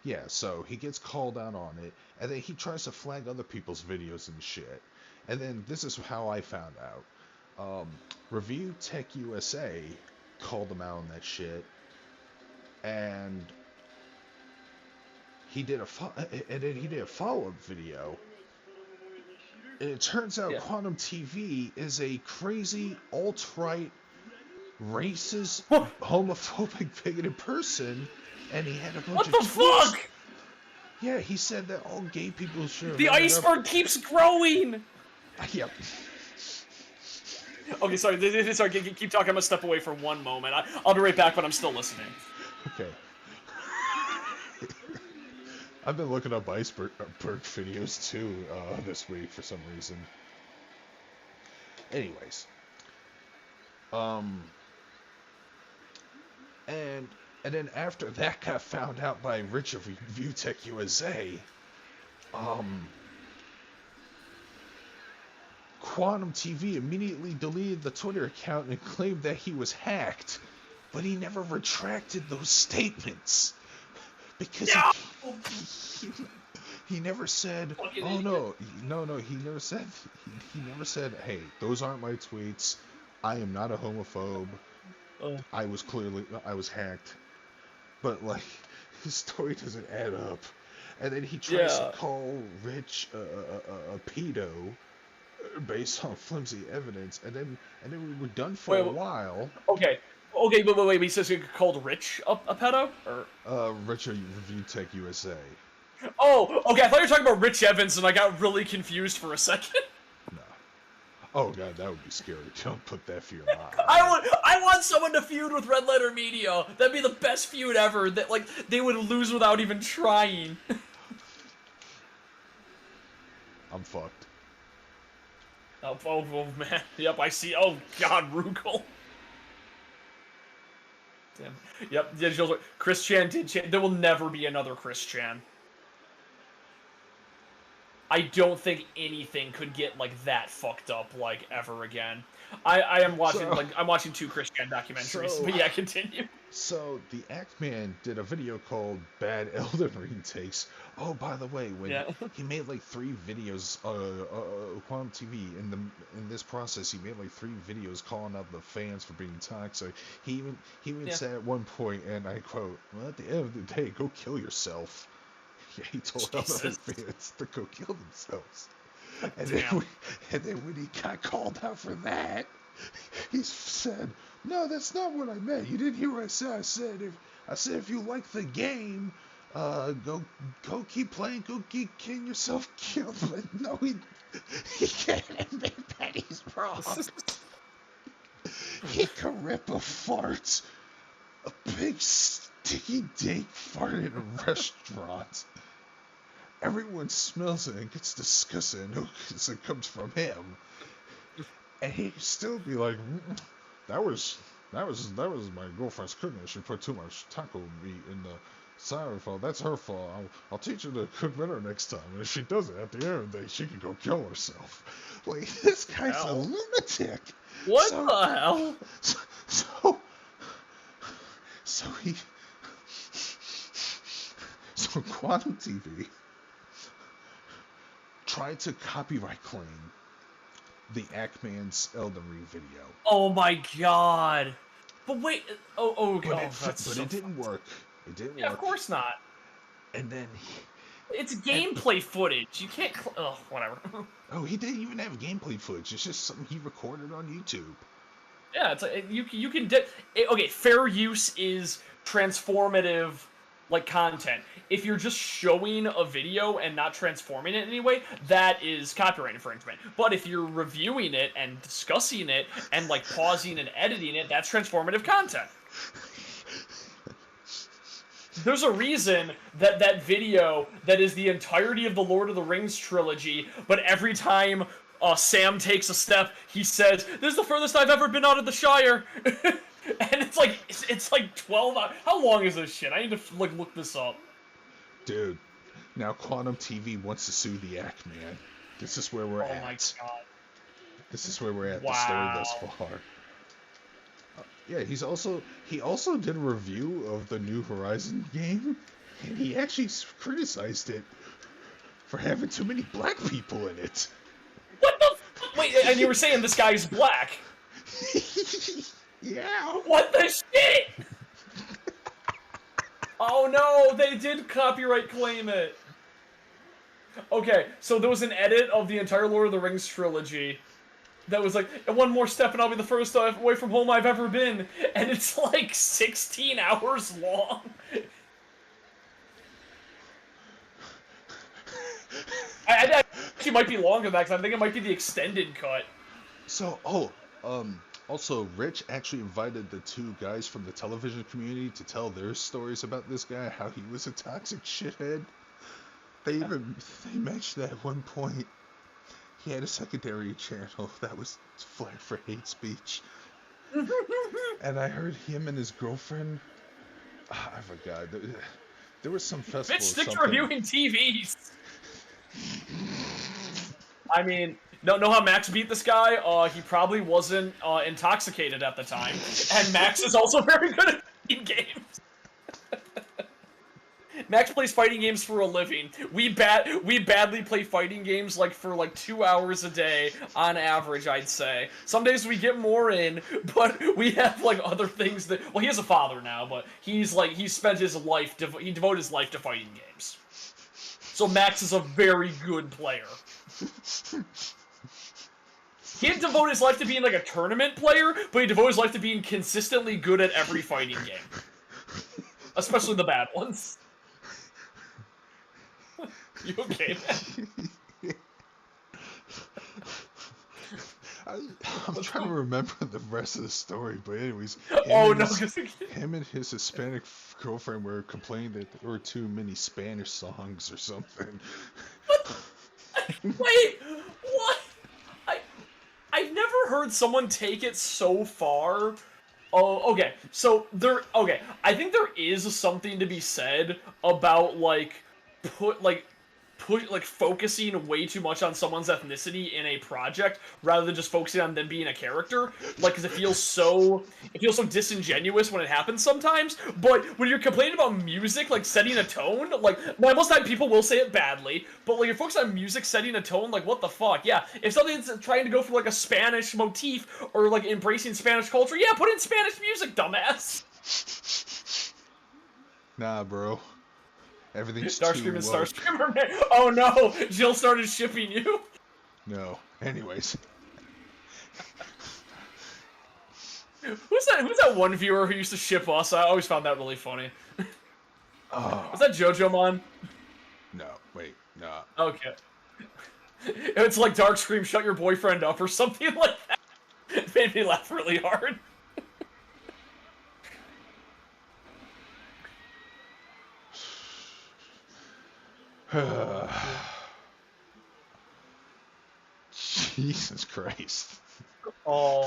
Yeah, so he gets called out on it, and then he tries to flag other people's videos and shit. And then this is how I found out. Review Tech USA called him out on that shit. And he did a follow-up video. And it turns out Quantum TV is a crazy alt-right, racist, homophobic, bigoted person, and he had a bunch of tweets. What the fuck? Yeah, he said that all gay people should. The iceberg keeps growing. Yep. Okay, sorry. Keep talking. I'm gonna step away for one moment. I'll be right back, but I'm still listening. Okay. I've been looking up iceberg videos too this week for some reason. Anyways, and then after that got found out by Rich of Review Tech USA, Quantum TV immediately deleted the Twitter account and claimed that he was hacked. But he never retracted those statements because he never said, "Oh no, he never said. He never said, "Hey, those aren't my tweets. I am not a homophobe. I was hacked." But like, his story doesn't add up. and then he tries to call Rich a pedo based on flimsy evidence, and then we were done for a while. Okay, wait. He says he called Rich a pedo, or Rich Review Tech USA. Oh, okay. I thought you were talking about Rich Evans, and I got really confused for a second. No. Oh god, that would be scary. Don't put that fear in my I want someone to feud with Red Letter Media. That'd be the best feud ever. That like they would lose without even trying. I'm fucked. Oh man. Yep, I see. Oh god, Rugal. Damn. Yep. Yeah, Chris Chan did. There will never be another Chris Chan. I don't think anything could get like that fucked up like ever again. I am watching I'm watching 2 Chris Chan documentaries. But yeah, continue. So the Act Man did a video called Bad Elden Ring Takes. Oh, by the way, when he made like 3 videos, Quantum TV in this process, he made like 3 videos calling out the fans for being toxic. He even said at one point, and I quote, "Well, at the end of the day, go kill yourself." Yeah, he told other fans to go kill themselves. And then when he got called out for that, he said, "No, that's not what I meant. You didn't hear what I said. I said if you like the game, go keep playing, go keep getting yourself killed." But no, he can't admit that he's wrong. He can rip a fart, a big sticky dink fart in a restaurant. Everyone smells it and gets disgusted because it comes from him. And he'd still be like, that was my girlfriend's cooking. She put too much taco meat in the styrofoam. That's her fault. I'll teach her to cook better next time. And if she does it, at the end of the day, she can go kill herself. Like, this guy's a lunatic. What the hell? So Quantum TV tried to copyright claim the Ackman's Elden Ring video. Oh my god! But wait, but it didn't work. It didn't work. Yeah, of course not. And then it's gameplay footage. You can't. Whatever. Oh, he didn't even have gameplay footage. It's just something he recorded on YouTube. Yeah, it's like you can. Okay, fair use is transformative, like content. If you're just showing a video and not transforming it in any way, that is copyright infringement. But if you're reviewing it and discussing it and like pausing and editing it, that's transformative content. There's a reason that video that is the entirety of the Lord of the Rings trilogy, but every time Sam takes a step, he says, "This is the furthest I've ever been out of the Shire." And it's like 12 hours. How long is this shit? I need to like look this up. Dude, now Quantum TV wants to sue the Act Man. This is where we're at. Oh my god. This is where we're at. Wow. The story thus far. Yeah, he also did a review of the New Horizon game, and he actually criticized it for having too many black people in it. What the? Wait, and you were saying this guy's black? Yeah. What the shit? Oh no, they did copyright claim it. Okay, so there was an edit of the entire Lord of the Rings trilogy that was like, one more step and I'll be the first away from home I've ever been. And it's like 16 hours long. I actually might be longer than that, because I think it might be the extended cut. So, also, Rich actually invited the 2 guys from the television community to tell their stories about this guy, how he was a toxic shithead. They mentioned that at one point he had a secondary channel that was flagged for hate speech. And I heard him and his girlfriend, I forgot, there was some festival. Bitch, stick to reviewing TVs. I mean, know how Max beat this guy? He probably wasn't intoxicated at the time. And Max is also very good at fighting games. Max plays fighting games for a living. We badly play fighting games for 2 hours a day on average, I'd say. Some days we get more in, but we have other things that. Well, he has a father now, but he spent his life he devoted his life to fighting games. So Max is a very good player. He didn't devote his life to being like a tournament player, but he devoted his life to being consistently good at every fighting game. Especially the bad ones. You okay, man? I'm trying to remember the rest of the story, but anyways, him and his Hispanic girlfriend were complaining that there were too many Spanish songs or something. What? Wait, what? I've never heard someone take it so far. Oh, okay. So I think there is something to be said about focusing way too much on someone's ethnicity in a project rather than just focusing on them being a character. Like, because it feels so disingenuous when it happens sometimes. But when you're complaining about music, like setting a tone, like most of the time people will say it badly, but like you're focused on music setting a tone, like what the fuck? Yeah, if something's trying to go for like a Spanish motif or like embracing Spanish culture, yeah, put in Spanish music, dumbass. Nah, bro. Everything's Starscream too and woke. Starscreamer Man. Oh no, Jill started shipping you. No. Anyways. Who's that one viewer who used to ship us? I always found that really funny. Was that JoJo-mon? No. Wait. Nah. Okay. It's like Darkscream, shut your boyfriend up or something like that. It made me laugh really hard. Jesus Christ. Oh,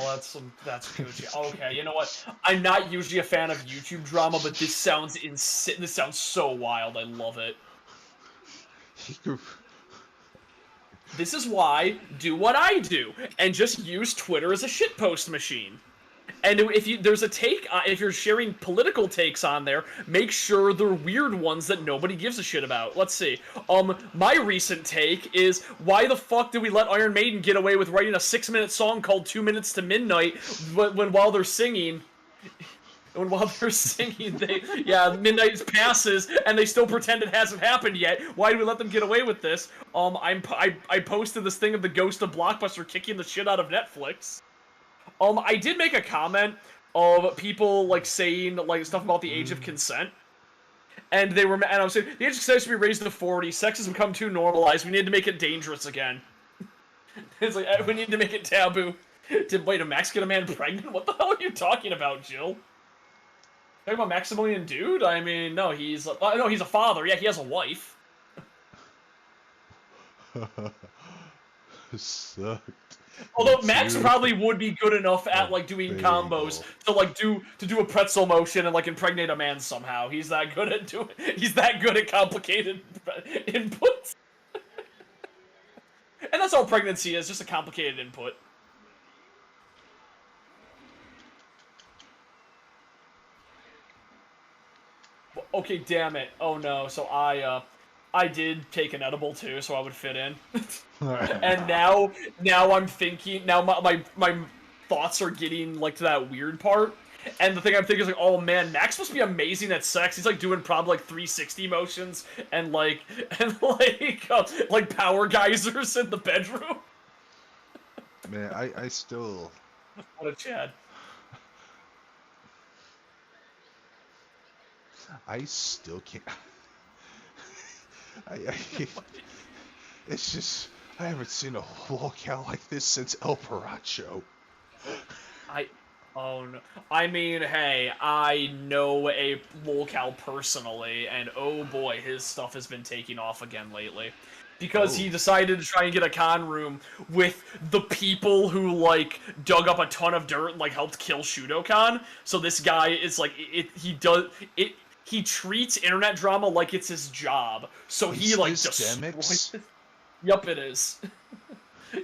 that's Gucci. Okay, you know what? I'm not usually a fan of YouTube drama, but this sounds insane. This sounds so wild. I love it. This is why do what I do and just use Twitter as a shitpost machine. And if there's a take, if you're sharing political takes on there, make sure they're weird ones that nobody gives a shit about. Let's see. My recent take is, why the fuck did we let Iron Maiden get away with writing a 6-minute song called 2 Minutes to Midnight while they're singing? While they're singing, midnight passes and they still pretend it hasn't happened yet. Why do we let them get away with this? I posted this thing of the ghost of Blockbuster kicking the shit out of Netflix. I did make a comment of people, like, saying, like, stuff about the age of consent. And I was saying, the age of consent should be raised to 40, sex has become too normalized, we need to make it dangerous again. It's like, we need to make it taboo. Wait, a Max get a man pregnant? What the hell are you talking about, Jill? Talking about Maximilian Dude? I mean, no, he's a father. Yeah, he has a wife. Sucked. Although Max probably would be good enough at like doing combos to like do a pretzel motion and like impregnate a man somehow. He's that good at complicated inputs. And that's all pregnancy is, just a complicated input. Okay, damn it. Oh no. So I did take an edible too, so I would fit in. And now I'm thinking, now my thoughts are getting like to that weird part. And the thing I'm thinking is like, oh man, Max must be amazing at sex. He's like doing probably like 360 motions and like power geysers in the bedroom. Man, I still. What a Chad. I still can't. It's just, I haven't seen a lolcow like this since El Paracho. Oh no. I mean, hey, I know a lolcow personally, and oh boy, his stuff has been taking off again lately. Because he decided to try and get a con room with the people who, like, dug up a ton of dirt and, like, helped kill Shudokan. So this guy is, like, he treats internet drama like it's his job. So he, like, destroys it. Yup, it is.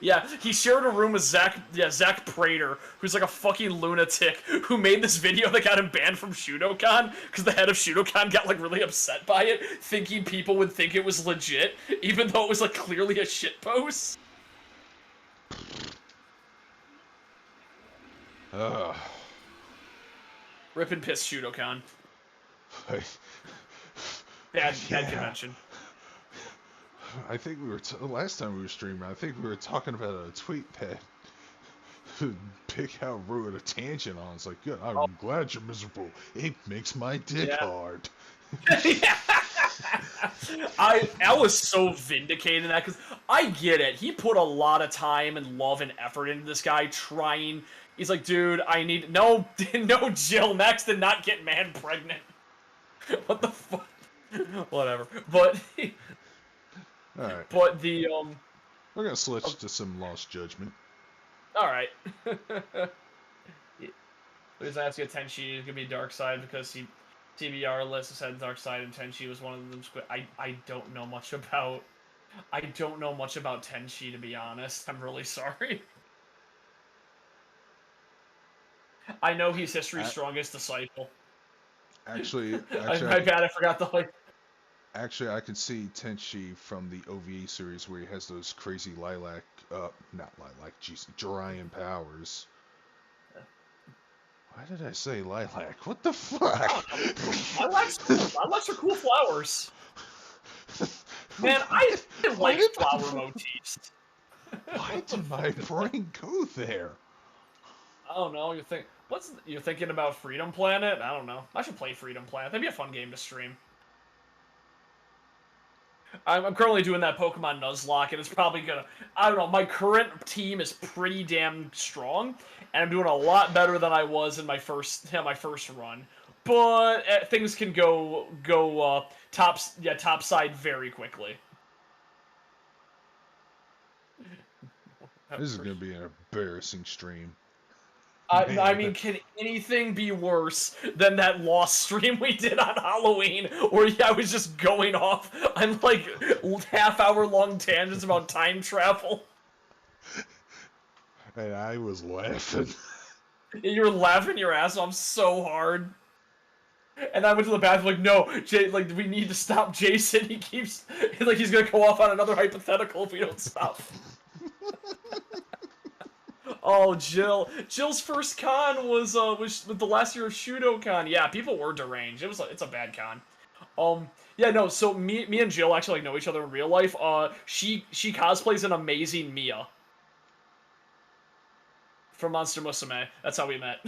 Yeah, he shared a room with Zach Prater, who's like a fucking lunatic, who made this video that got him banned from Shudokan, because the head of Shudokan got, like, really upset by it, thinking people would think it was legit, even though it was, like, clearly a shitpost. Rip and piss Shudokan. Bad convention. I think we were last time we were streaming. I think we were talking about a tweet that Big Al wrote a tangent on. It's like, good. I'm glad you're miserable. It makes my dick hard. I was so vindicated in that because I get it. He put a lot of time and love and effort into this guy trying. He's like, dude, I need no Jill. Max did not get man pregnant. What the fuck? Whatever. But all right. But we're gonna switch to some Lost Judgment. All right. Please ask you, Tenchi is gonna be Dark Side because he. TBR list said Dark Side and Tenchi was one of them. I don't know much about Tenchi, to be honest. I'm really sorry. I know he's history's strongest disciple. Actually, my bad. I forgot the like. Actually, I can see Tenchi from the OVA series where he has those crazy Jiraiyan powers. Why did I say lilac? What the fuck? Lilacs are cool flowers. Man, I like flower motifs. Why did my brain go there? I don't know. You're thinking about Freedom Planet? I don't know. I should play Freedom Planet. That'd be a fun game to stream. I'm currently doing that Pokemon Nuzlocke, and it's probably gonna. I don't know. My current team is pretty damn strong, and I'm doing a lot better than I was in my first run. But things can go top side very quickly. This is gonna be an embarrassing stream. I mean, can anything be worse than that Lost stream we did on Halloween, where I was just going off on like half-hour-long tangents about time travel? And I was laughing. You were laughing your ass off so hard. And I went to the bathroom like, no, Jay, like, we need to stop Jason. He keeps, like, he's gonna go off on another hypothetical if we don't stop. Oh, Jill's first con was with the last year of Shudo-Con. Yeah, people were deranged. It's a bad con. Yeah, no. So me and Jill actually know each other in real life. She cosplays an amazing Mia from Monster Musume. That's how we met.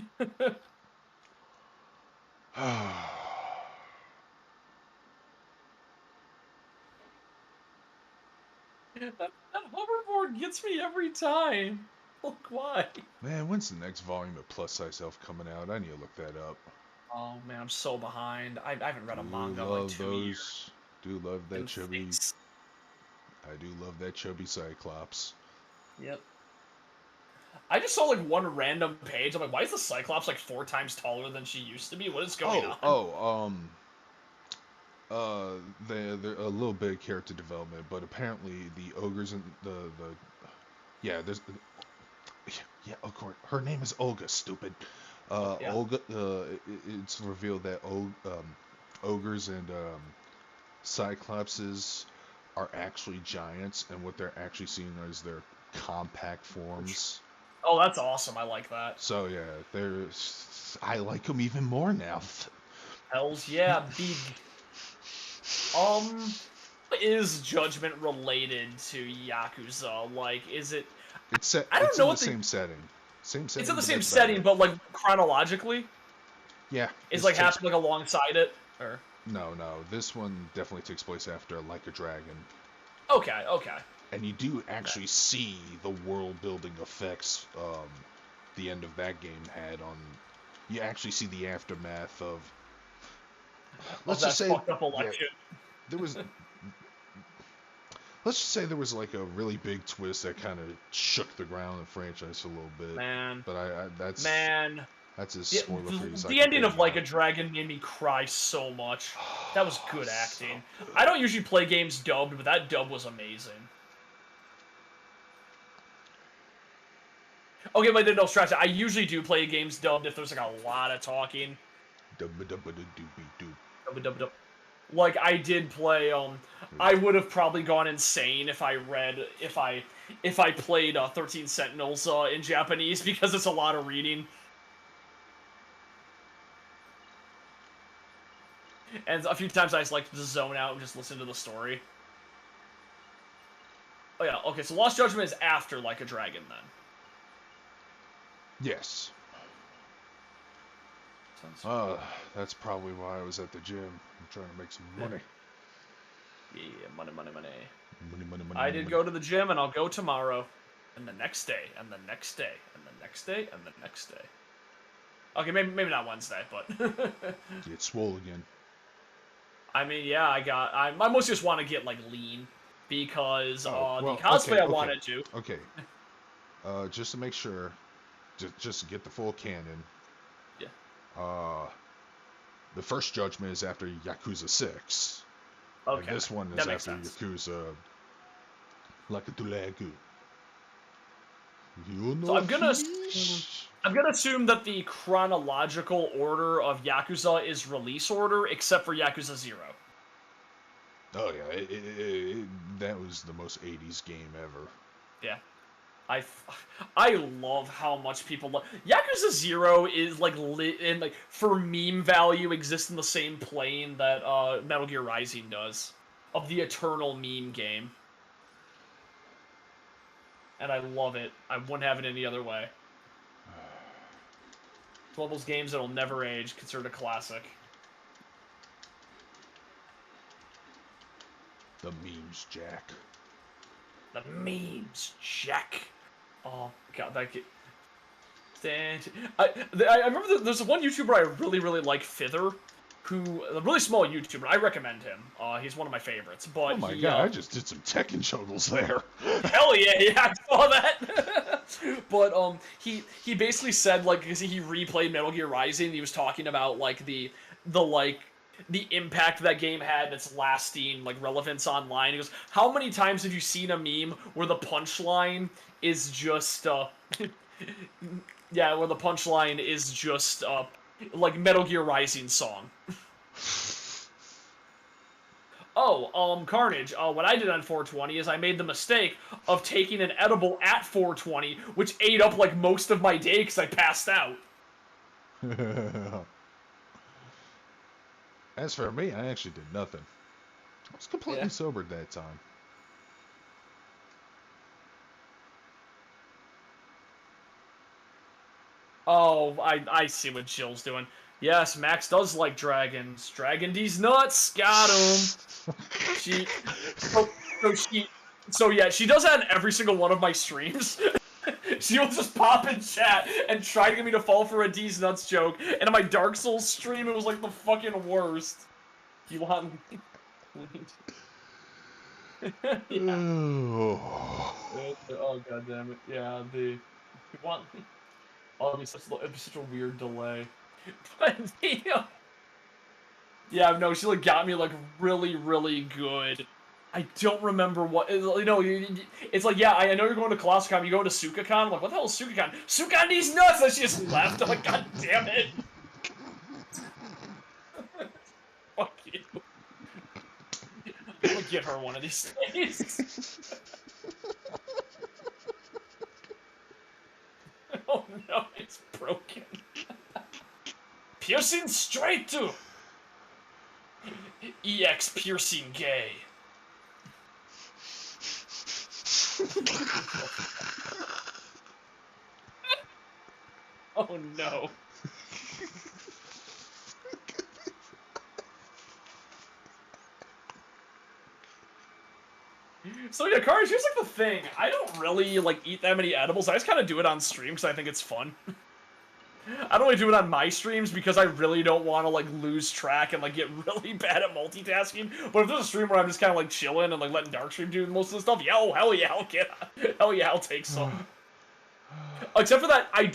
that hoverboard gets me every time. Look, why? Man, when's the next volume of Plus Size Elf coming out? I need to look that up. Oh man, I'm so behind. I haven't read a manga in like 2 years. Do love that chubby. I do love that chubby Cyclops. Yep. I just saw like one random page. I'm like, why is the Cyclops like 4 times taller than she used to be? What is going on? They're a little bit of character development, but apparently the ogres and of course, her name is Olga. Stupid. Yeah. Olga. It's revealed that ogres and cyclopses are actually giants, and what they're actually seeing is their compact forms. Oh, that's awesome. I like that. So yeah, I like them even more now. Hells yeah, big. Is Judgment related to Yakuza? Like, is it? It's in the same setting. Same setting. It's in the same setting, but like chronologically. Yeah. It's like happening like alongside it, or. No. This one definitely takes place after Like a Dragon. Okay. And you do actually see the world-building effects the end of that game had on. You actually see the aftermath of. Let's just say fucked up election. There was. Let's just say there was like a really big twist that kind of shook the ground in the franchise a little bit. Man. But that's as spoiler-free as I The ending of Like a Dragon made me cry so much. That was good acting. I don't usually play games dubbed, but that dub was amazing. Okay, but no, scratch that. I usually do play games dubbed if there's like a lot of talking. Like I did play. I would have probably gone insane if I played 13 Sentinels in Japanese because it's a lot of reading. And a few times I just like to zone out and just listen to the story. Oh yeah, okay, so Lost Judgment is after Like a Dragon, then. Yes. That's probably why I was at the gym. I'm trying to make some money. Yeah, money. Money. I did go to the gym, and I'll go tomorrow, and the next day, and the next day, and the next day, and the next day. Okay, maybe not Wednesday, but... Get swole again. I mean, yeah, I mostly just want to get, like, lean, because the cosplay okay, I wanted to... Okay. Just to make sure, just to get the full canon. Yeah. The first Judgment is after Yakuza 6. Okay. And this one is after Yakuza Like a Tulagu. So I'm gonna assume that the chronological order of Yakuza is release order, except for Yakuza 0. Oh yeah, that was the most 80s game ever. Yeah. I love how much people love Yakuza 0 is like lit and like for meme value exists in the same plane that Metal Gear Rising does of the eternal meme game. And I love it. I wouldn't have it any other way. It's one of those games that'll never age, considered a classic. The memes, Jack. The memes, Jack. Oh god, that kid. I remember there's one YouTuber I really like, Fither, who a really small YouTuber. I recommend him. He's one of my favorites. But oh my god, I just did some Tekken juggles there. Hell yeah, I saw that. But he basically said like because he replayed Metal Gear Rising, he was talking about like the impact that game had, its lasting like relevance online. He goes, "How many times have you seen a meme where the punchline is just yeah, where the punchline is just like Metal Gear Rising song?" Oh, Carnage, what I did on 420 is I made the mistake of taking an edible at 420, which ate up like most of my day because I passed out. As for me, I actually did nothing. I was completely sober at that time. Oh, I see what Jill's doing. Yes, Max does like dragons. Dragon D's nuts. Got him. So yeah, she does that in every single one of my streams. She will just pop in chat and try to get me to fall for a D's nuts joke. And in my Dark Souls stream, it was like the fucking worst. You want? Yeah. Oh god damn it! Yeah, you want? Oh, it'd be such a weird delay. But yeah, no, she like got me like really good. I don't remember what, you know, it's like, yeah, I know you're going to ColossalCon, you go to SukaCon, I'm like, what the hell is SukaCon? SukaCon these nuts! And she just left, I'm like, god damn it! Fuck you. I'm gonna get her one of these days. Oh no, it's broken. Piercing straight to EX piercing gay. Oh no. So yeah, Cars, here's like the thing. I don't really like eat that many edibles. I just kind of do it on stream because I think it's fun. I don't really do it on my streams because I really don't want to like lose track and like get really bad at multitasking. But if there's a stream where I'm just kind of like chilling and like letting Darkstream do most of the stuff, yeah, oh hell yeah, I'll take some. Except for that, I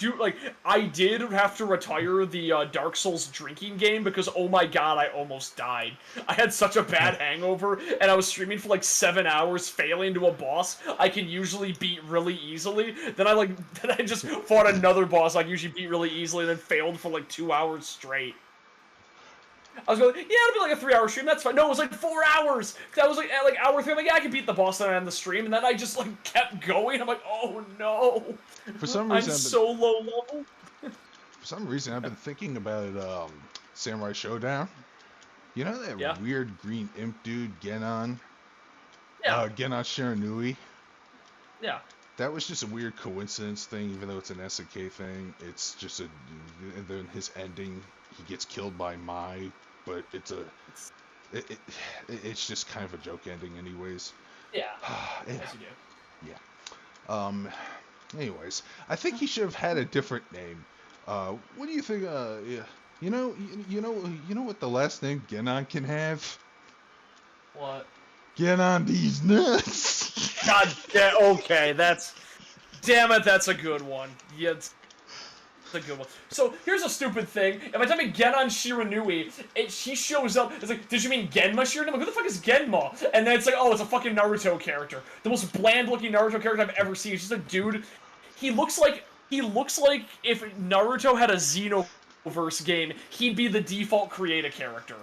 did have to retire the Dark Souls drinking game because, oh my god, I almost died. I had such a bad hangover, and I was streaming for like 7 hours, failing to a boss I can usually beat really easily. Then I just fought another boss I usually beat really easily, and then failed for like 2 hours straight. I was going, yeah, it'll be like a 3-hour stream, that's fine. No, it was like 4 hours! Cause I was like, at like hour 3, I'm like, yeah, I can beat the boss on the stream, and then I just like kept going. I'm like, oh no! For some reason, I'm so low level. For some reason, I've been thinking about Samurai Showdown. You know that weird green imp dude, Genon? Yeah. Genon Shiranui? Yeah. That was just a weird coincidence thing, even though it's an SNK thing. It's just a, and then his ending, he gets killed by Mai, but it's just kind of a joke ending, anyways. Yeah. Yeah. As you do. Yeah. Anyways, I think he should have had a different name. What do you think? Yeah. You know what the last name Genon can have? What? Get on these nuts. God, yeah, okay, damn it, that's a good one. Yeah, it's a good one. So, here's a stupid thing. If I type in Genon Shiranui, she shows up, it's like, did you mean Genma Shiranui? I'm like, who the fuck is Genma? And then it's like, oh, it's a fucking Naruto character. The most bland-looking Naruto character I've ever seen. It's just a dude. He looks like if Naruto had a Xenoverse game, he'd be the default create a character.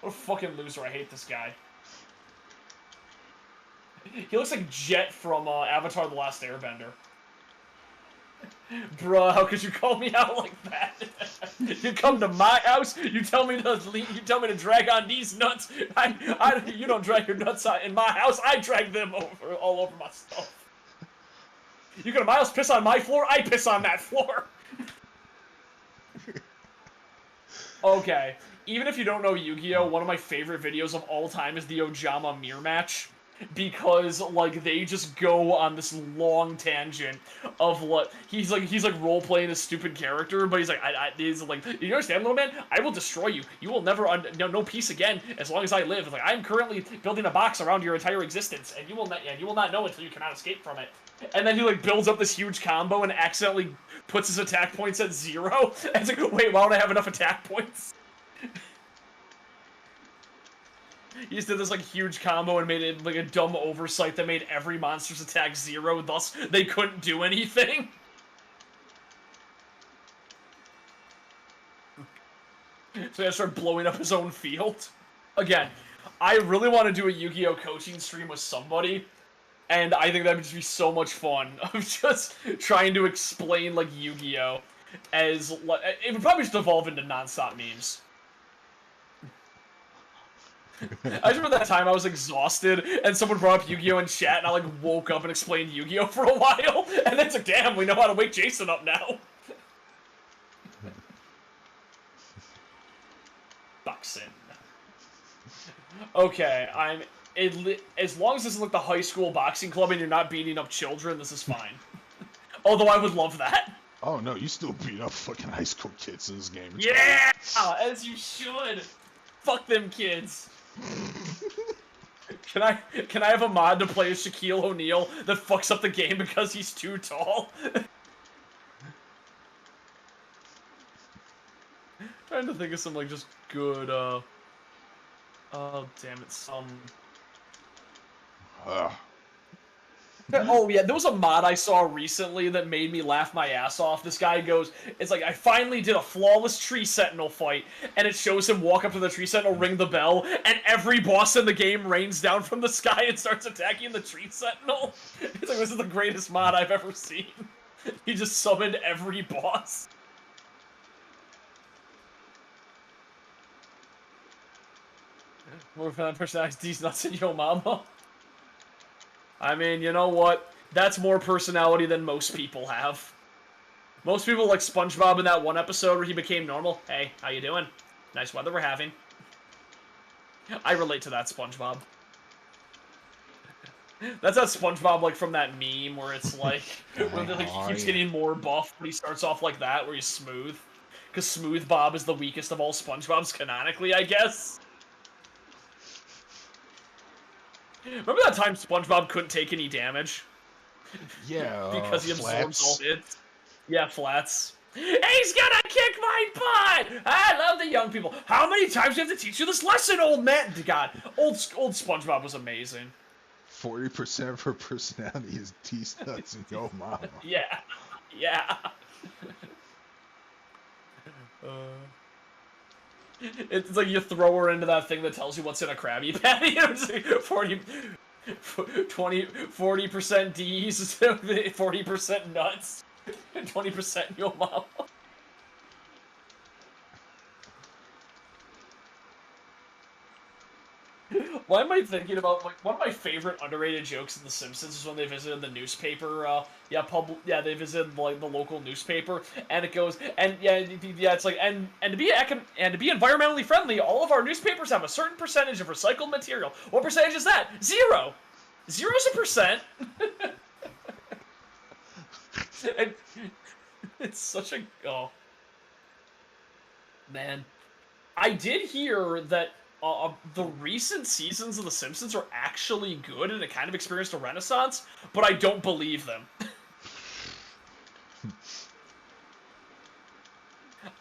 What a fucking loser, I hate this guy. He looks like Jet from Avatar: The Last Airbender. Bruh, how could you call me out like that? You come to my house, you tell me to drag on these nuts. You don't drag your nuts out in my house. I drag them all over my stuff. You go to my house, piss on my floor. I piss on that floor. Okay, even if you don't know Yu-Gi-Oh, one of my favorite videos of all time is the Ojama Mirror match. Because, like, they just go on this long tangent of what he's like role-playing a stupid character, but he's like, you understand, little man? I will destroy you. You will never, no peace again as long as I live. It's like, I'm currently building a box around your entire existence, and you will not know until you cannot escape from it. And then he, like, builds up this huge combo and accidentally puts his attack points at 0. And it's like, wait, why don't I have enough attack points? He just did this, like, huge combo and made it, like, a dumb oversight that made every monster's attack 0, thus they couldn't do anything. So he had to start blowing up his own field. Again, I really want to do a Yu-Gi-Oh! Coaching stream with somebody, and I think that would just be so much fun, of just trying to explain, like, Yu-Gi-Oh! As, like, it would probably just evolve into non-stop memes. I remember that time I was exhausted, and someone brought up Yu-Gi-Oh! In chat, and I, like, woke up and explained Yu-Gi-Oh! For a while, and then it's like, damn, we know how to wake Jason up now. Boxing. Okay, as long as this is like the high school boxing club and you're not beating up children, this is fine. Although I would love that. Oh no, you still beat up fucking high school kids in this game. It's yeah, as you should. Fuck them kids. Can I have a mod to play as Shaquille O'Neal that fucks up the game because he's too tall? Trying to think of some, like, just good, oh, damn it, Oh, yeah, there was a mod I saw recently that made me laugh my ass off. This guy goes, it's like, I finally did a flawless Tree Sentinel fight, and it shows him walk up to the Tree Sentinel, ring the bell, and every boss in the game rains down from the sky and starts attacking the Tree Sentinel. It's like, this is the greatest mod I've ever seen. He just summoned every boss. More fan personalities, these nuts in yo mama. I mean, you know what? That's more personality than most people have. Most people like SpongeBob in that one episode where he became normal. Hey, how you doing? Nice weather we're having. I relate to that SpongeBob. That's that SpongeBob, like, from that meme where it's like, where like, he keeps getting more buff, but he starts off like that, where he's smooth. Because Smooth Bob is the weakest of all SpongeBobs canonically, I guess. Remember that time SpongeBob couldn't take any damage? Yeah, because he absorbs all flats. hits. Yeah, flats. He's gonna kick my butt! I love the young people. How many times do you have to teach you this lesson, old man? God, old SpongeBob was amazing. 40% of her personality is tease nuts and yo mama. Yeah, yeah. It's like you throw her into that thing that tells you what's in a Krabby Patty. It's like 40% D's, 40% nuts, and 20% yo mama. Why am I thinking about, like, one of my favorite underrated jokes in The Simpsons is when they visited the newspaper, they visited, like, the local newspaper, and it goes, and, it's like, and to be environmentally friendly, all of our newspapers have a certain percentage of recycled material. What percentage is that? 0! 0's a percent! And it's such a, oh. Man. I did hear that the recent seasons of The Simpsons are actually good and it kind of experienced a renaissance, but I don't believe them.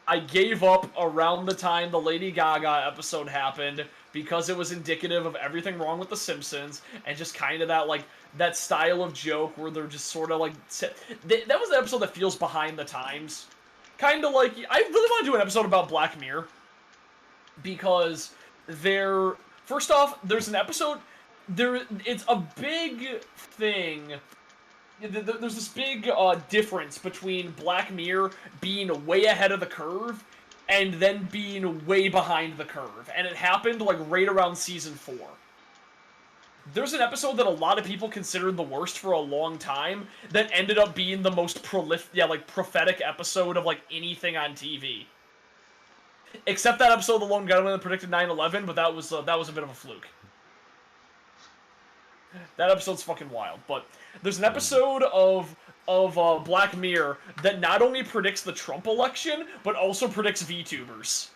I gave up around the time the Lady Gaga episode happened because it was indicative of everything wrong with The Simpsons and just kind of that, like, that style of joke where they're just sort of like... That was the episode that feels behind the times. Kind of like... I really want to do an episode about Black Mirror. Because first off, there's an episode, it's a big thing, there's this big difference between Black Mirror being way ahead of the curve, and then being way behind the curve, and it happened, like, right around season 4. There's an episode that a lot of people considered the worst for a long time, that ended up being the most prophetic episode of, like, anything on TV. Except that episode, the lone gunman that predicted 9/11, but that was a bit of a fluke. That episode's fucking wild. But there's an episode of Black Mirror that not only predicts the Trump election, but also predicts VTubers.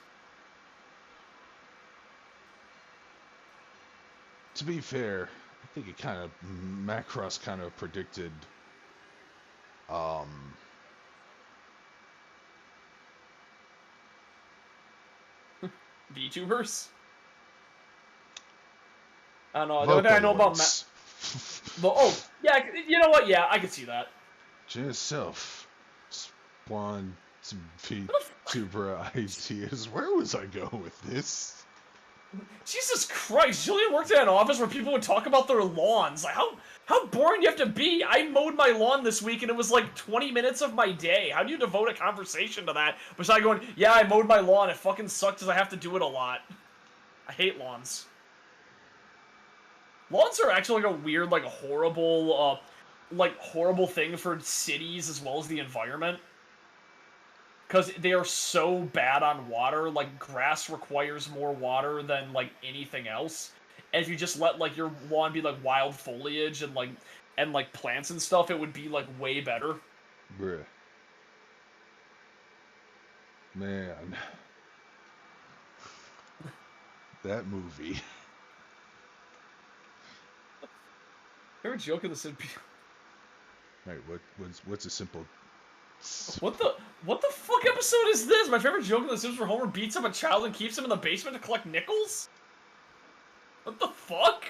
To be fair, I think it kind of Macross kind of predicted. VTubers? I don't know. The only thing I know about yeah, you know what? Yeah, I could see that. Yourself spawned VTuber ideas. Where was I going with this? Jesus Christ! Jillian worked at an office where people would talk about their lawns. Like, how boring do you have to be? I mowed my lawn this week and it was like 20 minutes of my day. How do you devote a conversation to that? Besides going, yeah, I mowed my lawn. It fucking sucked because I have to do it a lot. I hate lawns. Lawns are actually like a weird, like, horrible thing for cities as well as the environment. Because they are so bad on water. Like, grass requires more water than, like, anything else. And if you just let, like, your lawn be, like, wild foliage and plants and stuff, it would be, like, way better. Bruh. Man. That movie. Favorite joke in the Simpsons. Right, what's a simple... What the fuck episode is this? My favorite joke in The Simpsons where Homer beats up a child and keeps him in the basement to collect nickels? What the fuck?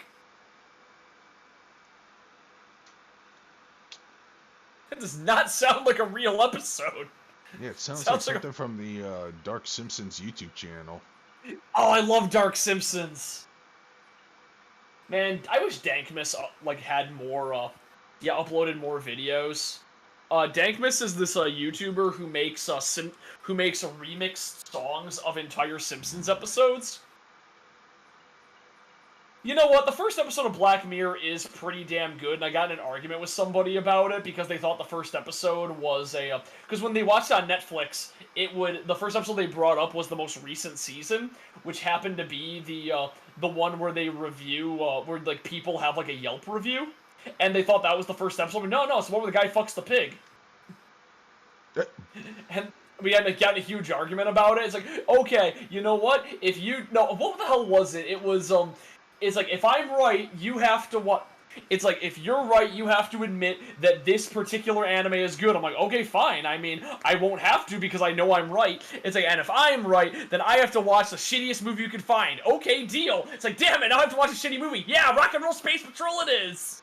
That does not sound like a real episode. Yeah, it sounds like something from the Dark Simpsons YouTube channel. Oh, I love Dark Simpsons. Man, I wish Dankmas had more uploaded more videos. Dankmas is this YouTuber who makes remixed songs of entire Simpsons episodes. You know what? The first episode of Black Mirror is pretty damn good, and I got in an argument with somebody about it because they thought the first episode was because when they watched it on Netflix, the first episode they brought up was the most recent season, which happened to be the one where they review where like people have like a Yelp review, and they thought that was the first episode. But no, it's the one where the guy fucks the pig. And we had gotten a huge argument about it. It's like, okay, you know what? What the hell was it? It was it's like, if I'm right, you have to what? It's like, if you're right, you have to admit that this particular anime is good. I'm like, okay, fine. I mean, I won't have to because I know I'm right. It's like, and if I'm right, then I have to watch the shittiest movie you can find. Okay, deal. It's like, damn it, now I have to watch a shitty movie. Yeah, Rock and Roll Space Patrol it is.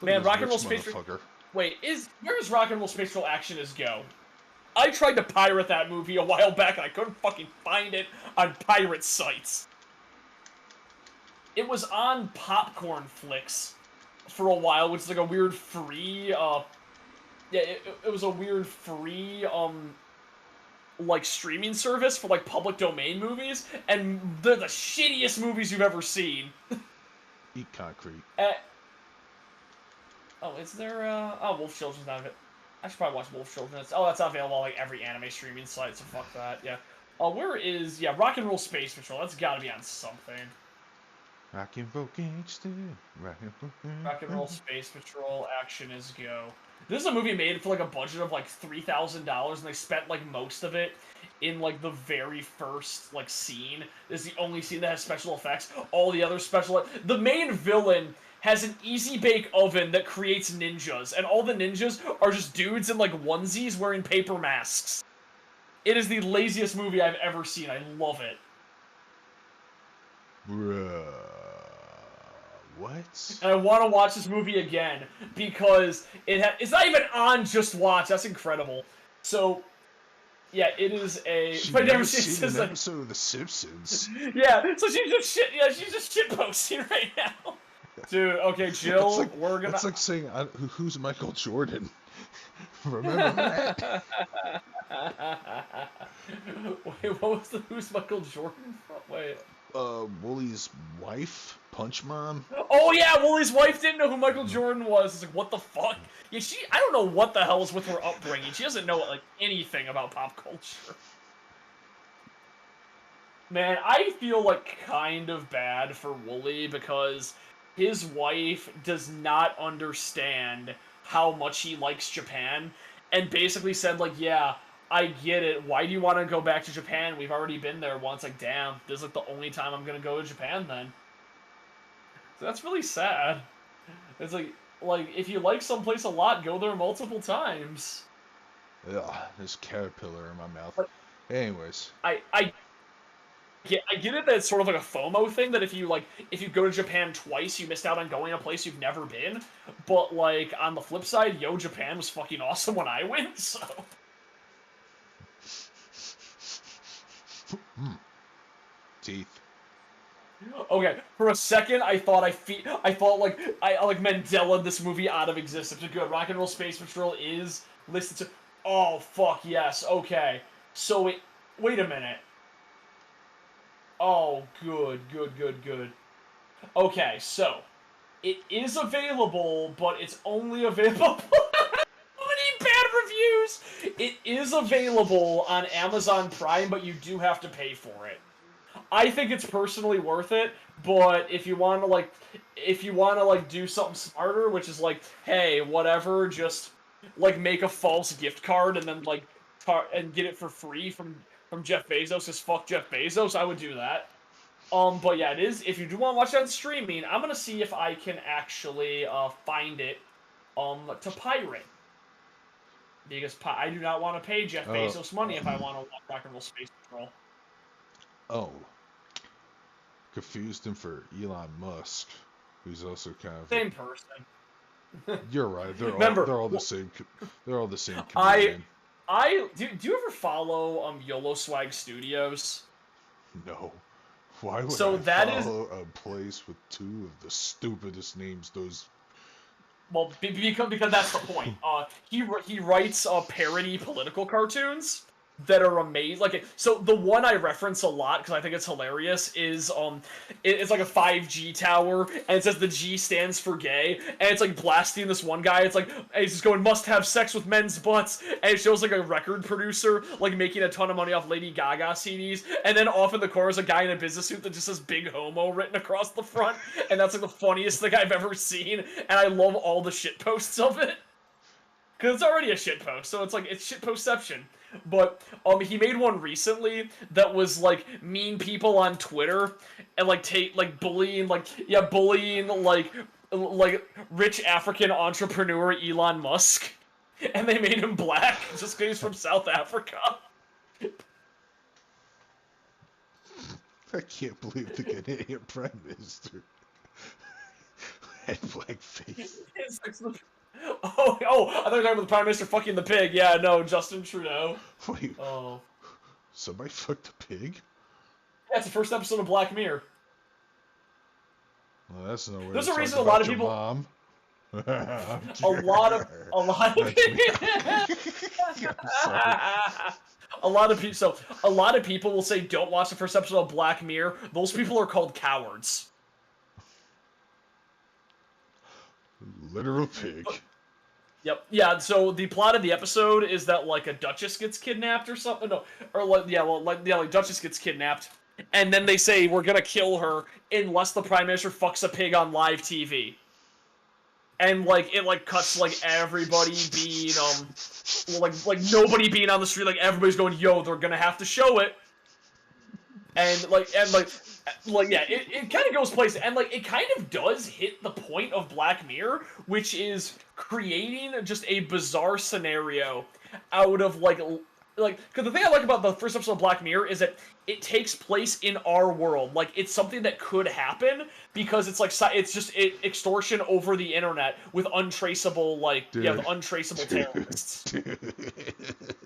Man, Rock and Roll Space Patrol. Wait, where is Rock and Roll Space Patrol Action is Go? I tried to pirate that movie a while back and I couldn't fucking find it on pirate sites. It was on Popcorn Flicks for a while, which is like a weird free, it was a weird free, like streaming service for like public domain movies, and they're the shittiest movies you've ever seen. Eat concrete. Oh, is there oh, Wolf Children's not of it. I should probably watch Wolf Children. Oh, that's not available on like every anime streaming site, so fuck that. Yeah. Where is Rock and Roll Space Patrol? That's gotta be on something. Rock and roll gangster. Rock and Roll Space Patrol, action is go. This is a movie made for like a budget of like $3,000, and they spent like most of it in like the very first like scene. This is the only scene that has special effects. All the other the main villain has an easy bake oven that creates ninjas, and all the ninjas are just dudes in like onesies wearing paper masks. It is the laziest movie I've ever seen. I love it. Bruh. What? And I want to watch this movie again because it's not even on Just Watch. That's incredible. So, yeah, it is a. She's But never she's seen just an like, episode of The Simpsons. yeah. So she's just shit. Yeah, she's just shit posting right now. Dude, okay, Jill, Like, we're gonna. that's like saying, who's Michael Jordan? Remember that? Wait, what was the Who's Michael Jordan from? Wait. Wooly's wife? Punch Mom? Oh yeah, Wooly's wife didn't know who Michael Jordan was. It's like, what the fuck? Yeah, I don't know what the hell is with her upbringing. She doesn't know like anything about pop culture. Man, I feel like kind of bad for Wooly because his wife does not understand how much he likes Japan, and basically said like, yeah, I get it. Why do you want to go back to Japan? We've already been there once. Like, damn, this is like the only time I'm gonna go to Japan then. So that's really sad. It's like if you like someplace a lot, go there multiple times. Ugh, there's caterpillar in my mouth. But anyways. I get it that it's sort of like a FOMO thing, that if you go to Japan twice, you missed out on going a place you've never been. But like on the flip side, Yo Japan was fucking awesome when I went, so. Teeth. Okay, for a second I thought I like Mandela this movie out of existence. Good. Rock and Roll Space Patrol is listed to. Oh fuck yes. Okay. So wait a minute. Oh, good. Okay, so it is available, but it's only available. So many bad reviews. It is available on Amazon Prime, but you do have to pay for it. I think it's personally worth it, but if you want to do something smarter, which is like, hey, whatever, just like make a false gift card and then and get it for free from Jeff Bezos, because fuck Jeff Bezos, I would do that. But yeah, it is. If you do want to watch that on streaming, I'm gonna see if I can actually find it to pirate. Because I do not want to pay Jeff Bezos money if I want to watch Rock and Roll Space Patrol. Oh. Confused him for Elon Musk, who's also kind of same person. You're right. They're all the same. They're all the same. Do you ever follow YOLO Swag Studios? No. Why would I follow a place with two of the stupidest names? Those. Well, because that's the point. He writes parody political cartoons that are amazing. So the one I reference a lot because I think it's hilarious is it's like a 5G tower, and it says the G stands for gay, and it's like blasting this one guy. It's like, and he's just going, must have sex with men's butts, and it shows like a record producer like making a ton of money off Lady Gaga CDs, and then off in the corner is a guy in a business suit that just says big homo written across the front, and that's like the funniest thing I've ever seen, and I love all the shit posts of it. Because it's already a shit post, so it's like, it's shit postception. But he made one recently that was like mean people on Twitter and bullying rich African entrepreneur Elon Musk, and they made him black just because he's from South Africa. I can't believe the Canadian Prime Minister had blackface. Oh! I thought you were talking about the Prime Minister fucking the pig. Yeah, no, Justin Trudeau. Wait. Oh. Somebody fucked a pig? Yeah, it's the first episode of Black Mirror. Well, that's no way. There's to a reason talk a lot about of your people. Mom. A lot of a lot of people. So a lot of people will say don't watch the first episode of Black Mirror. Those people are called cowards. Literal pig. Yep. Yeah. So the plot of the episode is that like a duchess gets kidnapped or something. No, or like like Duchess gets kidnapped, and then they say we're gonna kill her unless the prime minister fucks a pig on live TV. And like it like cuts like everybody being like nobody being on the street, like everybody's going, yo, they're gonna have to show it. And yeah, it kind of goes places, and like it kind of does hit the point of Black Mirror, which is creating just a bizarre scenario out of because the thing I like about the first episode of Black Mirror is that it takes place in our world. Like, it's something that could happen because it's like it's just extortion over the internet with untraceable with untraceable terrorists. And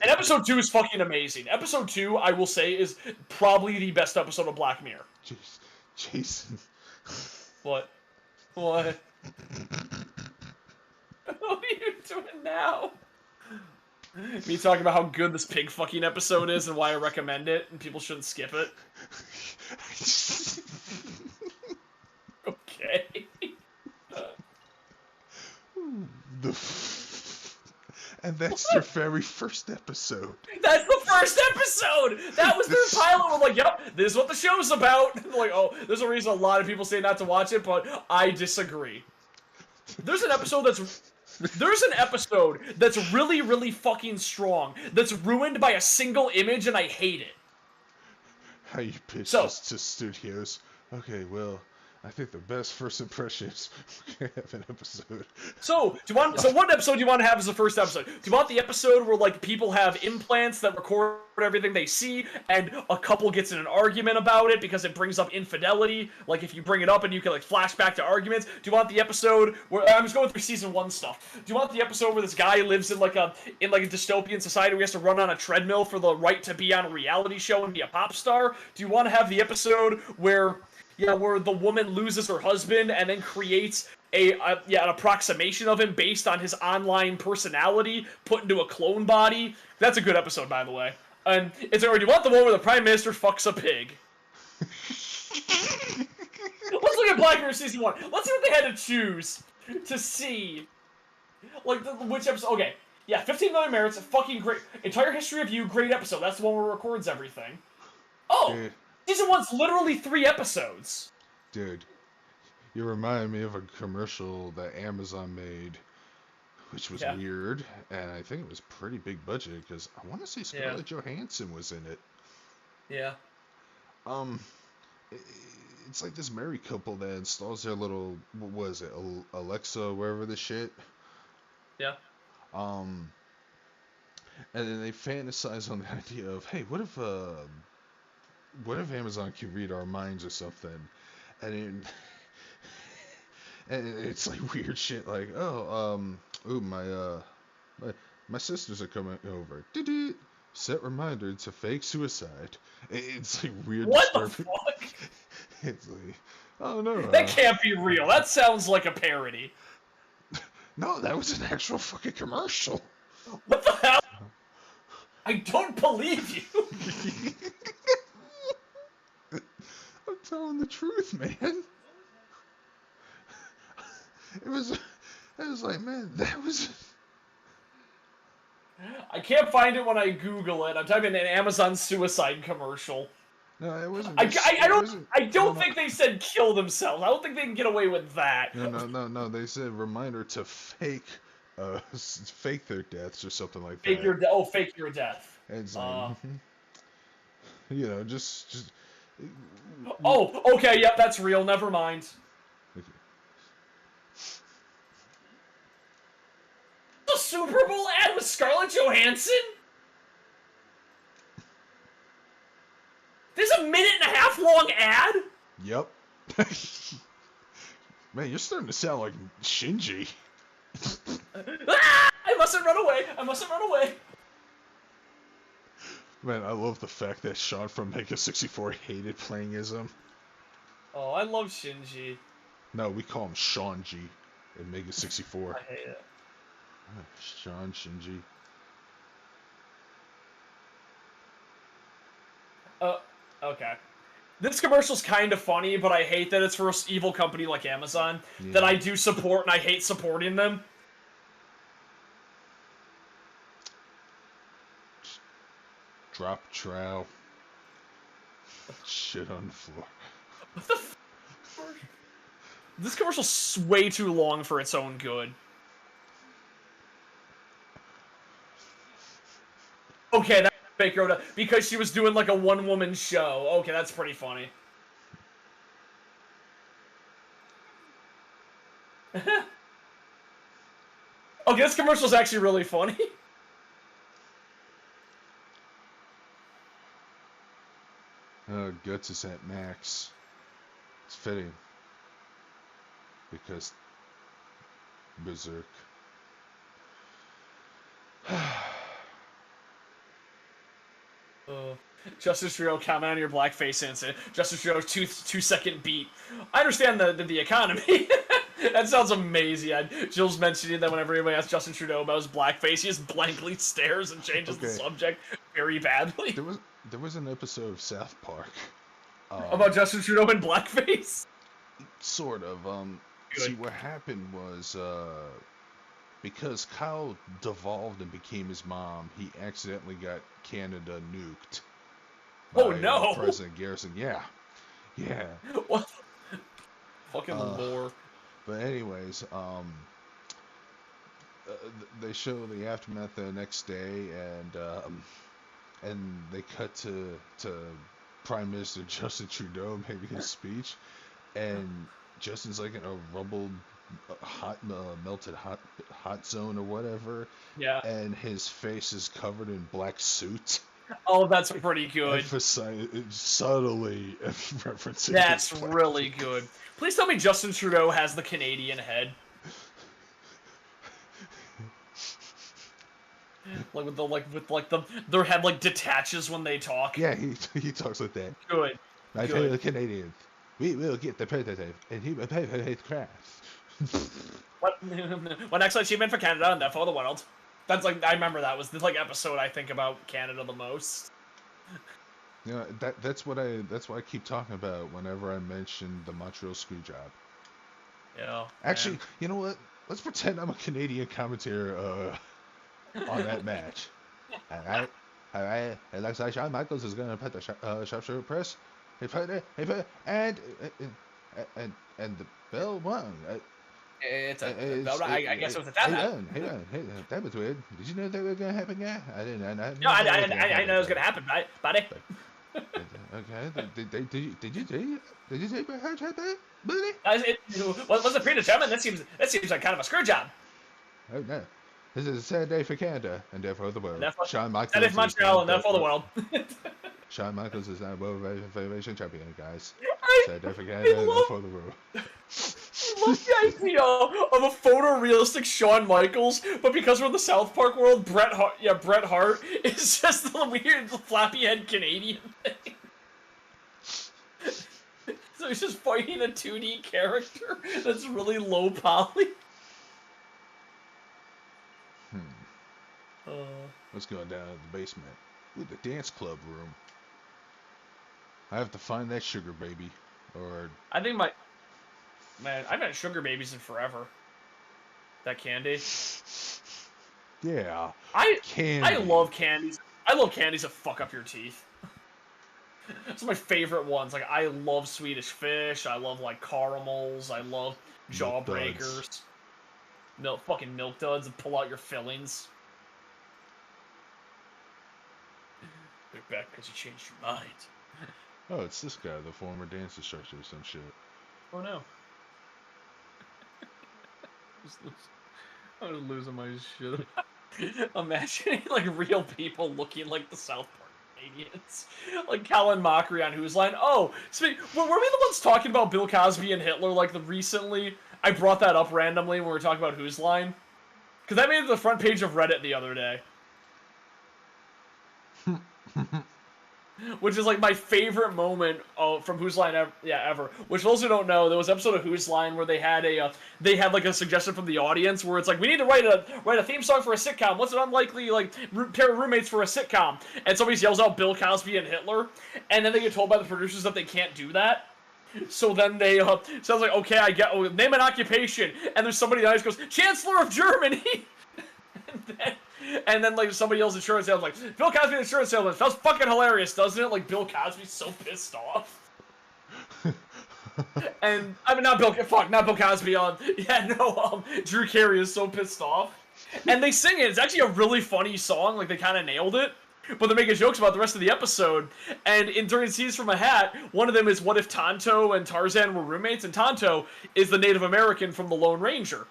episode 2 is fucking amazing. Episode 2, I will say, is probably the best episode of Black Mirror. Jason. What? What? What are you doing now? Me talking about how good this pig fucking episode is and why I recommend it and people shouldn't skip it. Okay. And that's their very first episode. That's the first episode! That was their pilot. We're like, yep, this is what the show's about. Like, oh, there's a reason a lot of people say not to watch it, but I disagree. There's an episode that's really, really fucking strong, that's ruined by a single image, and I hate it. How you pitch this to studios. Okay, well, I think the best first impressions we have an episode. So what episode do you want to have as the first episode? Do you want the episode where like people have implants that record everything they see, and a couple gets in an argument about it because it brings up infidelity? Like if you bring it up and you can like flash back to arguments. Do you want the episode where I'm just going through season 1 stuff? Do you want the episode where this guy lives in like a dystopian society where he has to run on a treadmill for the right to be on a reality show and be a pop star? Do you want to have the episode where the woman loses her husband and then creates an approximation of him based on his online personality put into a clone body? That's a good episode, by the way. And or do you want the one where the prime minister fucks a pig? Let's look at Black Mirror season 1. Let's see what they had to choose to see. Which episode? Okay. Yeah, 15 million merits, fucking great. Entire history of you, great episode. That's the one where it records everything. Oh! Dude. Season 1's literally 3 episodes. Dude, you remind me of a commercial that Amazon made, which was weird, and I think it was pretty big budget, because I want to say Scarlett Johansson was in it. Yeah. It's like this married couple that installs their little, what was it, Alexa, wherever the shit. Yeah. And then they fantasize on the idea of, hey, what if Amazon can read our minds or something? And it's like weird shit like, my sisters are coming over. Set reminder to fake suicide. It's like weird. What the fuck? It's like, oh no. That can't be real. That sounds like a parody. No, that was an actual fucking commercial. What the hell? I don't believe you. I'm telling the truth, man. It was like, man, that was. I can't find it when I Google it. I'm typing in Amazon suicide commercial. No, it wasn't. I don't think they said kill themselves. I don't think they can get away with that. No. They said reminder to fake their deaths or something like that. Fake your death. It's just. Oh, okay, yep, that's real. Never mind. Okay. The Super Bowl ad with Scarlett Johansson? There's a 1.5-minute long ad? Yep. Man, you're starting to sound like Shinji. I mustn't run away. Man, I love the fact that Sean from Mega 64 hated playing as him. Oh, I love Shinji. No, we call him Sean G. in Mega 64. I hate it. Sean Shinji. Okay. This commercial's kind of funny, but I hate that it's for an evil company like Amazon that I do support, and I hate supporting them. Drop trowel. Shit on the floor. What the f***? This commercial's way too long for its own good. Okay, that's fake Rhoda. Because she was doing like a one-woman show. Okay, that's pretty funny. Okay, this commercial's actually really funny. Guts is at max. It's fitting. Because Berserk. Justice Trudeau, comment on your blackface incident. Justice Trudeau's two-second beat. I understand the economy. That sounds amazing. Jill's mentioning that whenever anybody asks Justin Trudeau about his blackface, he just blankly stares and changes the subject very badly. There was an episode of South Park. About Justin Trudeau and blackface? Sort of. See, what happened was, because Kyle devolved and became his mom, he accidentally got Canada nuked. Oh no! President Garrison, yeah. What? Fucking lore. But anyways, they show the aftermath the next day, and they cut to Prime Minister Justin Trudeau making his speech, and Justin's like in a rumbled, melted hot zone or whatever. Yeah. And his face is covered in black soot. Oh, that's pretty good. Subtly referencing. That's really good. Please tell me Justin Trudeau has the Canadian head. Their head like detaches when they talk. Yeah, he talks like that. Good. I tell the Canadians, we will get the prototype, and he will pay for his craft. What next achievement for Canada and therefore the world? That's like, I remember that was the episode I think about Canada the most. You know, that's what I keep talking about whenever I mention the Montreal screw job. Yeah. Actually, you know what? Let's pretend I'm a Canadian commentator on that match. Alright. It looks like Shawn Michaels is gonna put the sharpshooter press. He put it, and the bell won. I guess it was a tap. Hey, that was weird. Did you know that was gonna happen, guy? I didn't. I know it was gonna happen, right, buddy? Okay. Did you say my heart happened, buddy? Was it predetermined? That seems like kind of a screw job. Oh no. This is a sad day for Canada and therefore the world. Shawn Michaels. Sad day for Montreal and therefore the world. Shawn Michaels is now World Federation Champion, guys. Sad day for Canada and therefore the world. I love the idea of a photorealistic Shawn Michaels, but because we're in the South Park world, Bret Hart is just the weird flappy head Canadian thing. So he's just fighting a 2D character that's really low poly. What's going down in the basement? Ooh, the dance club room. I have to find that sugar baby, or I think I haven't had sugar babies in forever. That candy. Yeah. I love candies. I love candies that fuck up your teeth. It's my favorite ones. Like, I love Swedish Fish. I love like caramels. I love Jawbreakers. Fucking milk duds that pull out your fillings. They're back because you changed your mind. Oh, it's this guy, the former dance instructor or some shit. Oh no. I was losing my shit. Imagining like real people looking like the South Park Canadians. Like Colin Mockery on Who's Line. Oh, were we the ones talking about Bill Cosby and Hitler like recently? I brought that up randomly when we were talking about Who's Line. Because that made it to the front page of Reddit the other day. Which is like my favorite moment from Whose Line Ever. Which for those who don't know, there was an episode of Whose Line where they had like a suggestion from the audience where it's like, we need to write a theme song for a sitcom. What's an unlikely like pair of roommates for a sitcom? And somebody yells out Bill Cosby and Hitler, and then they get told by the producers that they can't do that. So then they sounds like, okay, I get name an occupation, and there's somebody that goes Chancellor of Germany. And then like somebody else insurance salesman like Bill Cosby insurance salesman. That's fucking hilarious, doesn't it? Like Bill Cosby's so pissed off. And I mean not Bill Cosby. Drew Carey is so pissed off. And they sing it. It's actually a really funny song. Like they kind of nailed it. But they're making jokes about the rest of the episode. And during Scenes from a Hat, one of them is what if Tonto and Tarzan were roommates? And Tonto is the Native American from the Lone Ranger.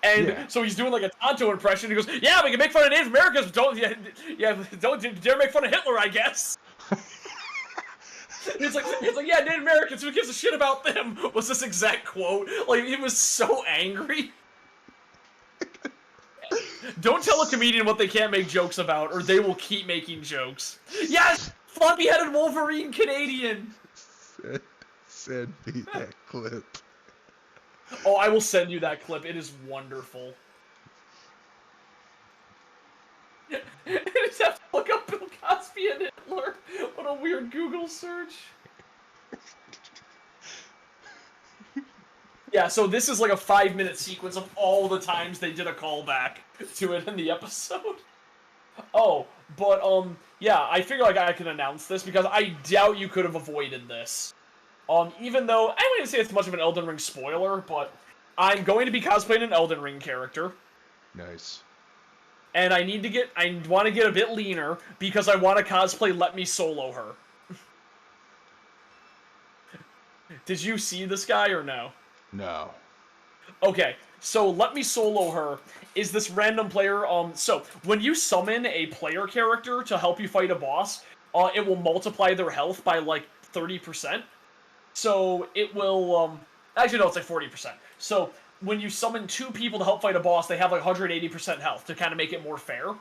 And so he's doing like a Tonto impression. He goes, "Yeah, we can make fun of Native Americans, but don't dare make fun of Hitler, I guess." It's like, yeah, Native Americans, who gives a shit about them? Was this exact quote? Like, he was so angry. Don't tell a comedian what they can't make jokes about, or they will keep making jokes. Yes, floppy-headed Wolverine Canadian. Send me that clip. Oh, I will send you that clip. It is wonderful. I just have to look up Bill Cosby and Hitler. What a weird Google search. Yeah, so this is like a 5-minute sequence of all the times they did a callback to it in the episode. Oh, but, yeah, I figure like I can announce this because I doubt you could have avoided this. Even though, I wouldn't say it's much of an Elden Ring spoiler, but I'm going to be cosplaying an Elden Ring character. Nice. And I want to get a bit leaner, because I want to cosplay Let Me Solo Her. Did you see this guy, or no? No. Okay, so Let Me Solo Her is this random player, so when you summon a player character to help you fight a boss, it will multiply their health by, like, 30%. So it will, actually no, it's like 40%. So when you summon 2 people to help fight a boss, they have like 180% health to kind of make it more fair.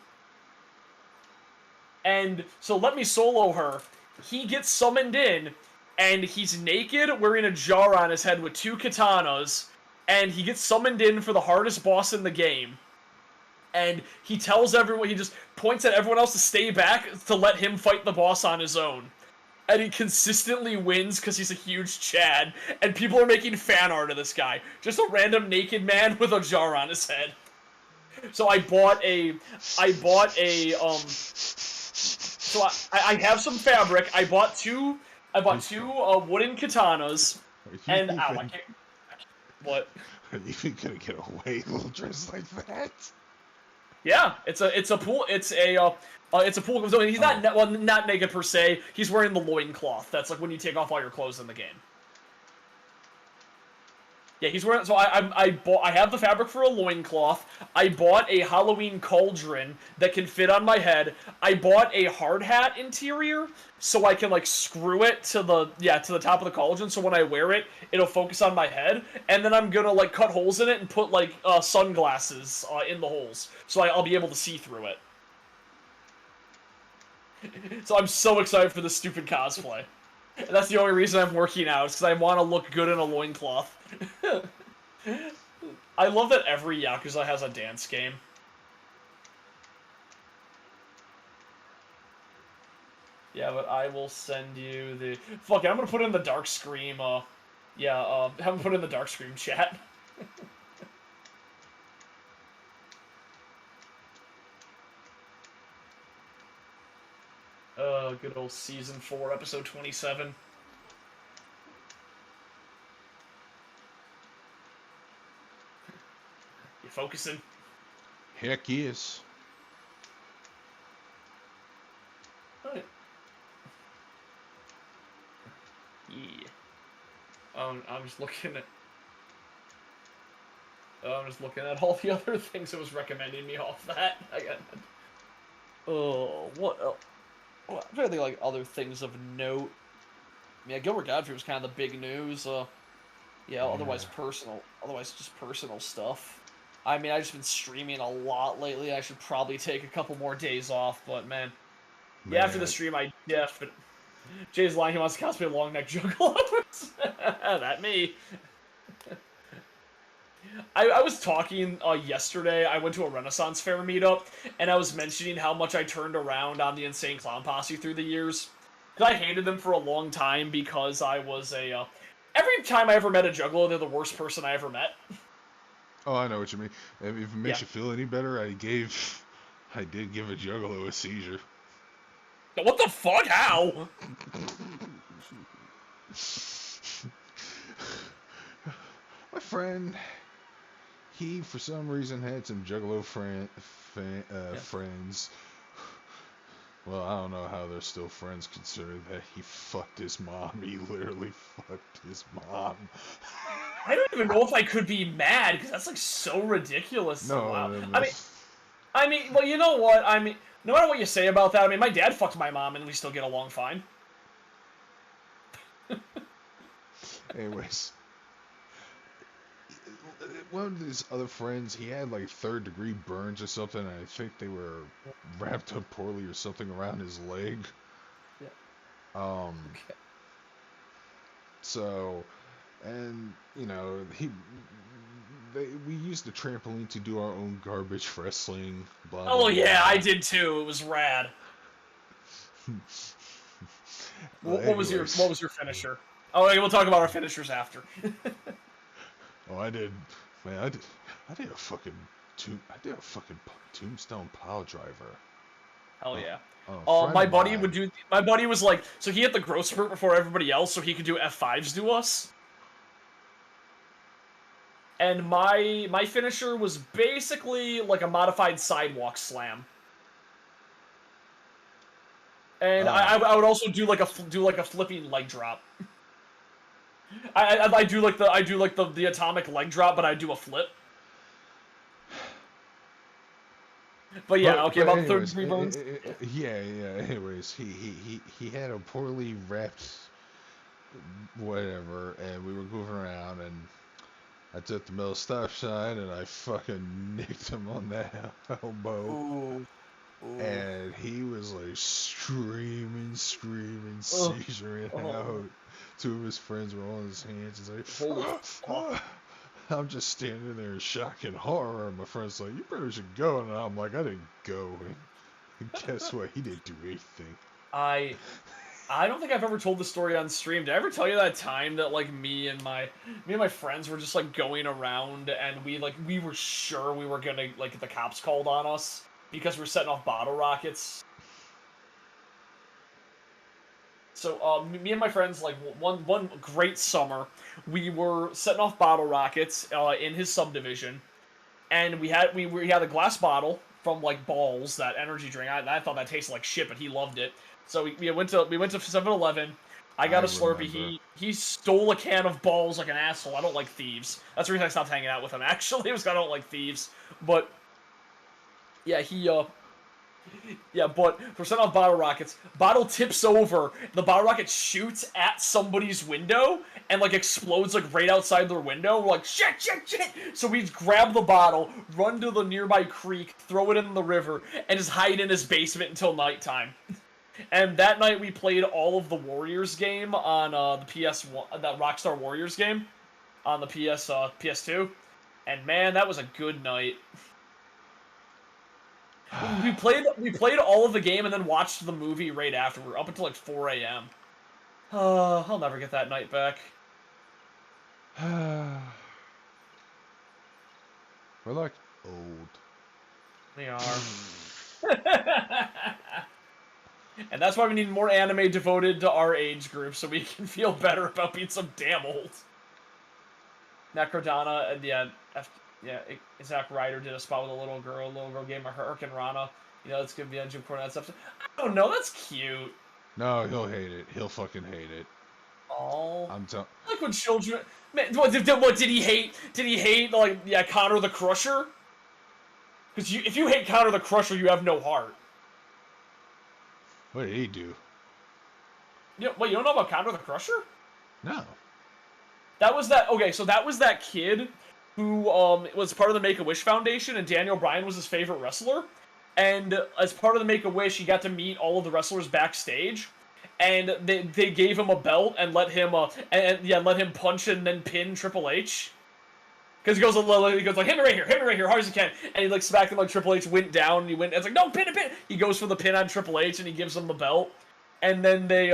And so Let Me Solo Her, he gets summoned in, and he's naked, wearing a jar on his head with 2 katanas, and he gets summoned in for the hardest boss in the game. And he tells everyone, he just points at everyone else to stay back to let him fight the boss on his own. And he consistently wins because he's a huge Chad, and people are making fan art of this guy. Just a random naked man with a jar on his head. So I have some fabric. I bought two wooden katanas, and ow, I can't. What? Are you even gonna get away dressed like that? Yeah, it's a pool. It's a pool. So he's not naked per se. He's wearing the loincloth. That's like when you take off all your clothes in the game. Yeah, he's wearing. So I have the fabric for a loincloth. I bought a Halloween cauldron that can fit on my head. I bought a hard hat interior so I can like screw it to the top of the cauldron. So when I wear it, it'll focus on my head. And then I'm gonna like cut holes in it and put like sunglasses in the holes, so I'll be able to see through it. So I'm so excited for this stupid cosplay. And that's the only reason I'm working out, is because I want to look good in a loincloth. I love that every Yakuza has a dance game. Yeah, but I will send you the... Fuck it, I'm gonna put in the Dark Scream, I'm gonna put in the Dark Scream chat. Good old Season 4, Episode 27. You focusing? Heck yes. Alright. Yeah. I'm just looking at all the other things it was recommending me off that. What else? Well, I'm trying to think of, like, other things of note. Yeah, Gilbert Godfrey was kind of the big news. Otherwise just personal stuff. I mean, I've just been streaming a lot lately. I should probably take a couple more days off, but man. Yeah, after the stream, I definitely... Jay's lying. He wants to cosplay long neck juggalos. That me. I was talking yesterday. I went to a Renaissance Fair meetup, and I was mentioning how much I turned around on the Insane Clown Posse through the years. Because I hated them for a long time because I was a... every time I ever met a juggalo, they're the worst person I ever met. Oh, I know what you mean. If it makes you feel any better, I did give a juggalo a seizure. What the fuck? How? My friend, he for some reason had some juggalo friends. Well, I don't know how they're still friends considering that he fucked his mom. He literally fucked his mom. I don't even know if I could be mad, because that's, like, so ridiculous. No, Wow. no. I mean, well, you know what? I mean, no matter what you say about that, I mean, my dad fucked my mom, and we still get along fine. Anyways. One of his other friends, he had like 3rd-degree burns or something, and I think they were wrapped up poorly or something around his leg. Yeah. Okay. So, and you know, we used the trampoline to do our own garbage wrestling. Blah, blah, Oh yeah, blah. I did too. It was rad. What was your finisher? Oh, we'll talk about our finishers after. Oh, I did a fucking tombstone pile driver. Hell yeah. My buddy was like, so he had the growth spurt before everybody else, so he could do F5s to us. And my finisher was basically like a modified sidewalk slam. And I would also do like a flipping leg drop. I do like the atomic leg drop, but I do a flip. But yeah, okay, about anyways, 3rd-degree burns. Yeah. Anyways, he had a poorly wrapped whatever, and we were moving around, and I took the middle stop sign, and I fucking nicked him on that elbow. Ooh. And he was like screaming, seizuring out. 2 of his friends were on his hands. He's like, I'm just standing there in shock and horror. And my friend's like, you probably should go. And I'm like, I didn't go. And guess what? He didn't do anything. I don't think I've ever told the story on stream. Did I ever tell you that time that like me and my friends were just like going around, and we were sure we were gonna like get the cops called on us because we're setting off bottle rockets? So me and my friends, like one great summer, we were setting off bottle rockets in his subdivision, and we had a glass bottle from like Balls, that energy drink. I thought that tasted like shit, but he loved it. So we went to 7-Eleven. I got a Slurpee. He stole a can of Balls like an asshole. I don't like thieves. That's the reason I stopped hanging out with him. Actually, it was 'cause I don't like thieves. But yeah, but we're setting off bottle rockets. Bottle tips over. The bottle rocket shoots at somebody's window and like explodes like right outside their window. We're like, shit. So we grab the bottle, run to the nearby creek, throw it in the river, and just hide in his basement until nighttime. And that night we played all of the Warriors game on the PS1, that Rockstar Warriors game on the PS2. And man, that was a good night. We played all of the game and then watched the movie right afterward, up until like 4 a.m. I'll never get that night back. We're like old. We are. And that's why we need more anime devoted to our age group, so we can feel better about being so damn old. Necrodonna, and Zack Ryder did a spot with a little girl gave her Hurricane Rana. You know, it's gonna be on Jim Cornette's episode. I don't know, that's cute. No, he'll hate it. He'll fucking hate it. Oh. I'm telling. Like when children. Man, what did he hate? Did he hate Connor the Crusher? Because if you hate Connor the Crusher, you have no heart. What did he do? You don't know about Connor the Crusher? No. That was that kid who was part of the Make-A-Wish Foundation, and Daniel Bryan was his favorite wrestler. And as part of the Make-A-Wish, he got to meet all of the wrestlers backstage. and they gave him a belt and let him let him punch and then pin Triple H. Because he goes like, hit me right here, hard as you can, and he like smacked him like Triple H went down, and he went, it's like, no, pin it. He goes for the pin on Triple H, and he gives him the belt, and then they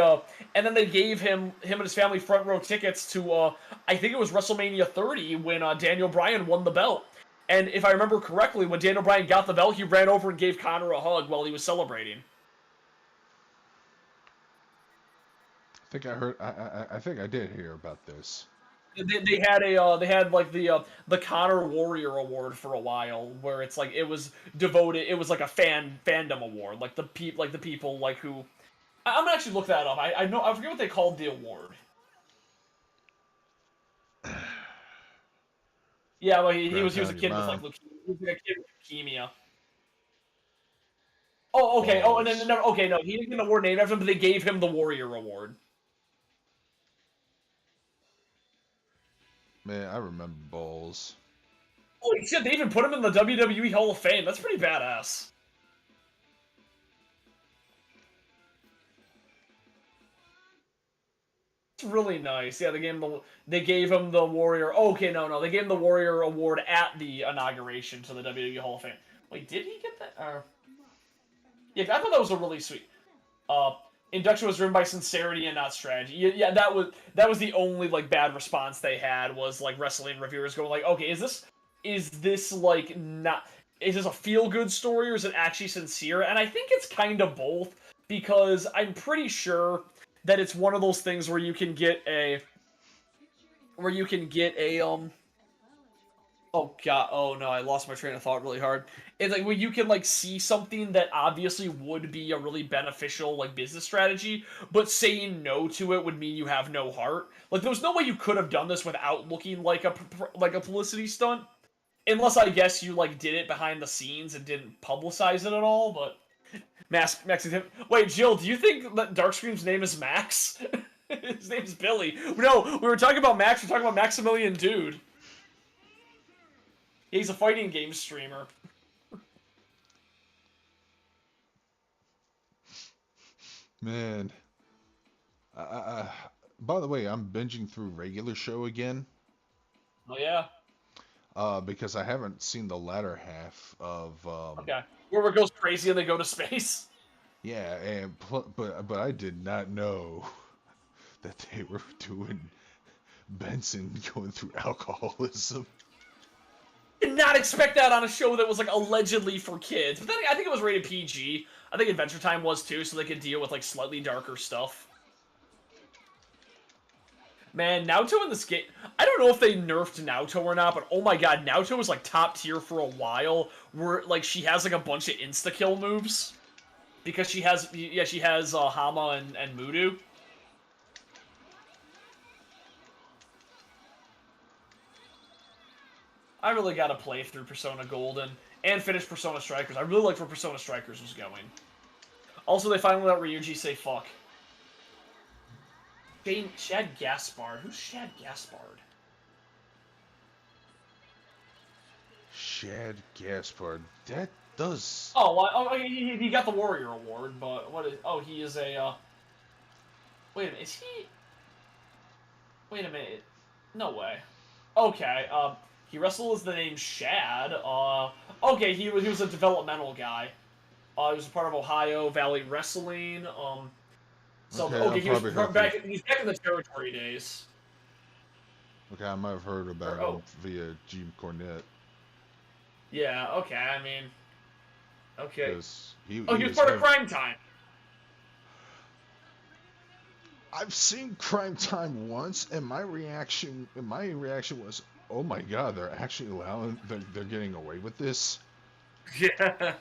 gave him and his family front row tickets to I think it was WrestleMania 30 when Daniel Bryan won the belt, and if I remember correctly, when Daniel Bryan got the belt, he ran over and gave Connor a hug while he was celebrating. I think I heard. I think I did hear about this. They had like the Connor Warrior Award for a while, where it's like it was devoted. It was like a fandom award, like the people like who. I'm gonna actually look that up. I forget what they called the award. Yeah, well, he was a kid with like leukemia. He was like a kid with leukemia. Oh, okay. Oh, and then no, he didn't get an award named after him, but they gave him the Warrior Award. Man, I remember Balls. Holy shit, they even put him in the WWE Hall of Fame. That's pretty badass. It's really nice. Yeah, they gave him the Warrior. Oh, okay, no, they gave him the Warrior Award at the inauguration to the WWE Hall of Fame. Wait, did he get that? Yeah, I thought that was a really sweet. Induction was driven by sincerity and not strategy. Yeah, that was the only like bad response they had, was like wrestling reviewers going like, okay, is this like not, is this a feel good story or is it actually sincere? And I think it's kind of both, because I'm pretty sure that it's one of those things where you can get a oh god, oh no, I lost my train of thought really hard. It's like, when you can like see something that obviously would be a really beneficial like business strategy, but saying no to it would mean you have no heart. Like, there was no way you could have done this without looking like a publicity stunt, unless I guess you like did it behind the scenes and didn't publicize it at all. But Max, wait, Jill, do you think that Darkscream's name is Max? His name's Billy. No, we were talking about Max. We're talking about Maximilian Dude. He's a fighting game streamer. Man. By the way, I'm binging through regular show again. Oh, yeah? Because I haven't seen the latter half of... okay. Where it goes crazy and they go to space? Yeah, and but I did not know that they were doing Benson going through alcoholism. Did not expect that on a show that was like allegedly for kids. But then I think it was rated PG. I think Adventure Time was too, so they could deal with like slightly darker stuff. Man, Naoto in this game, I don't know if they nerfed Naoto or not, but oh my god, Naoto was like top tier for a while, where like she has like a bunch of insta-kill moves. Because she has Hama and Mudu. I really gotta play through Persona Golden and finish Persona Strikers. I really liked where Persona Strikers was going. Also, they finally let Ryuji say fuck. Shad Gaspard. Who's Shad Gaspard? Shad Gaspard. That does... Oh, well, he got the Warrior Award, but what is... Oh, he is a, Wait a minute, is he... Wait a minute. No way. Okay, he wrestled as the name Shad. Okay, he was a developmental guy. He was a part of Ohio Valley Wrestling. So okay, he's back in the territory days. Okay, I might have heard about him via Jim Cornette. Yeah. Okay. I mean. Okay. He was part of Crime Time. I've seen Crime Time once, and my reaction was, "Oh my God, they're actually they're getting away with this." Yeah.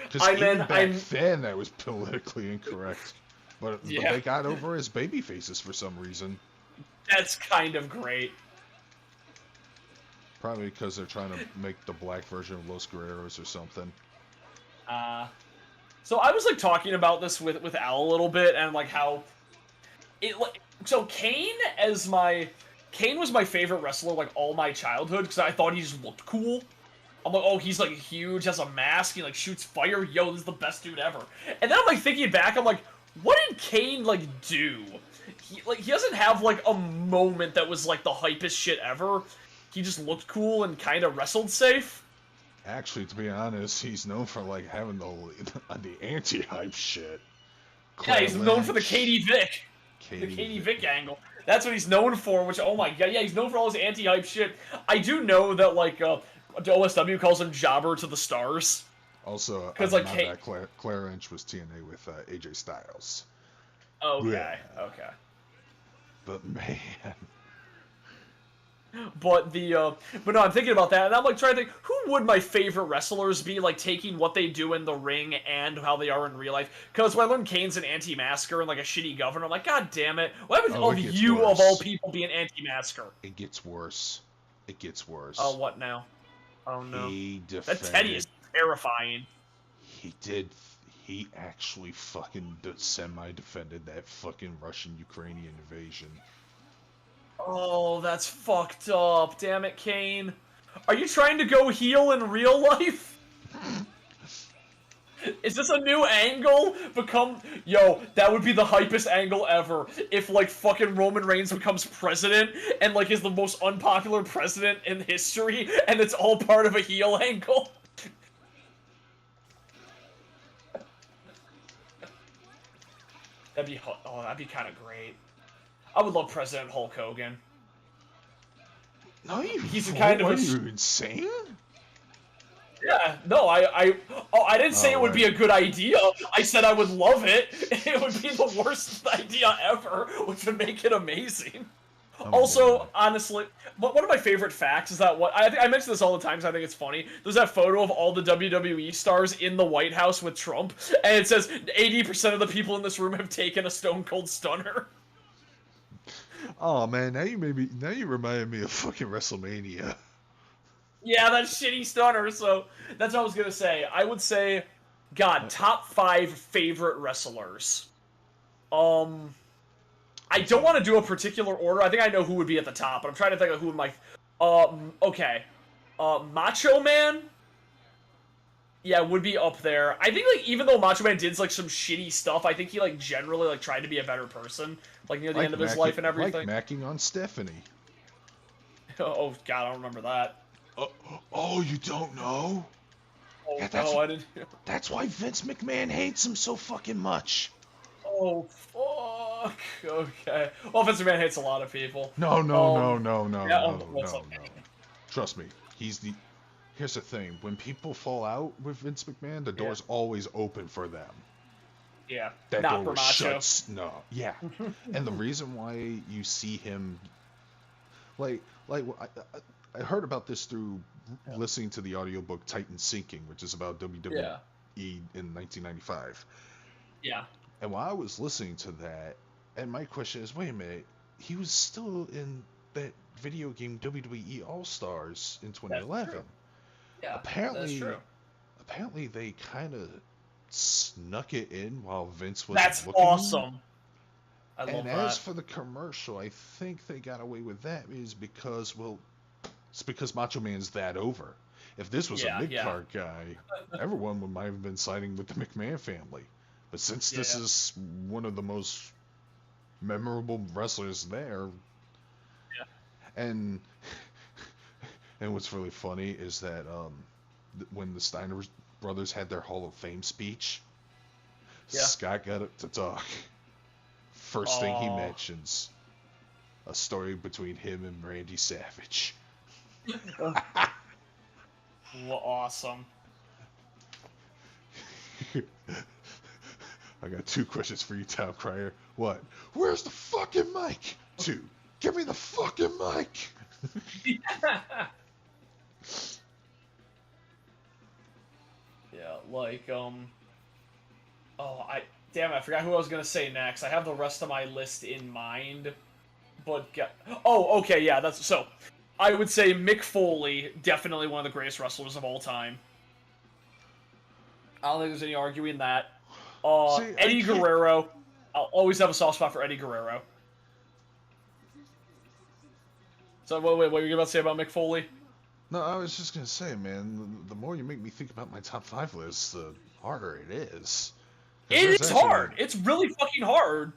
Because even back then, that was politically incorrect, but they got over as baby faces for some reason. That's kind of great. Probably because they're trying to make the black version of Los Guerreros or something. So I was like talking about this with Al a little bit, and like how it like, so Kane was my favorite wrestler like all my childhood, because I thought he just looked cool. I'm like, oh, he's like huge, has a mask, he like shoots fire, yo, this is the best dude ever. And then I'm like thinking back, I'm like, what did Kane like do? He doesn't have like a moment that was like the hypest shit ever. He just looked cool and kind of wrestled safe. Actually, to be honest, he's known for like having the anti-hype shit. Yeah, he's known for the Katie Vick. The Katie Katie Vick angle. That's what he's known for, which, oh my god, yeah, he's known for all his anti-hype shit. I do know that, like, OSW calls him Jobber to the Stars. Also, like, Claire Inch was TNA with AJ Styles. Okay, Yeah. okay. But, man... But no, I'm thinking about that, and I'm like trying to think, who would my favorite wrestlers be, like taking what they do in the ring and how they are in real life? Because when I learned Kane's an anti-masker and like a shitty governor, I'm like, god damn it, why would you worse. of all people be an anti-masker? It gets worse. It gets worse. Oh, what now? Oh no. That Teddy is terrifying. He actually fucking semi-defended that fucking Russian-Ukrainian invasion. Oh, that's fucked up. Damn it, Kane. Are you trying to go heel in real life? Is this a new angle? Yo, that would be the hypest angle ever. If, like, fucking Roman Reigns becomes president and, like, is the most unpopular president in history and it's all part of a heel angle. That'd be kind of great. I would love President Hulk Hogan. No, he's kind of Are you insane? Yeah, no, I didn't say it would be a good idea. I said I would love it. It would be the worst idea ever, which would make it amazing. Also, honestly, one of my favorite facts is that I mention this all the time because I think it's funny. There's that photo of all the WWE stars in the White House with Trump, and it says 80% of the people in this room have taken a Stone Cold Stunner. Oh man, now you reminded me of fucking WrestleMania. Yeah, that shitty stunner. So that's what I was gonna say. I would say, God, top 5 favorite wrestlers. I don't want to do a particular order. I think I know who would be at the top, but I'm trying to think of who my. Okay, Macho Man. Yeah, would be up there. I think, like, even though Macho Man did, like, some shitty stuff, I think he, like, generally, like, tried to be a better person, like, near the end of his life and everything. Like macking on Stephanie. Oh, God, I don't remember that. Oh, you don't know? Oh, Yeah, no, I didn't. That's why Vince McMahon hates him so fucking much. Oh, fuck. Okay. Well, Vince McMahon hates a lot of people. No. Okay. Trust me, Here's the thing, when people fall out with Vince McMahon, the door's always open for them. Yeah, that not door for Macho. shuts. No, yeah. And the reason why you see him, I heard about this through listening to the audiobook Titan Sinking, which is about WWE in 1995. Yeah. And while I was listening to that, and my question is, wait a minute, he was still in that video game WWE All-Stars in 2011. Yeah, apparently, that's true. Apparently they kind of snuck it in while Vince was That's looking. awesome. I love and that. as for the commercial, I think they got away with that because Macho Man's that over. If this was a mid-card guy, everyone might have been siding with the McMahon family. But since this is one of the most memorable wrestlers there, and what's really funny is that when the Steiner brothers had their Hall of Fame speech, Scott got up to talk. First thing he mentions, a story between him and Randy Savage. Well, awesome. I got 2 questions for you, Town Crier. 1, where's the fucking mic? 2, give me the fucking mic. I forgot who I was gonna say next. I have the rest of my list in mind, but so I would say Mick Foley, definitely one of the greatest wrestlers of all time. I don't think there's any arguing that. Eddie Guerrero, I'll always have a soft spot for Eddie Guerrero. So what were you about to say about Mick Foley? No, I was just gonna say, man, the more you make me think about my top 5 list, the harder it is. It's hard. It's really fucking hard.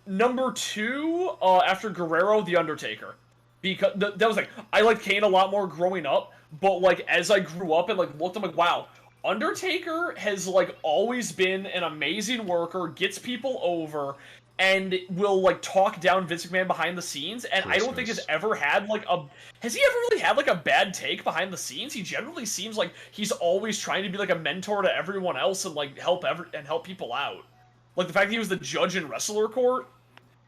Number 2, after Guerrero, The Undertaker. Because that was like, I liked Kane a lot more growing up, but like as I grew up and like looked, I'm like, wow, Undertaker has like always been an amazing worker, gets people over, and will like talk down Vince McMahon behind the scenes. And I don't think has he ever really had like a bad take behind the scenes? He generally seems like he's always trying to be like a mentor to everyone else and like help people out. Like the fact that he was the judge in Wrestler Court,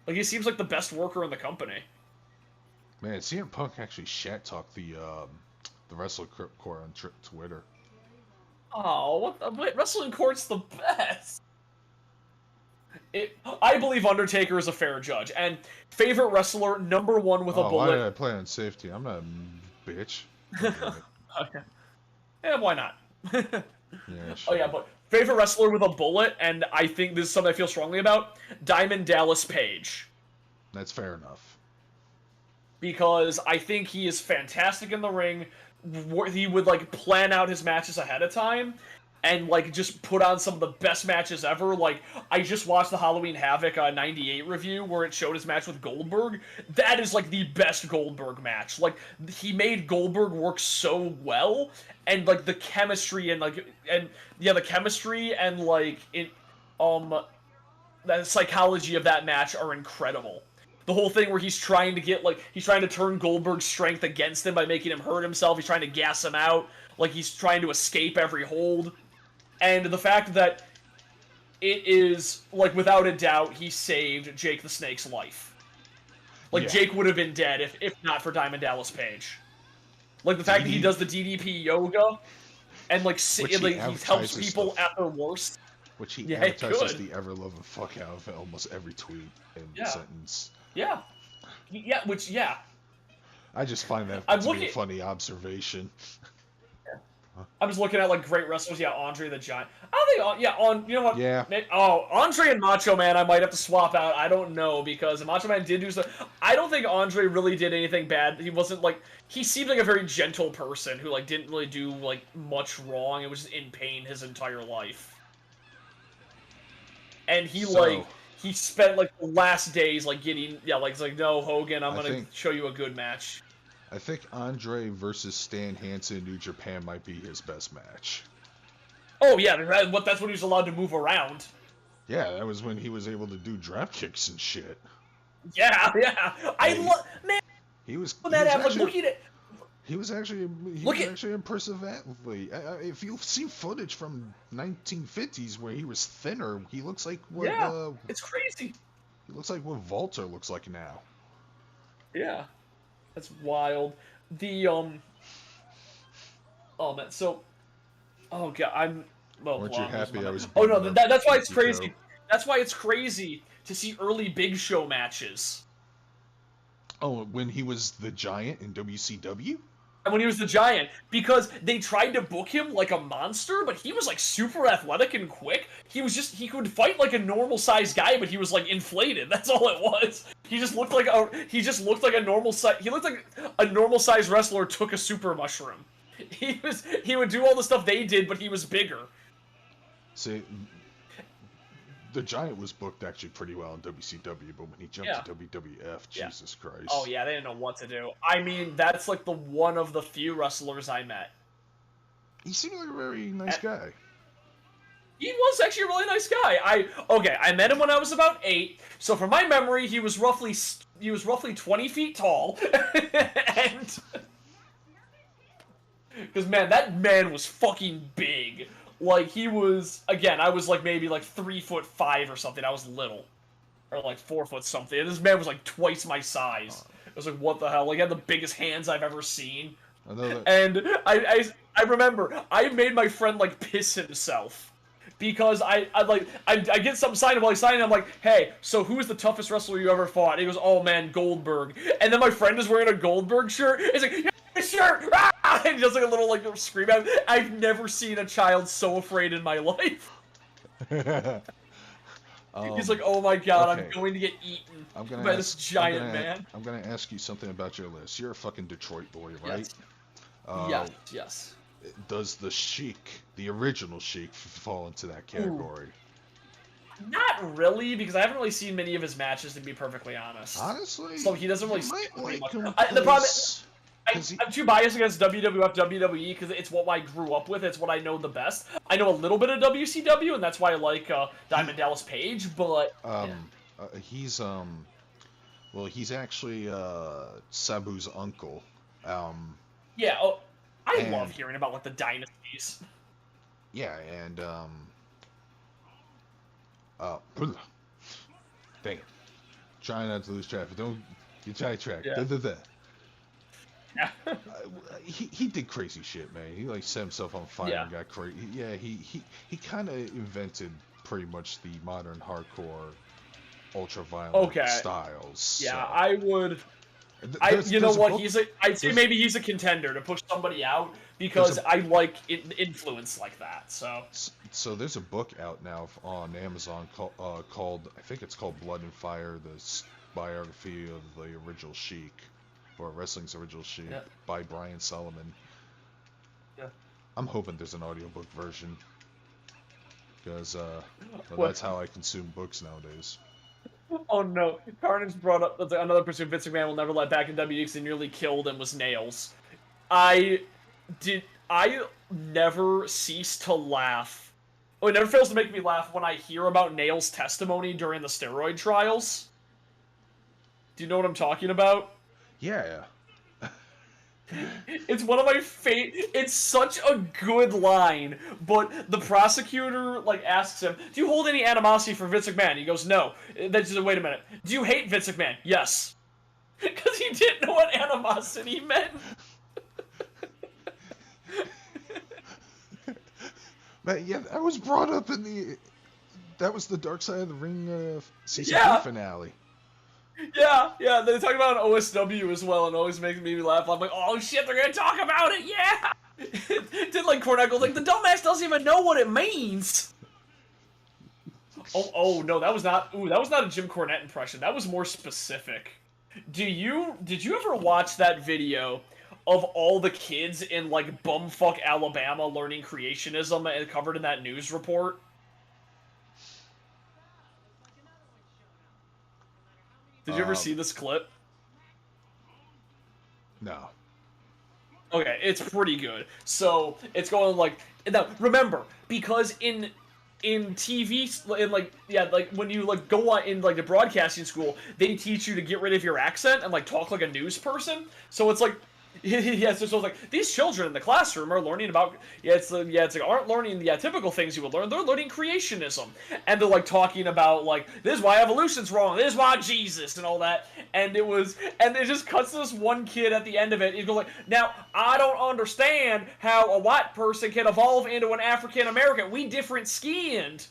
like he seems like the best worker in the company. Man, CM Punk actually shat talked the Wrestler Court on Twitter. Oh, Wrestling Court's the best. I believe Undertaker is a fair judge. And favorite wrestler, number 1 with a bullet. Why did I play on safety? I'm not a bitch. Okay. Yeah, why not? Yeah, sure. Oh yeah, but favorite wrestler with a bullet, and I think this is something I feel strongly about, Diamond Dallas Page. That's fair enough. Because I think he is fantastic in the ring. He would like plan out his matches ahead of time and like just put on some of the best matches ever. Like I just watched the Halloween Havoc 98 review where it showed his match with Goldberg. That is like the best Goldberg match. Like he made Goldberg work so well, and like the chemistry and the chemistry and like the psychology of that match are incredible. The whole thing where he's trying to turn Goldberg's strength against him by making him hurt himself. He's trying to gas him out. Like, he's trying to escape every hold. And the fact that it is, like, without a doubt, he saved Jake the Snake's life. Like, yeah. Jake would have been dead if not for Diamond Dallas Page. Like, the fact that he does the DDP yoga and, like, he helps people at their worst. Which he advertises the ever-loving fuck out of almost every tweet and sentence. Yeah. Yeah, I just find that to be a funny observation. I'm just looking at, like, great wrestlers. Yeah, Andre the Giant. I don't think, you know what? Yeah. Andre and Macho Man I might have to swap out. I don't know, because Macho Man did do stuff. I don't think Andre really did anything bad. He wasn't, like, he seemed like a very gentle person who, like, didn't really do, like, much wrong. It was just in pain his entire life. And he spent like the last days like getting no, Hogan, I'm gonna show you a good match. I think Andre versus Stan Hansen in New Japan might be his best match. Oh yeah, that's when he was allowed to move around. Yeah, that was when he was able to do drop kicks and shit. Yeah. Man. He was looking at. He was actually an impressive athlete. If you've seen footage from 1950s where he was thinner, he looks like what. Yeah, it's crazy. He looks like what Walter looks like now. Yeah, that's wild. Oh man, so. Oh god, I'm. Well, weren't you happy I was? Oh no, that's why it's crazy. That's why it's crazy to see early Big Show matches. Oh, when he was the Giant in WCW? When he was the Giant, because they tried to book him like a monster, but he was like super athletic and quick. He could fight like a normal sized guy, but he was like inflated. That's all it was. He looked like a normal size. He looked like a normal sized wrestler took a super mushroom. He would do all the stuff they did, but he was bigger. See, the Giant was booked actually pretty well in WCW, but when he jumped to WWF, Jesus Christ. Oh yeah, they didn't know what to do. I mean, that's like one of the few wrestlers I met. He seemed like a very nice guy. He was actually a really nice guy. I met him when I was about 8. So from my memory, he was roughly 20 feet tall, and because man, that man was fucking big. Like, he was, again, I was, like, maybe, like, 3'5" or something. I was little. Or, like, 4 foot something. And this man was, like, twice my size. It was like, what the hell? Like, he had the biggest hands I've ever seen. And I remember, I made my friend, like, piss himself. Because I get something signed while he's signing, I'm like, hey, so who is the toughest wrestler you ever fought? And he goes, oh, man, Goldberg. And then my friend is wearing a Goldberg shirt. He's like, shirt! Ah! And he does like a little like scream out. I've never seen a child so afraid in my life. He's like, oh my god, I'm going to get eaten by this giant man. I'm gonna ask you something about your list. You're a fucking Detroit boy, right? Yes. Yes. does the Sheik, the original Sheik, fall into that category? Not really, because I haven't really seen many of his matches, to be perfectly honest. Honestly, So he doesn't really you might stick pretty like much. him The problem, because I'm too biased against WWF, WWE, because it's what I grew up with. It's what I know the best. I know a little bit of WCW, and that's why I like Diamond Dallas Page. But he's well, he's actually Sabu's uncle. Yeah, I and- love hearing about like the dynasties. Yeah, and dang it, try not to lose track. But don't get sidetracked. Yeah. Yeah. He did crazy shit, man. He like set himself on fire Yeah. and got crazy. Yeah, he kind of invented pretty much the modern hardcore, ultra violent styles. Yeah, so. I would. You know what? I'd say maybe he's a contender to push somebody out because I like influence like that. So there's a book out now on Amazon called I think it's called Blood and Fire: The Biography of the Original Sheik, or Wrestling's Original Sheik, by Brian Solomon. Yeah. I'm hoping there's an audiobook version because that's how I consume books nowadays. Oh no, Carnage brought up that another person Vince McMahon will never let back in WWE because he nearly killed him was Nails. I never cease to laugh. Oh, it never fails to make me laugh when I hear about Nails' testimony during the steroid trials. Do you know what I'm talking about? Yeah. It's one of my it's such a good line, but the prosecutor like asks him, "Do you hold any animosity for Vince McMahon?" He goes, "No." Then she says, "Wait a minute. Do you hate Vince McMahon?" "Yes." Because he didn't know what animosity meant. Man, yeah, that was brought up in that was the Dark Side of the Ring season 2 finale. Yeah, they talk about an OSW as well, and it always makes me laugh. I'm like, oh shit, they're gonna talk about it, yeah! Did like Cornette goes like, the dumbass doesn't even know what it means! Oh no, that was not a Jim Cornette impression. That was more specific. Did you ever watch that video of all the kids in like bumfuck Alabama learning creationism and covered in that news report? Did you ever see this clip? No. Okay, it's pretty good. So it's going like now. Remember, because in TV, in like when you like go on in like the broadcasting school, they teach you to get rid of your accent and like talk like a news person. So it's like. Yeah, so it's like these children in the classroom are learning about it's like aren't learning the typical things you would learn. They're learning creationism, and they're like talking about like this is why evolution's wrong. This is why Jesus and all that. And it just cuts to this one kid at the end of it. He's going like, now I don't understand how a white person can evolve into an African American. We different skinned,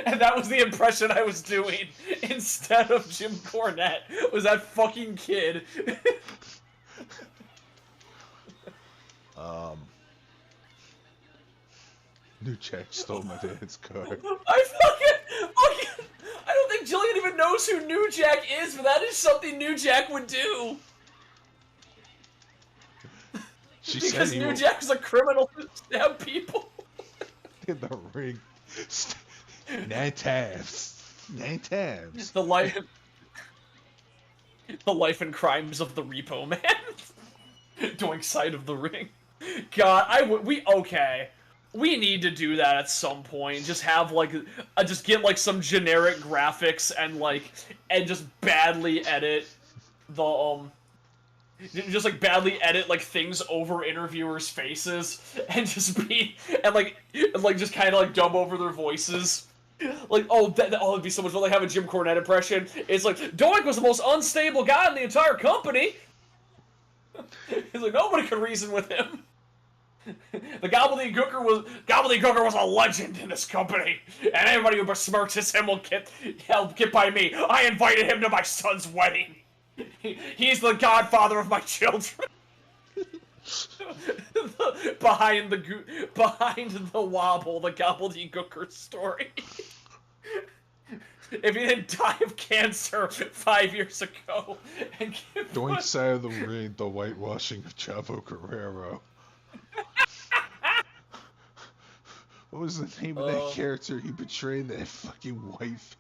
and that was the impression I was doing instead of Jim Cornette. Was that fucking kid? New Jack stole my dad's car. I don't think Jillian even knows who New Jack is, but that is something New Jack would do. Because New Jack is a criminal who stab people. In the ring. 9 times. 9 times. The life and crimes of the Repo Man. Doing side of the ring. God, we need to do that at some point. Just have like, just get like some generic graphics and just badly edit the just like badly edit like things over interviewers' faces and just just kind of like dub over their voices. Like, it'd be so much fun. Like have a Jim Cornette impression. It's like Doink was the most unstable guy in the entire company. He's like nobody could reason with him. The Gobbledygooker was a legend in this company, and anybody who besmirches him will get by me. I invited him to my son's wedding. He's the godfather of my children. behind the wobble, the Gobbledygooker story. If he didn't die of cancer 5 years ago, and Doink side of the ring, the whitewashing of Chavo Guerrero. What was the name of that character he betrayed? That fucking white face.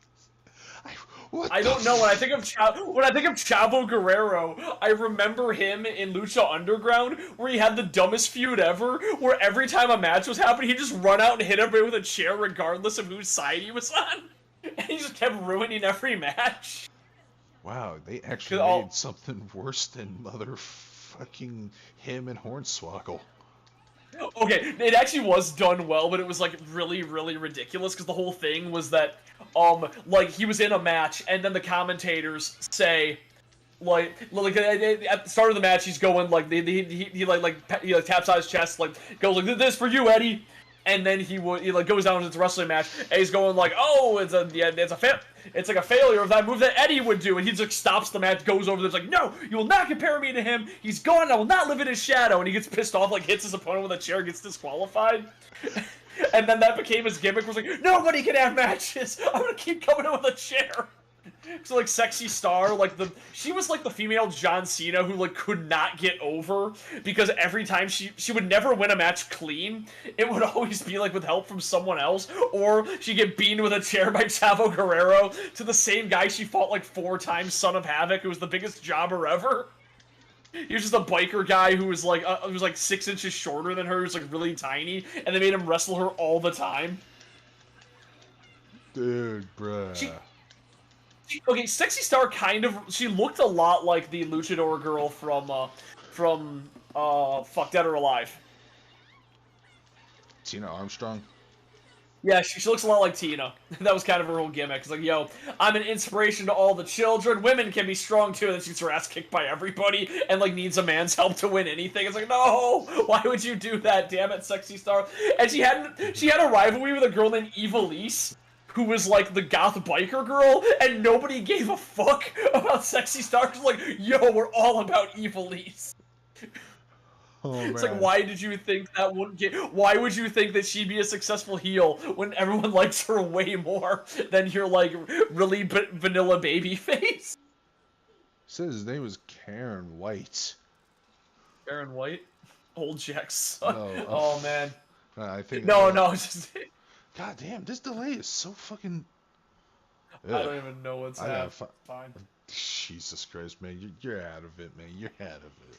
I don't know. When I think of Chavo Guerrero, I remember him in Lucha Underground, where he had the dumbest feud ever, where every time a match was happening, he'd just run out and hit everybody with a chair, regardless of whose side he was on. And he just kept ruining every match. Wow, they actually made something worse than motherfucking him and Hornswoggle. Okay, it actually was done well, but it was like really, really ridiculous because the whole thing was that, like he was in a match and then the commentators say, like at the start of the match he's going like he taps on his chest like goes like this for you Eddie, and then he goes down into the wrestling match and he's going like, oh it's like a failure of that move that Eddie would do, and he just stops the match, goes over there, like, no, you will not compare me to him, he's gone, I will not live in his shadow, and he gets pissed off, like hits his opponent with a chair, gets disqualified. And then that became his gimmick, was like, nobody can have matches, I'm gonna keep coming in with a chair. So like Sexy Star, she was like the female John Cena who like could not get over, because every time she would never win a match clean. It would always be like with help from someone else, or she'd get beamed with a chair by Chavo Guerrero, to the same guy she fought like 4 times, Son of Havoc, who was the biggest jobber ever. He was just a biker guy who was like 6 inches shorter than her, who was like really tiny, and they made him wrestle her all the time. Dude, bruh. Okay, Sexy Star she looked a lot like the luchador girl from Dead or Alive. Tina Armstrong? Yeah, she looks a lot like Tina. That was kind of her whole gimmick. It's like, yo, I'm an inspiration to all the children. Women can be strong too. And then she gets her ass kicked by everybody and like needs a man's help to win anything. It's like, no, why would you do that? Damn it, Sexy Star. And she had a rivalry with a girl named Evilise, who was like the goth biker girl, and nobody gave a fuck about Sexy Star. Cause like, yo, we're all about Evilise. Oh, it's man. like, why did you think that wouldn't get? Why would you think that she'd be a successful heel when everyone likes her way more than your like really vanilla baby face? Says his name was Karen White. Karen White, old Jack's son. Oh, man. I think. No, just. God damn, this delay is so fucking. Ugh. I don't even know what's happening. Fine. Jesus Christ, man, you're out of it, man. You're out of it.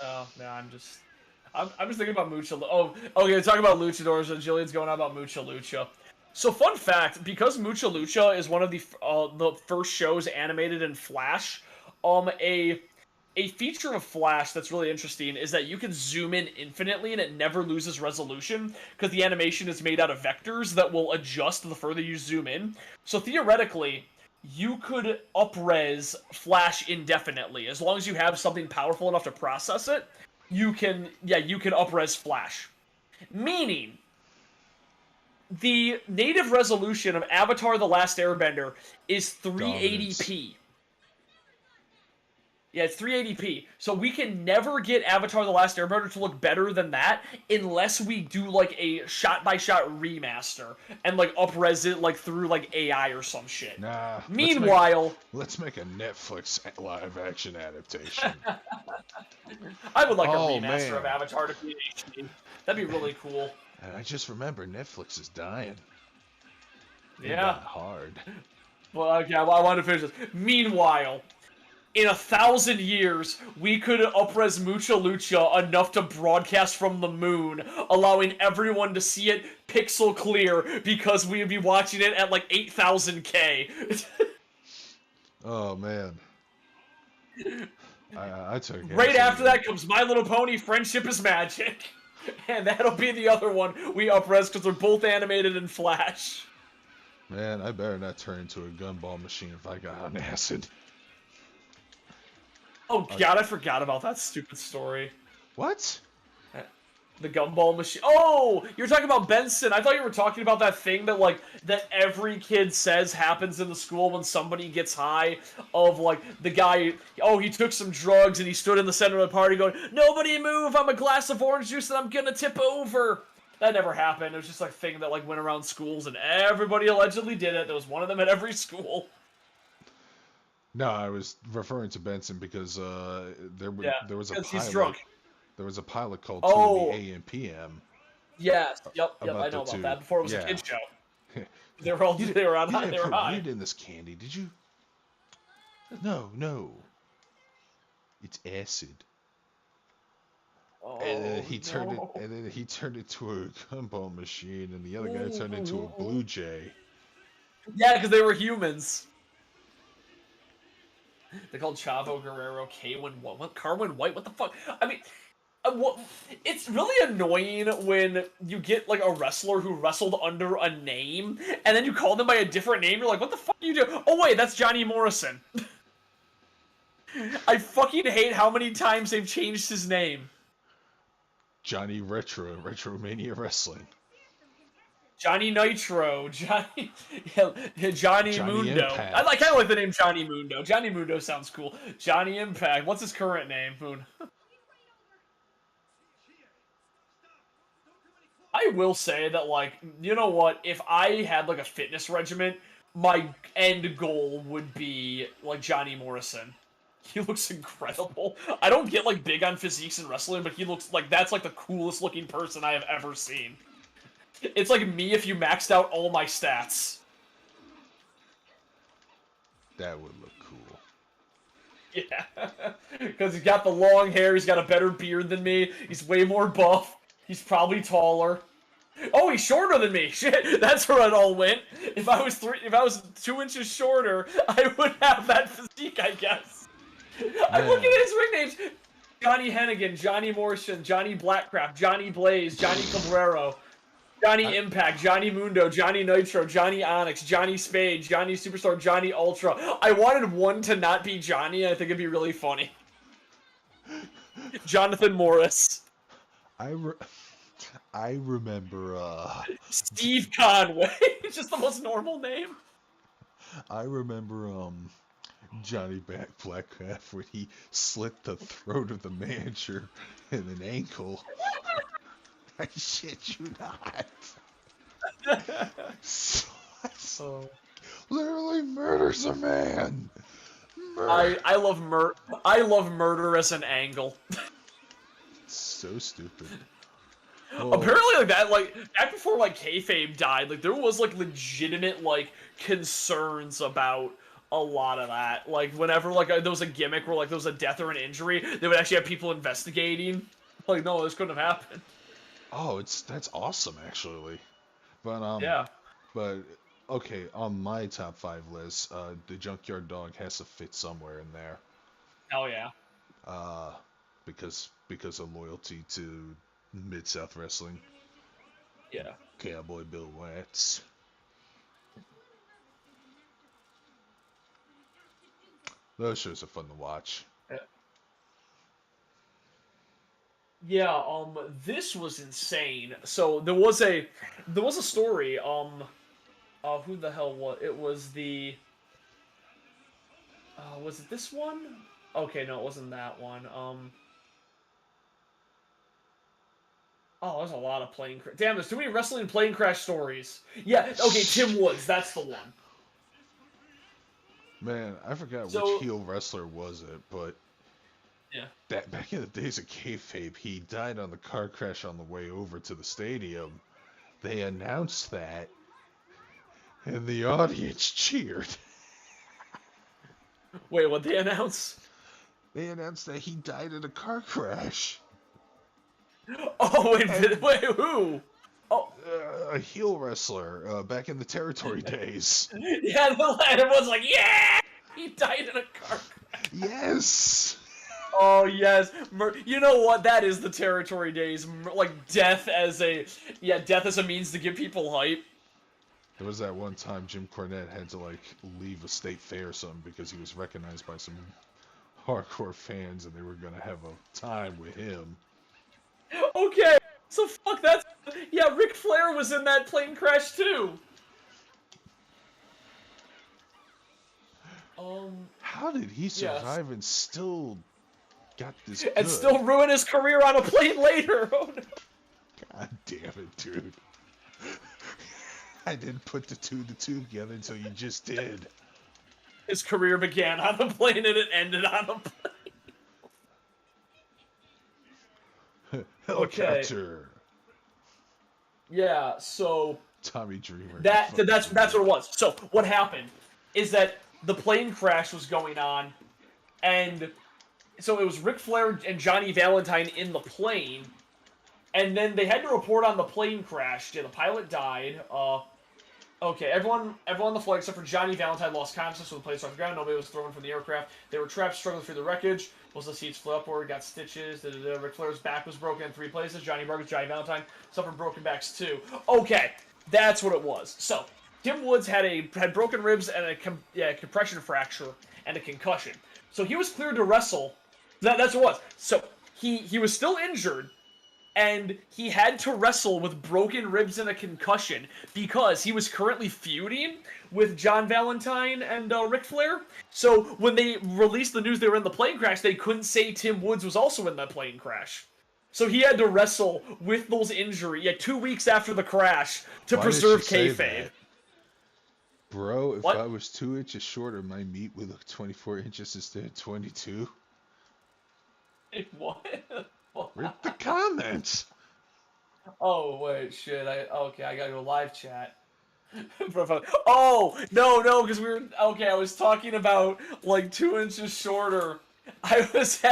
Oh, no, I'm just thinking about Mucha. Oh, okay, talking about luchadors, and Jillian's going on about Mucha Lucha. So, fun fact, because Mucha Lucha is one of the first shows animated in Flash, a feature of Flash that's really interesting is that you can zoom in infinitely and it never loses resolution, because the animation is made out of vectors that will adjust the further you zoom in. So theoretically, you could up-res Flash indefinitely. As long as you have something powerful enough to process it, you can up-res Flash. Meaning, the native resolution of Avatar: The Last Airbender is 380p. Yeah, it's 380p. So we can never get Avatar: The Last Airbender to look better than that unless we do like a shot-by-shot remaster and like up-res it like through like AI or some shit. Nah. Meanwhile, let's make a Netflix live-action adaptation. I would like a remaster of Avatar to be in HD. That'd be really cool. And I just remember Netflix is dying. Yeah. Hard. Well, okay, I wanted to finish this. Meanwhile, in 1,000 years, we could up-res Mucha Lucha enough to broadcast from the moon, allowing everyone to see it pixel clear, because we would be watching it at like 8,000K. Oh, man. I took it. Right after that comes My Little Pony, Friendship is Magic. And that'll be the other one we up-res, because they're both animated in Flash. Man, I better not turn into a gumball machine if I got on acid. Oh god, I forgot about that stupid story. What? The gumball machine. Oh, you're talking about Benson. I thought you were talking about that thing that that every kid says happens in the school when somebody gets high. Of like the guy, oh, he took some drugs and he stood in the center of the party going, "Nobody move! I'm a glass of orange juice and I'm gonna tip over." That never happened. It was just like a thing that like went around schools and everybody allegedly did it. There was one of them at every school. No, I was referring to Benson because there was a pilot. He's drunk. There was a pilot called 2 in the AM/PM, Yes. Yep. I about the know about two. that. Before it was a Yeah. kid show. They were all. They were on. You didn't They were put high. weed in this candy, did you? No. It's acid. Oh, And then he turned no. it. And then he turned it to a gumball machine, and the other guy turned into a blue jay. Yeah, because they were humans. They called Chavo Guerrero K-Win what? Carwin White? What the fuck? I mean, it's really annoying when you get like a wrestler who wrestled under a name, and then you call them by a different name. You're like, what the fuck do you do? Oh wait, that's Johnny Morrison. I fucking hate how many times they've changed his name. Johnny Retromania Wrestling. Johnny Nitro, Johnny Johnny Mundo. Impact. I kind of like the name Johnny Mundo. Johnny Mundo sounds cool. Johnny Impact. What's his current name, Moon? I will say that, like, you know what? If I had, like, a fitness regimen, my end goal would be, like, Johnny Morrison. He looks incredible. I don't get, like, big on physiques in wrestling, but he looks like that's, like, the coolest looking person I have ever seen. It's like me if you maxed out all my stats. That would look cool. Yeah. Because he's got the long hair, he's got a better beard than me, he's way more buff. He's probably taller. Oh, he's shorter than me. Shit, that's where it all went. If I was 2 inches shorter, I would have that physique, I guess. I'm looking at his ring names: Johnny Hennigan, Johnny Morrison, Johnny Blackcraft, Johnny Blaze, Johnny Cabrero, Johnny Impact, Johnny Mundo, Johnny Nitro, Johnny Onyx, Johnny Spade, Johnny Superstar, Johnny Ultra. I wanted one to not be Johnny, and I think it'd be really funny. Jonathan Morris. I remember, Steve Conway. It's just the most normal name. I remember, Johnny Blackcraft when he slit the throat of the manager in an ankle. I shit you not. Literally murders a man. I love murder as an angle. So stupid. Apparently, like back before like kayfabe died, like there was like legitimate like concerns about a lot of that. Like whenever like there was a gimmick where like there was a death or an injury, they would actually have people investigating. Like, no, this couldn't have happened. Oh, that's awesome actually. But yeah. But okay, on my top 5 list, the Junkyard Dog has to fit somewhere in there. Hell yeah. Because of loyalty to Mid-South Wrestling. Yeah. Cowboy Bill Watts. Those shows are fun to watch. Yeah, this was insane. So there was a story, who the hell was it? Was the was it this one? Okay, no, it wasn't that one. Oh, there's a lot of plane crash. Damn, there's too many wrestling and plane crash stories. Yeah, okay, Tim Woods, that's the one. Man, I forgot which heel wrestler was it, but yeah, that back in the days of kayfabe, he died on the car crash on the way over to the stadium. They announced that, and the audience cheered. Wait, what'd they announce? They announced that he died in a car crash. Oh, wait, who? Oh, a heel wrestler back in the territory days. Yeah, everyone's like, yeah, he died in a car crash. Yes. Oh yes, you know what? That is the territory days. Like death as a means to give people hype. There was that one time Jim Cornette had to like leave a state fair or something because he was recognized by some hardcore fans and they were gonna have a time with him. Okay, so fuck that. Yeah, Ric Flair was in that plane crash too. How did he survive and still got this good? And still ruin his career on a plane later? Oh, no. God damn it, dude. I didn't put the two together until you just did. His career began on a plane and it ended on a plane. Helicopter. Yeah, so Tommy Dreamer. that's what it was. So what happened is that the plane crash was going on, and so it was Ric Flair and Johnny Valentine in the plane, and then they had to report on the plane crash. Yeah, the pilot died. Okay, everyone on the flight except for Johnny Valentine lost consciousness when the plane struck the ground. Nobody was thrown from the aircraft. They were trapped, struggling through the wreckage. Most of the seats flew upward, got stitches. Ric Flair's back was broken in 3 places. Johnny Valentine suffered broken backs too. Okay, that's what it was. So Tim Woods had broken ribs and a compression fracture and a concussion. So he was cleared to wrestle. That's what it was. So he was still injured. And he had to wrestle with broken ribs and a concussion because he was currently feuding with John Valentine and Ric Flair. So when they released the news they were in the plane crash, they couldn't say Tim Woods was also in that plane crash. So he had to wrestle with those injuries 2 weeks after the crash to preserve kayfabe. Bro, if What? I was 2 inches shorter, my meat would look 24 inches instead of 22. What? Read the comments. Oh wait, shit. I gotta go live chat. Oh no, because I was talking about like 2 inches shorter. Because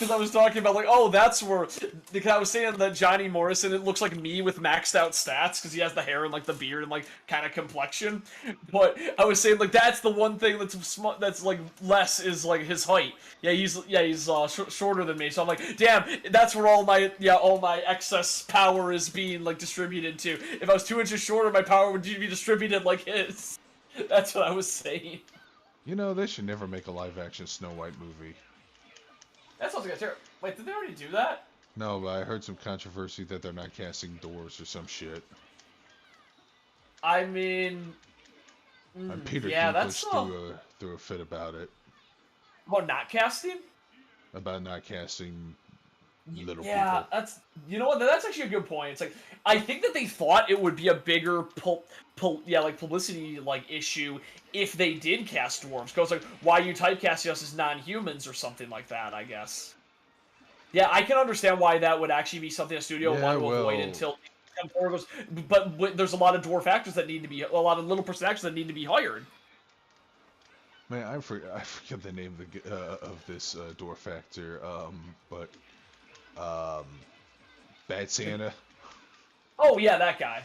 I was talking about that's where, because I was saying that Johnny Morrison, it looks like me with maxed out stats because he has the hair and like the beard and like kind of complexion. But I was saying that's the one thing that's like less is like his height. Yeah, he's shorter than me. So I'm like, damn, that's where all my excess power is being like distributed to. If I was 2 inches shorter, my power would be distributed like his. That's what I was saying. You know, they should never make a live action Snow White movie. That sounds like a terrible. Wait, did they already do that? No, but I heard some controversy that they're not casting dwarves or some shit. I mean, And Peter Dinklage threw a fit about it. About not casting? About not casting little people. Yeah, you know what? That's actually a good point. It's like I think that they thought it would be a bigger publicity issue if they did cast dwarves. Because like, why are you typecasting us as non-humans or something like that? I guess. Yeah, I can understand why that would actually be something a studio would want to avoid until. But there's a lot of dwarf actors that need to be, a lot of little person actors that need to be hired. Man, I forget the name of this dwarf actor, but Bad Santa. Oh yeah, that guy.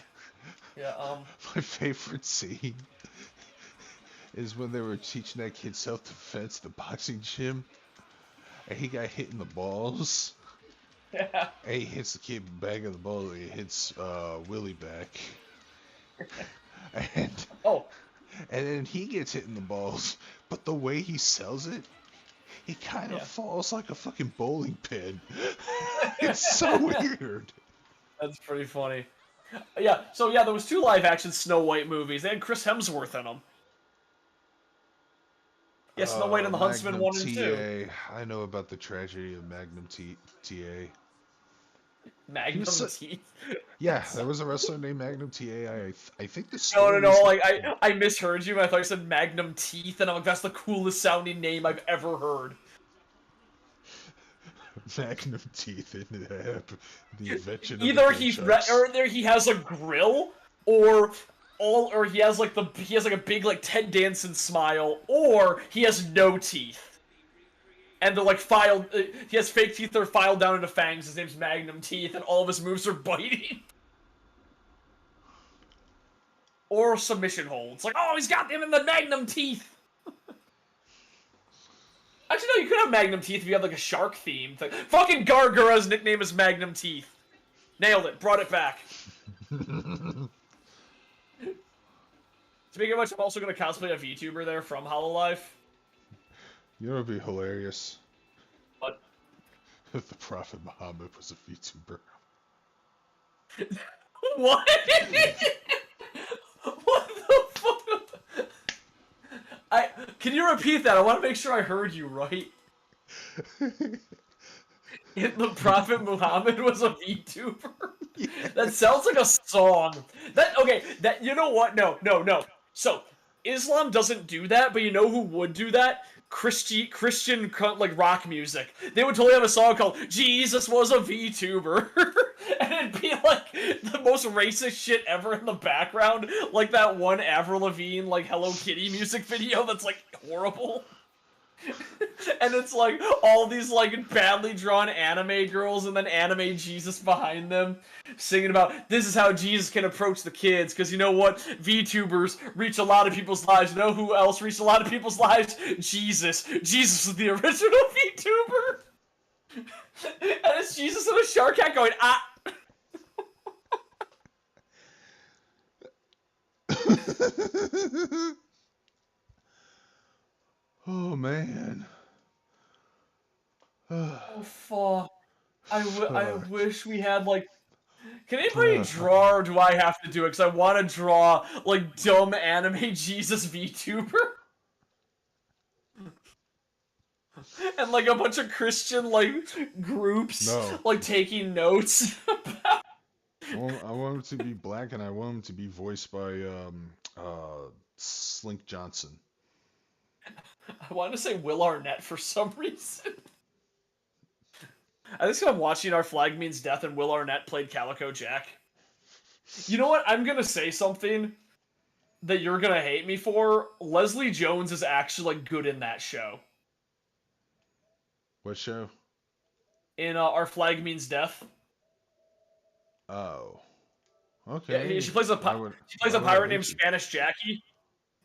Yeah. My favorite scene is when they were teaching that kid self-defense, the boxing gym, and he got hit in the balls. Yeah. And he hits the kid back of the ball, and he hits Willie back. And then he gets hit in the balls, but the way he sells it, he kind of falls like a fucking bowling pin. It's so weird. That's pretty funny. Yeah, so yeah, there was 2 live-action Snow White movies. They had Chris Hemsworth in them. Yeah, Snow White and the Huntsman 1 and 2. I know about the tragedy of Magnum TA. Magnum Teeth? Yeah, there was a wrestler named Magnum TA. I think the No, like, I misheard you, and I thought you said Magnum Teeth, and I'm like, that's the coolest sounding name I've ever heard. Magnum Teeth in the invention of Either he has a grill, or he has like a big like Ted Danson smile, or he has no teeth. And they're like filed. He has fake teeth that are filed down into fangs. His name's Magnum Teeth, and all of his moves are biting. Or submission holds. Like, oh, he's got him in the Magnum Teeth. Actually, no, you could have Magnum Teeth if you had like a shark theme. It's like, fucking Gargara's nickname is Magnum Teeth. Nailed it. Brought it back. Speaking of which, I'm also going to cosplay a VTuber there from HoloLive. You know what would be hilarious? What? If the Prophet Muhammad was a VTuber. What? What the fuck? Can you repeat that? I want to make sure I heard you right. If the Prophet Muhammad was a VTuber? Yeah. That sounds like a song. You know what? No. So, Islam doesn't do that, but you know who would do that? Christian like rock music. They would totally have a song called Jesus was a VTuber. And it'd be like the most racist shit ever in the background, like that one Avril Lavigne like Hello Kitty music video that's like horrible. And it's like all these like badly drawn anime girls and then anime Jesus behind them singing about this is how Jesus can approach the kids, because you know what, VTubers reach a lot of people's lives. You know who else reached a lot of people's lives? Jesus was the original VTuber. And it's Jesus and a shark cat going ah. Oh man. Oh fuck. I wish we had like. Can anybody draw, or do I have to do it? Because I want to draw like dumb anime Jesus VTuber. And like a bunch of Christian like groups like taking notes. I want him to be black, and I want him to be voiced by Slink Johnson. I want to say Will Arnett for some reason. I think I'm watching Our Flag Means Death and Will Arnett played Calico Jack. You know what? I'm gonna say something that you're gonna hate me for. Leslie Jones is actually like good in that show. What show? In Our Flag Means Death. Oh. Okay. Yeah, she plays a pirate named Spanish Jackie.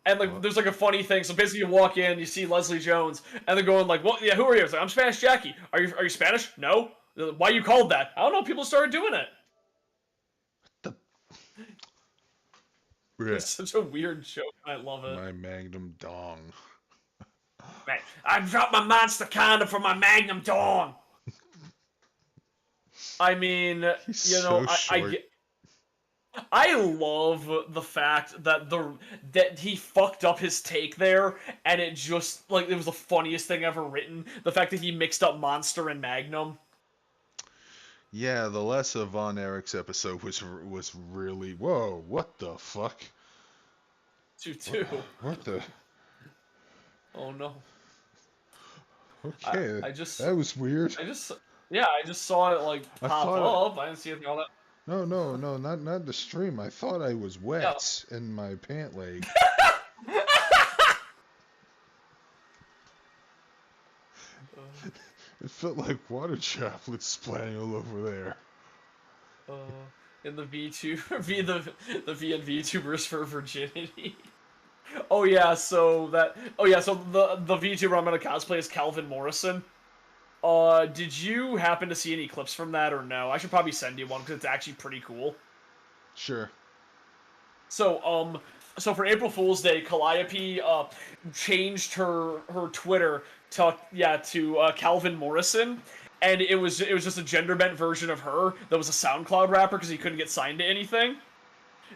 And like, there's like a funny thing. So basically, you walk in, you see Leslie Jones, and they're going like, "Well, yeah, who are you?" It's like, "I'm Spanish Jackie." Are you Spanish? No. Why you called that? I don't know. People started doing it. It's such a weird joke. I love it. My Magnum Dong. Man, I dropped my monster condom for my Magnum Dong. I mean, you know, I love the fact that that he fucked up his take there, and it just like it was the funniest thing ever written. The fact that he mixed up Monster and Magnum. Yeah, the Lessa Von Erich's episode was really whoa. What the fuck? Too. What the? Oh no. Okay, I just that was weird. I just saw it like pop up. I didn't see anything all that. No, not the stream. I thought I was wet in my pant leg. It felt like water droplets splatting all over there. In the VTuber, the VTubers for virginity. Oh yeah, so the VTuber I'm gonna cosplay is Calvin Morrison. Did you happen to see any clips from that or no? I should probably send you one because it's actually pretty cool. Sure. So for April Fool's Day, Calliope changed her Twitter to Calvin Morrison, and it was just a gender bent version of her that was a SoundCloud rapper because he couldn't get signed to anything.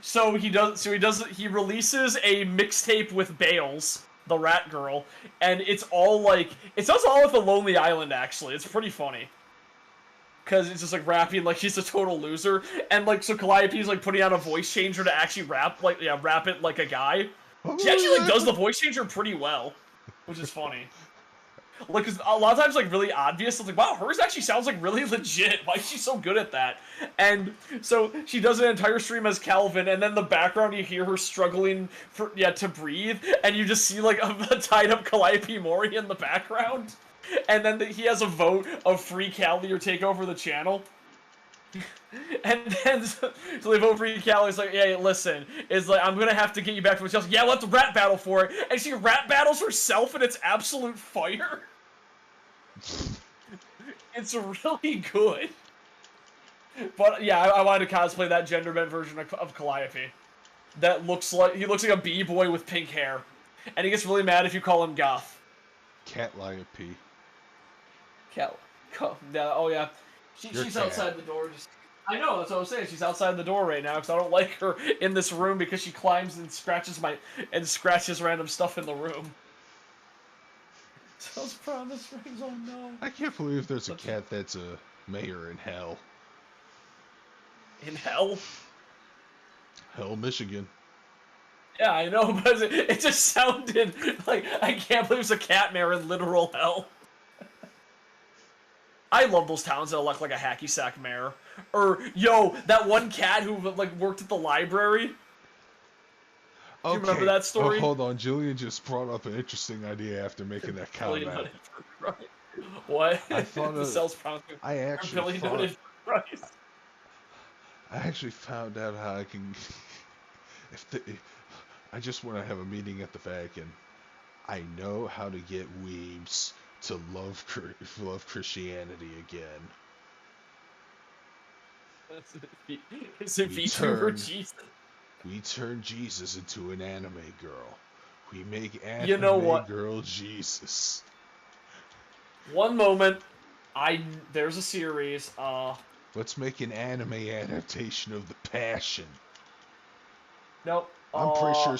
So he releases a mixtape with Bales, the rat girl, and it's all with the Lonely Island. Actually, it's pretty funny because it's just like rapping like he's a total loser, and like so Calliope's like putting out a voice changer to actually rap it like a guy. She actually like does the voice changer pretty well, which is funny. Like, cause a lot of times, like, really obvious. It's like, wow, hers actually sounds like really legit. Why is she so good at that? And so she does an entire stream as Calvin, and then the background you hear her struggling to breathe, and you just see like a tied up Calliope Mori in the background, and then he has a vote of free Callie or take over the channel. And then so they vote for Callie. It's like, yeah, listen, it's like I'm gonna have to get you back from Chelsea. Yeah, let's rap battle for it. And she rap battles herself, and it's absolute fire. It's really good. But yeah, I wanted to cosplay that gender bent version of Calliope. That looks like a b-boy with pink hair, and he gets really mad if you call him goth. Calliope. Oh yeah, she's outside the door. I know, that's what I'm saying. She's outside the door right now because I don't like her in this room because she climbs and scratches random stuff in the room. Those promise rings, oh no. I can't believe there's a cat that's a mayor in hell. In hell? Hell, Michigan. Yeah, I know, but it just sounded like I can't believe it's a cat mayor in literal hell. I love those towns that elect like a hacky sack mayor. Or yo, that one cat who like worked at the library. Do you remember that story? Oh, hold on. Julian just brought up an interesting idea after making that comment. What? I thought I actually found out how I can. If I just want to have a meeting at the Vatican, I know how to get weebs to love Christianity again. Is it VTuber Jesus? We turn Jesus into an anime girl. We make anime girl Jesus. One moment. There's a series. Let's make an anime adaptation of The Passion. Nope. I'm pretty sure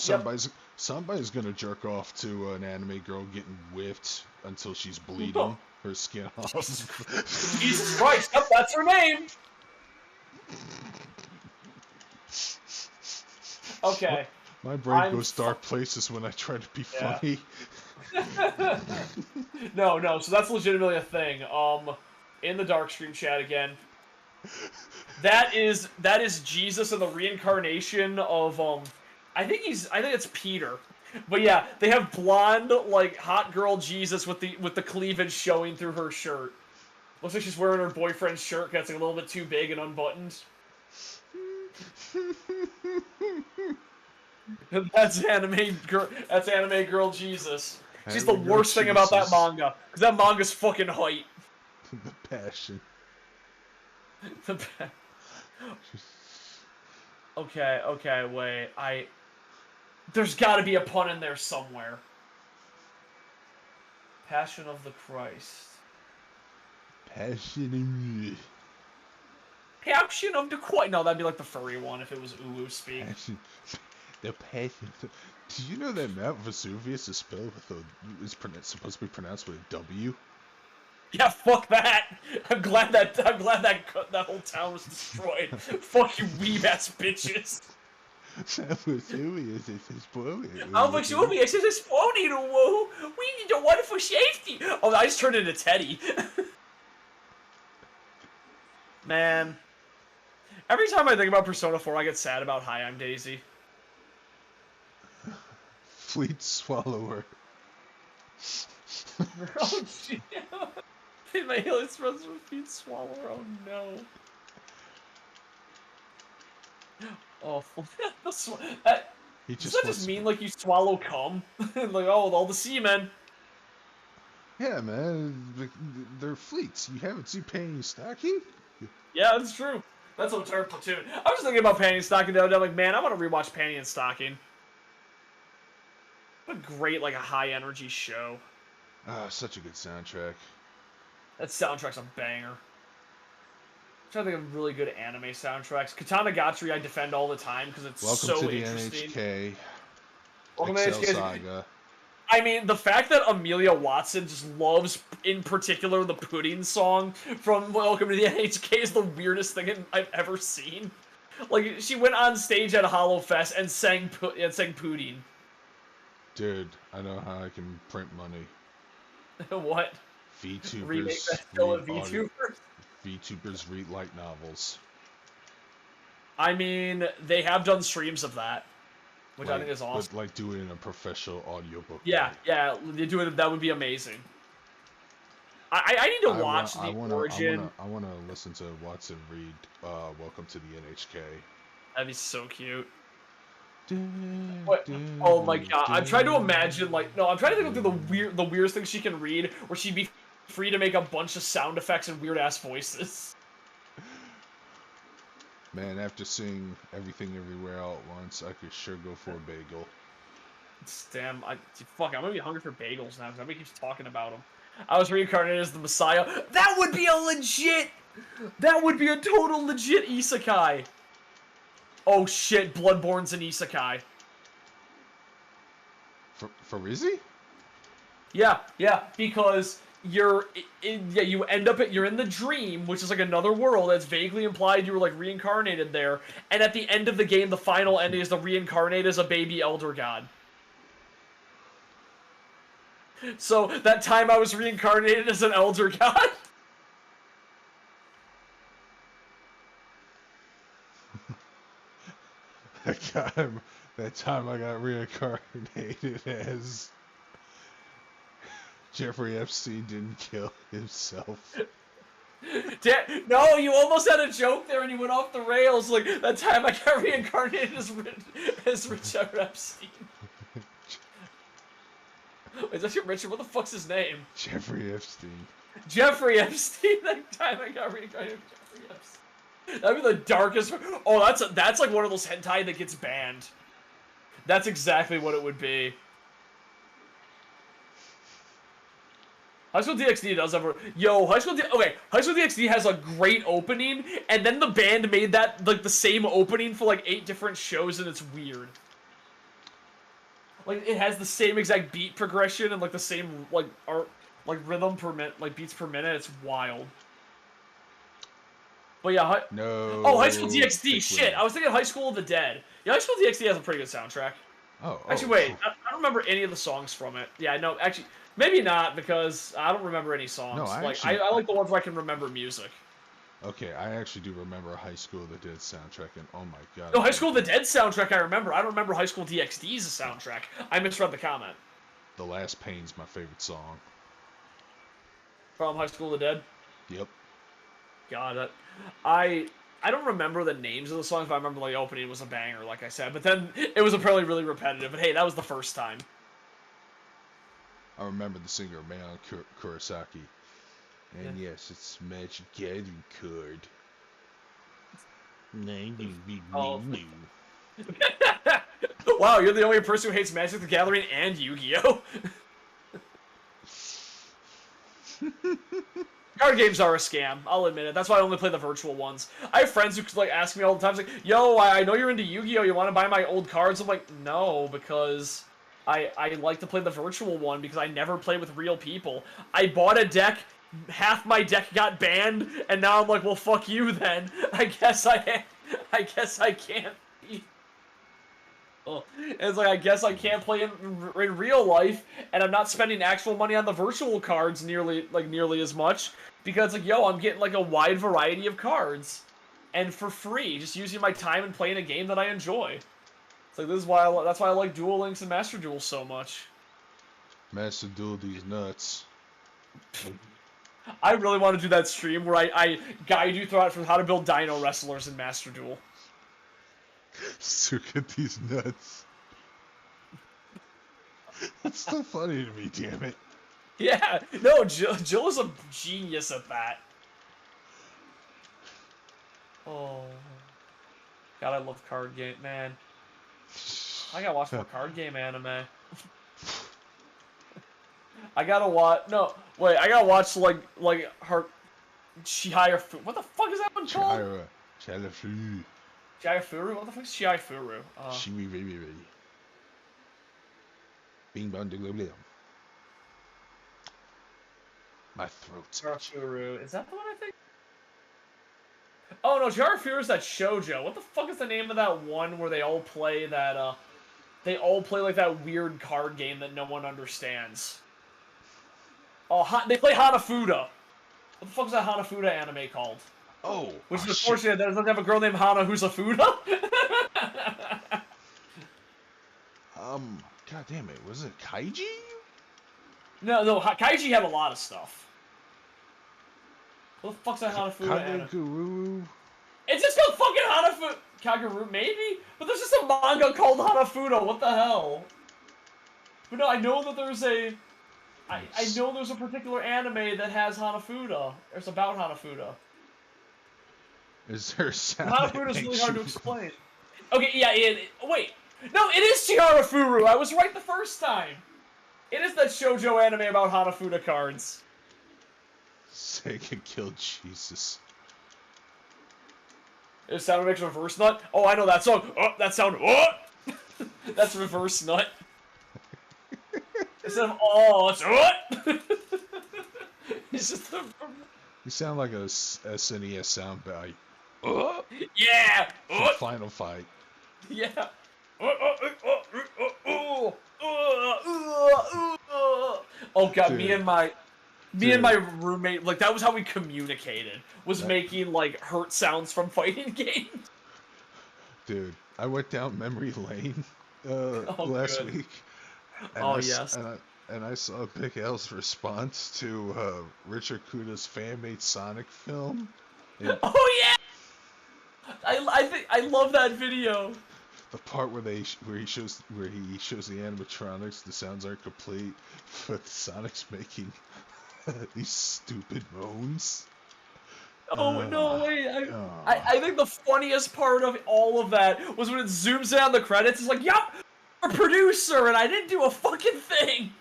somebody's gonna jerk off to an anime girl getting whipped until she's bleeding her skin off. Jesus Christ! Yep, that's her name. Okay. My brain goes dark places when I try to be funny. No. So that's legitimately a thing. In the dark stream chat again. That is Jesus and the reincarnation of I think it's Peter. But yeah, they have blonde, like, hot girl Jesus with the cleavage showing through her shirt. Looks like she's wearing her boyfriend's shirt that's like a little bit too big and unbuttoned. That's anime girl Jesus. She's the worst thing about that manga. Because that manga's fucking height. The Passion. Okay, wait. There's gotta be a pun in there somewhere. Passion of the Christ. Passion of the Christ. No, that'd be like the furry one if it was Uwu speak. The Passion. Do you know that Mount Vesuvius is spelled with supposed to be pronounced with a W? Yeah, fuck that. I'm glad that whole town was destroyed. Fuck you, weeb ass bitches. Mount Vesuvius is exploding. Mount Vesuvius is exploding. Whoa. We need the water for safety. Oh, I just turned into Teddy. Man. Every time I think about Persona 4, I get sad about Hi, I'm Daisy. Fleet Swallower. Oh, shit. My alias runs with Fleet Swallower. Oh, no. Oh, does that just mean like you swallow cum? Like, oh, all the seamen. Yeah, man. They're fleets. You haven't seen Panty Stocking? Yeah, that's true. That's a entire platoon. I was thinking about Panty and Stocking the other day. I'm like, man, I want to rewatch Panty and Stocking. What a great, like, a high-energy show. Such a good soundtrack. That soundtrack's a banger. I'm trying to think of really good anime soundtracks. Katana Gatari I defend all the time because it's so interesting. Welcome to the NHK. Saga. I mean, the fact that Amelia Watson just loves, in particular, the Pudding song from Welcome to the NHK is the weirdest thing I've ever seen. Like, she went on stage at a HoloFest and sang Pudding. Dude, I know how I can print money. What? VTubers. Remake that still at VTubers? VTubers read light novels. I mean, they have done streams of that, which I think is awesome. But like do it in a professional audiobook. Yeah, they do it. That would be amazing. I need to watch the origin. I want to listen to Watson read Welcome to the NHK. That'd be so cute. What? Oh my god! I'm trying to imagine, I'm trying to think of the weirdest thing she can read, where she'd be free to make a bunch of sound effects and weird ass voices. Man, after seeing Everything Everywhere All at Once, I could sure go for a bagel. Damn, I'm gonna be hungry for bagels now because everybody keeps talking about them. I was reincarnated as the Messiah. That would be a total legit isekai. Oh shit, Bloodborne's an isekai. For Rizzy? Yeah, because you're in the dream, which is like another world that's vaguely implied you were like reincarnated there, and at the end of the game, the final ending is the reincarnate as a baby elder god. So that time I was reincarnated as an elder god. that time I got reincarnated as Jeffrey Epstein didn't kill himself. No, you almost had a joke there and you went off the rails. Like, that time I got reincarnated as Richard Epstein. Is that your Richard? What the fuck's his name? Jeffrey Epstein. Jeffrey Epstein. That time I got reincarnated as Jeffrey Epstein. That'd be the darkest. Oh, that's like one of those hentai that gets banned. That's exactly what it would be. High School DxD does have a... Yo, High School DxD has a great opening, and then the band made that, like, the same opening for, like, 8 different shows, and it's weird. Like, it has the same exact beat progression and, like, the same, like, rhythm per minute, like, beats per minute. It's wild. But yeah, No. Oh, High School DxD, shit! I was thinking High School of the Dead. Yeah, High School DxD has a pretty good soundtrack. Actually, wait, I don't remember any of the songs from it. Yeah, no, actually... Maybe not, because I don't remember any songs. No, I like the ones where I can remember music. Okay, I actually do remember High School of the Dead soundtrack, and oh my god. No, High School of the Dead soundtrack I remember. I don't remember High School DxD's soundtrack. I misread the comment. The Last Pain's my favorite song. From High School of the Dead? Yep. God, I don't remember the names of the songs, but I remember the opening was a banger, like I said. But then it was apparently really repetitive. But hey, that was the first time. I remember the singer, Mayan Kurosaki. And yes, it's Magic Gathering card. Oh. Wow, you're the only person who hates Magic the Gathering and Yu-Gi-Oh! Card games are a scam, I'll admit it. That's why I only play the virtual ones. I have friends who like ask me all the time, like, yo, I know you're into Yu-Gi-Oh! You want to buy my old cards? I'm like, no, because... I like to play the virtual one because I never play with real people. I bought a deck, half my deck got banned, and now I'm like, well, fuck you then. I guess I can't. It's like, I guess I can't play in real life, and I'm not spending actual money on the virtual cards nearly as much because, like, yo, I'm getting like a wide variety of cards, and for free, just using my time and playing a game that I enjoy. It's like, that's why I like Duel Links and Master Duel so much. Master Duel these nuts. I really want to do that stream where I guide you throughout for how to build Dino Wrestlers in Master Duel. Look at these nuts. That's still funny to me, damn it. Yeah, no, Jill is a genius at that. Oh. God, I love card game, man. I gotta watch more card game anime. I gotta watch. No, wait. I gotta watch like her Chihaya. What the fuck is that one called? Chihaya. Chihaya. What the fuck is Chihaya? Shimi. Bing bong ding ding. My throat's Chihaya. Is that the one I think? Oh no, Chihaya is that shoujo. What the fuck is the name of that one where they all play that? They all play like that weird card game that no one understands. Oh, they play Hanafuda. What the fuck is that Hanafuda anime called? Oh, which is unfortunate that it doesn't have a girl named Hana who's a Fuda. God damn it, was it Kaiji? No, Kaiji had a lot of stuff. What the fuck's that Hanafuda anime? Kaguru. It's just called fucking Hanafuda. Kaguru, maybe? But there's just a manga called Hanafuda, what the hell? But no, I know that there's a... I know there's a particular anime that has Hanafuda. It's about Hanafuda. Is there a sound Hanafuda's really hard to explain. Okay, yeah, wait. No, it is Chihara Furu! I was right the first time! It is that shoujo anime about Hanafuda cards. Sega killed Jesus. Is Sound Makes Reverse Nut? Oh, I know that song. Oh, that sound. What? That's Reverse Nut. Instead of it's what? It's just a... You sound like a SNES sound bite. Yeah. Final Fight. Yeah. Oh god, Dude. me and my roommate, like, that was how we communicated, was making, like, hurt sounds from fighting games. Dude, I went down memory lane last good. week, and Oh, yes. and I saw Big L's response to Richard Kuda's fan-made Sonic film. And Oh, yeah! I think I love that video. the part where he shows the animatronics, the sounds aren't complete, but Sonic's making these stupid moans. Oh, no, wait. Oh. I think the funniest part of all of that was when it zooms in on the credits. It's like, yup, a producer, and I didn't do a fucking thing.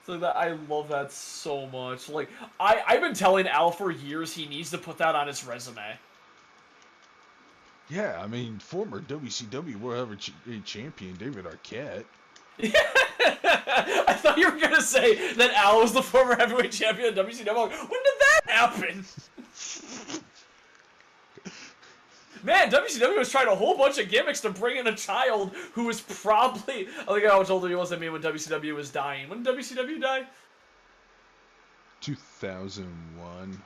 So that I love that so much. Like, I've been telling Al for years he needs to put that on his resume. Yeah, I mean, former WCW World Heavyweight Champion David Arquette. I thought you were gonna say that Al was the former heavyweight champion of WCW. When did that happen? Man, WCW was trying a whole bunch of gimmicks to bring in a child who was probably... I think how much older he was than me when WCW was dying. When did WCW die? 2001.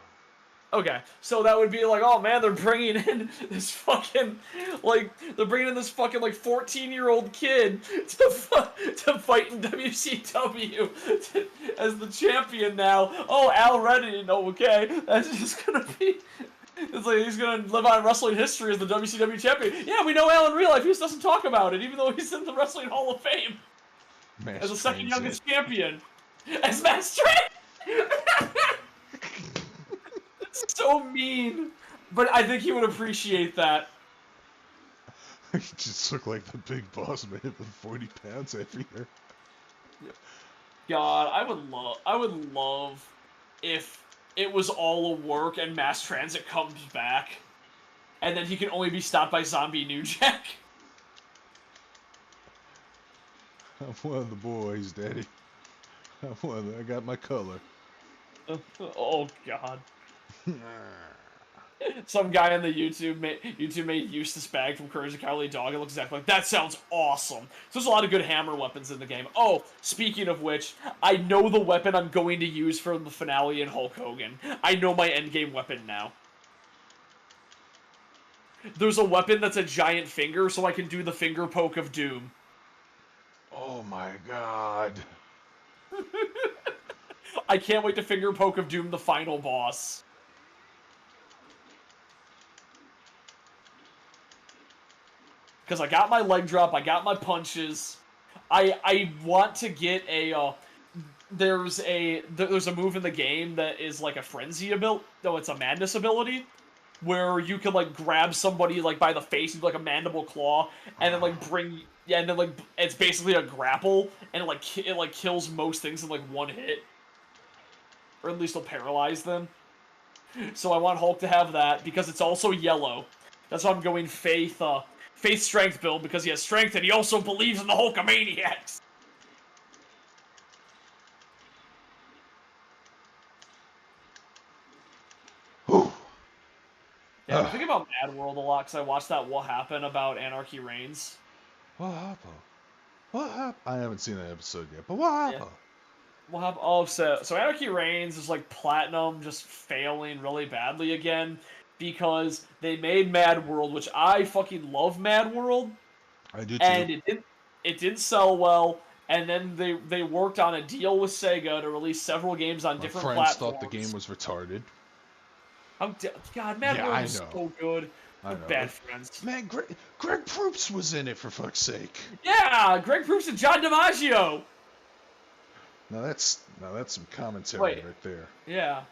Okay, so that would be like, oh man, they're bringing in this fucking, like, they're bringing in this fucking, like, 14-year-old kid to fight in WCW as the champion now. Oh, Al Reddy, no, okay, that's just gonna be, it's like he's gonna live on wrestling history as the WCW champion. Yeah, we know Al in real life, he just doesn't talk about it, even though he's in the Wrestling Hall of Fame. As the second youngest champion. As Master. So mean, but I think he would appreciate that. He just looked like the big boss man with 40 pounds heavier. God, I would love if it was all a work and Mass Transit comes back, and then he can only be stopped by Zombie New Jack. I'm one of the boys, Daddy. I got my color. Oh God. Some guy on the YouTube made Eustace Bag from Courage the Cowardly Dog. It looks exactly like that. Sounds awesome. So there's a lot of good hammer weapons in the game. Oh, speaking of which, I know the weapon I'm going to use for the finale in Hulk Hogan. I know my endgame weapon now. There's a weapon that's a giant finger, so I can do the finger poke of doom. Oh my God. I can't wait to finger poke of doom the final boss. Because I got my leg drop, I got my punches. I want to get a, there's a move in the game that is like a frenzy ability, no, it's a madness ability, where you can like grab somebody like by the face with like a mandible claw, and then like it's basically a grapple, and it kills most things in like one hit. Or at least it'll paralyze them. So I want Hulk to have that, because it's also yellow. That's why I'm going Faith Strength build, because he has strength and he also believes in the Hulkamaniacs. Yeah, I'm thinking about Mad World a lot, because I watched that What Happened about Anarchy Reigns. What happened? What happened? I haven't seen that episode yet, but what happened? Yeah. What happened? Oh, so Anarchy Reigns is like Platinum just failing really badly again, because they made Mad World, which I fucking love Mad World. I do too. And it didn't sell well, and then they worked on a deal with Sega to release several games on different platforms. My friends thought the game was retarded. God, Mad World was so good. I know. Bad friends. Man, Greg Proops was in it, for fuck's sake. Yeah, Greg Proops and John DiMaggio. Now that's some commentary right there. Yeah,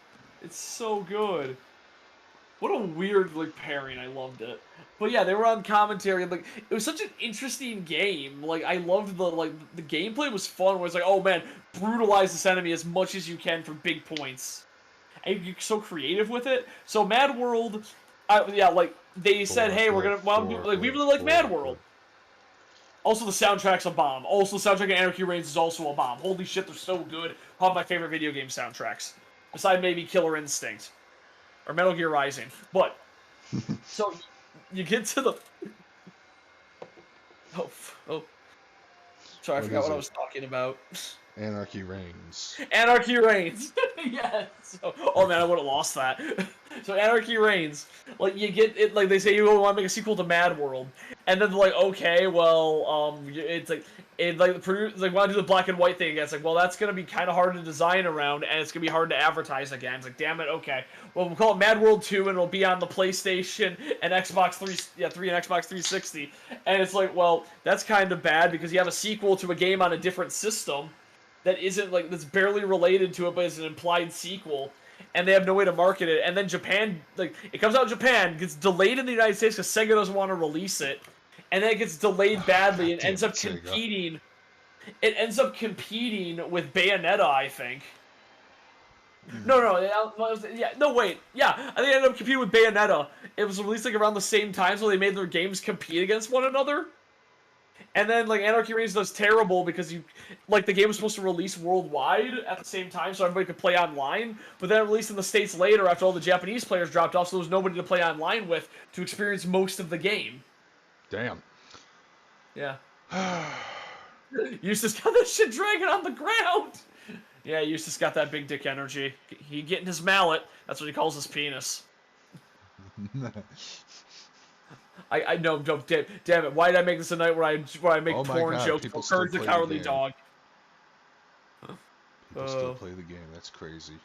it's so good. What a weird pairing. I loved it. But yeah, they were on commentary. Like, it was such an interesting game. Like, I loved the gameplay was fun. Where it's like, oh man, brutalize this enemy as much as you can for big points. And you're so creative with it. So Mad World, they said, hey, we're gonna, we really like Mad World. Also, the soundtrack's a bomb. Also, the soundtrack of Anarchy Reigns is also a bomb. Holy shit, they're so good. One of my favorite video game soundtracks. Besides maybe Killer Instinct. Or Metal Gear Rising. But, so, you get to the... Oh. Sorry, I forgot what I was talking about. Anarchy Reigns. Anarchy Reigns. Yes. Oh man, I would have lost that. So Anarchy Reigns, like you get it, like they say you want to make a sequel to Mad World, and then they're like, okay, well, it's like the producer like want to do the black and white thing again. It's like, well, that's gonna be kind of hard to design around, and it's gonna be hard to advertise again. It's like, damn it, okay, well, we'll call it Mad World 2, and it'll be on the PlayStation and Xbox 3 and Xbox 360, and it's like, well, that's kind of bad because you have a sequel to a game on a different system that isn't like that's barely related to it, but is an implied sequel. And they have no way to market it. And then Japan, like, it comes out in Japan, gets delayed in the United States because Sega doesn't want to release it. And then it gets delayed badly and ends up competing. It ends up competing with Bayonetta, I think. Wait. Yeah, I think it ended up competing with Bayonetta. It was released, like, around the same time, so they made their games compete against one another. And then, like, Anarchy Reigns does terrible because the game was supposed to release worldwide at the same time so everybody could play online, but then it released in the States later after all the Japanese players dropped off, so there was nobody to play online with to experience most of the game. Damn. Yeah. Eustace got that shit dragging on the ground! Yeah, Eustace got that big dick energy. He getting his mallet. That's what he calls his penis. I know, damn it! Why did I make this a night where I make porn jokes for Courage the Cowardly Dog? People still play the game. That's crazy.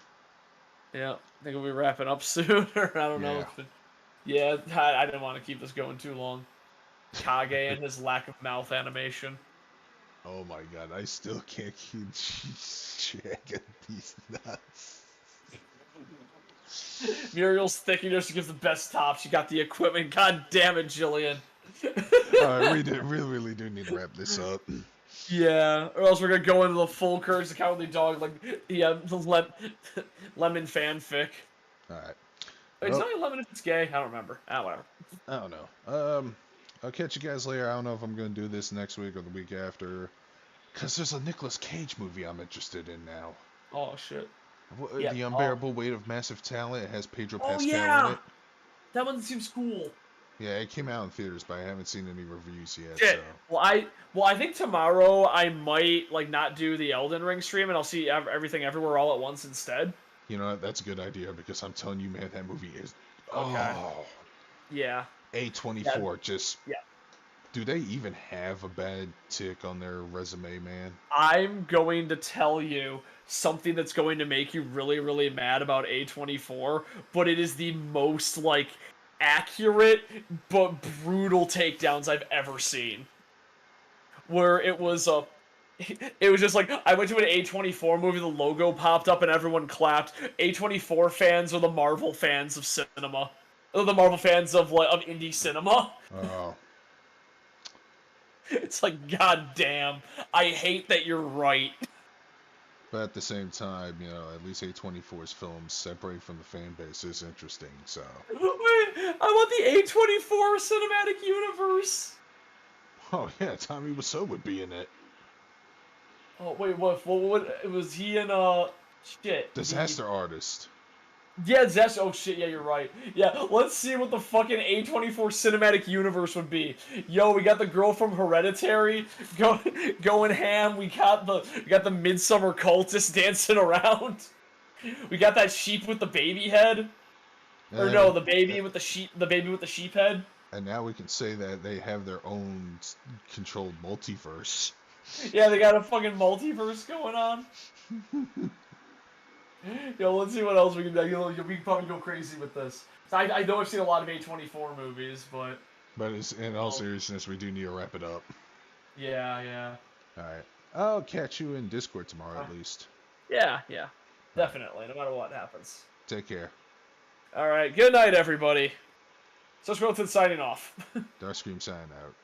Yeah, I think we'll be wrapping up soon. Or I don't know. Yeah, I didn't want to keep this going too long. Kage and his lack of mouth animation. Oh my god, I still can't keep checking these nuts. Muriel's thickiness gives the best top. She got the equipment. God damn it, Jillian. We really do need to wrap this up. Yeah, or else we're gonna go into the full Courage the Cowardly Dog, like, the Lemon fanfic. Alright. Wait, it's not like Lemon if it's gay? I don't remember. Whatever. I don't know. I'll catch you guys later. I don't know if I'm gonna do this next week or the week after. Because there's a Nicolas Cage movie I'm interested in now. Oh, shit. The Unbearable Weight of Massive Talent. It has Pedro Pascal in it. That one seems cool. Yeah, it came out in theaters, but I haven't seen any reviews yet. Shit. So. Well, I think tomorrow I might not do the Elden Ring stream, and I'll see Everything Everywhere all at once instead. You know what? That's a good idea because I'm telling you, man, that movie is. Okay. Oh. Yeah. A24 just. Yeah. Do they even have a bad tick on their resume, man? I'm going to tell you something that's going to make you really, really mad about A24, but it is the most, accurate but brutal takedowns I've ever seen. Where it was just like, I went to an A24 movie, the logo popped up and everyone clapped. A24 fans are the Marvel fans of cinema. The Marvel fans of indie cinema. Oh. It's like, god damn, I hate that you're right. But at the same time, at least A24's films separate from the fan base is interesting, so. Wait, I want the A24 cinematic universe. Oh yeah, Tommy Wiseau would be in it. Oh wait, what was he in? Shit. Disaster Artist. Yeah, Disaster. Oh shit, yeah, you're right. Yeah, let's see what the fucking A24 cinematic universe would be. Yo, we got the girl from Hereditary going ham. We got the Midsummer cultist dancing around. We got that sheep with the baby head. Or no, the baby with the sheep head. And now we can say that they have their own controlled multiverse. Yeah, they got a fucking multiverse going on. Yo, let's see what else we can do. We can probably go crazy with this. I know I've seen a lot of A24 movies, but... But in all seriousness, we do need to wrap it up. Yeah. Alright. I'll catch you in Discord tomorrow, at least. Yeah. Definitely, no matter what happens. Take care. Alright, good night, everybody. So Scrollton signing off. Starscream signing out.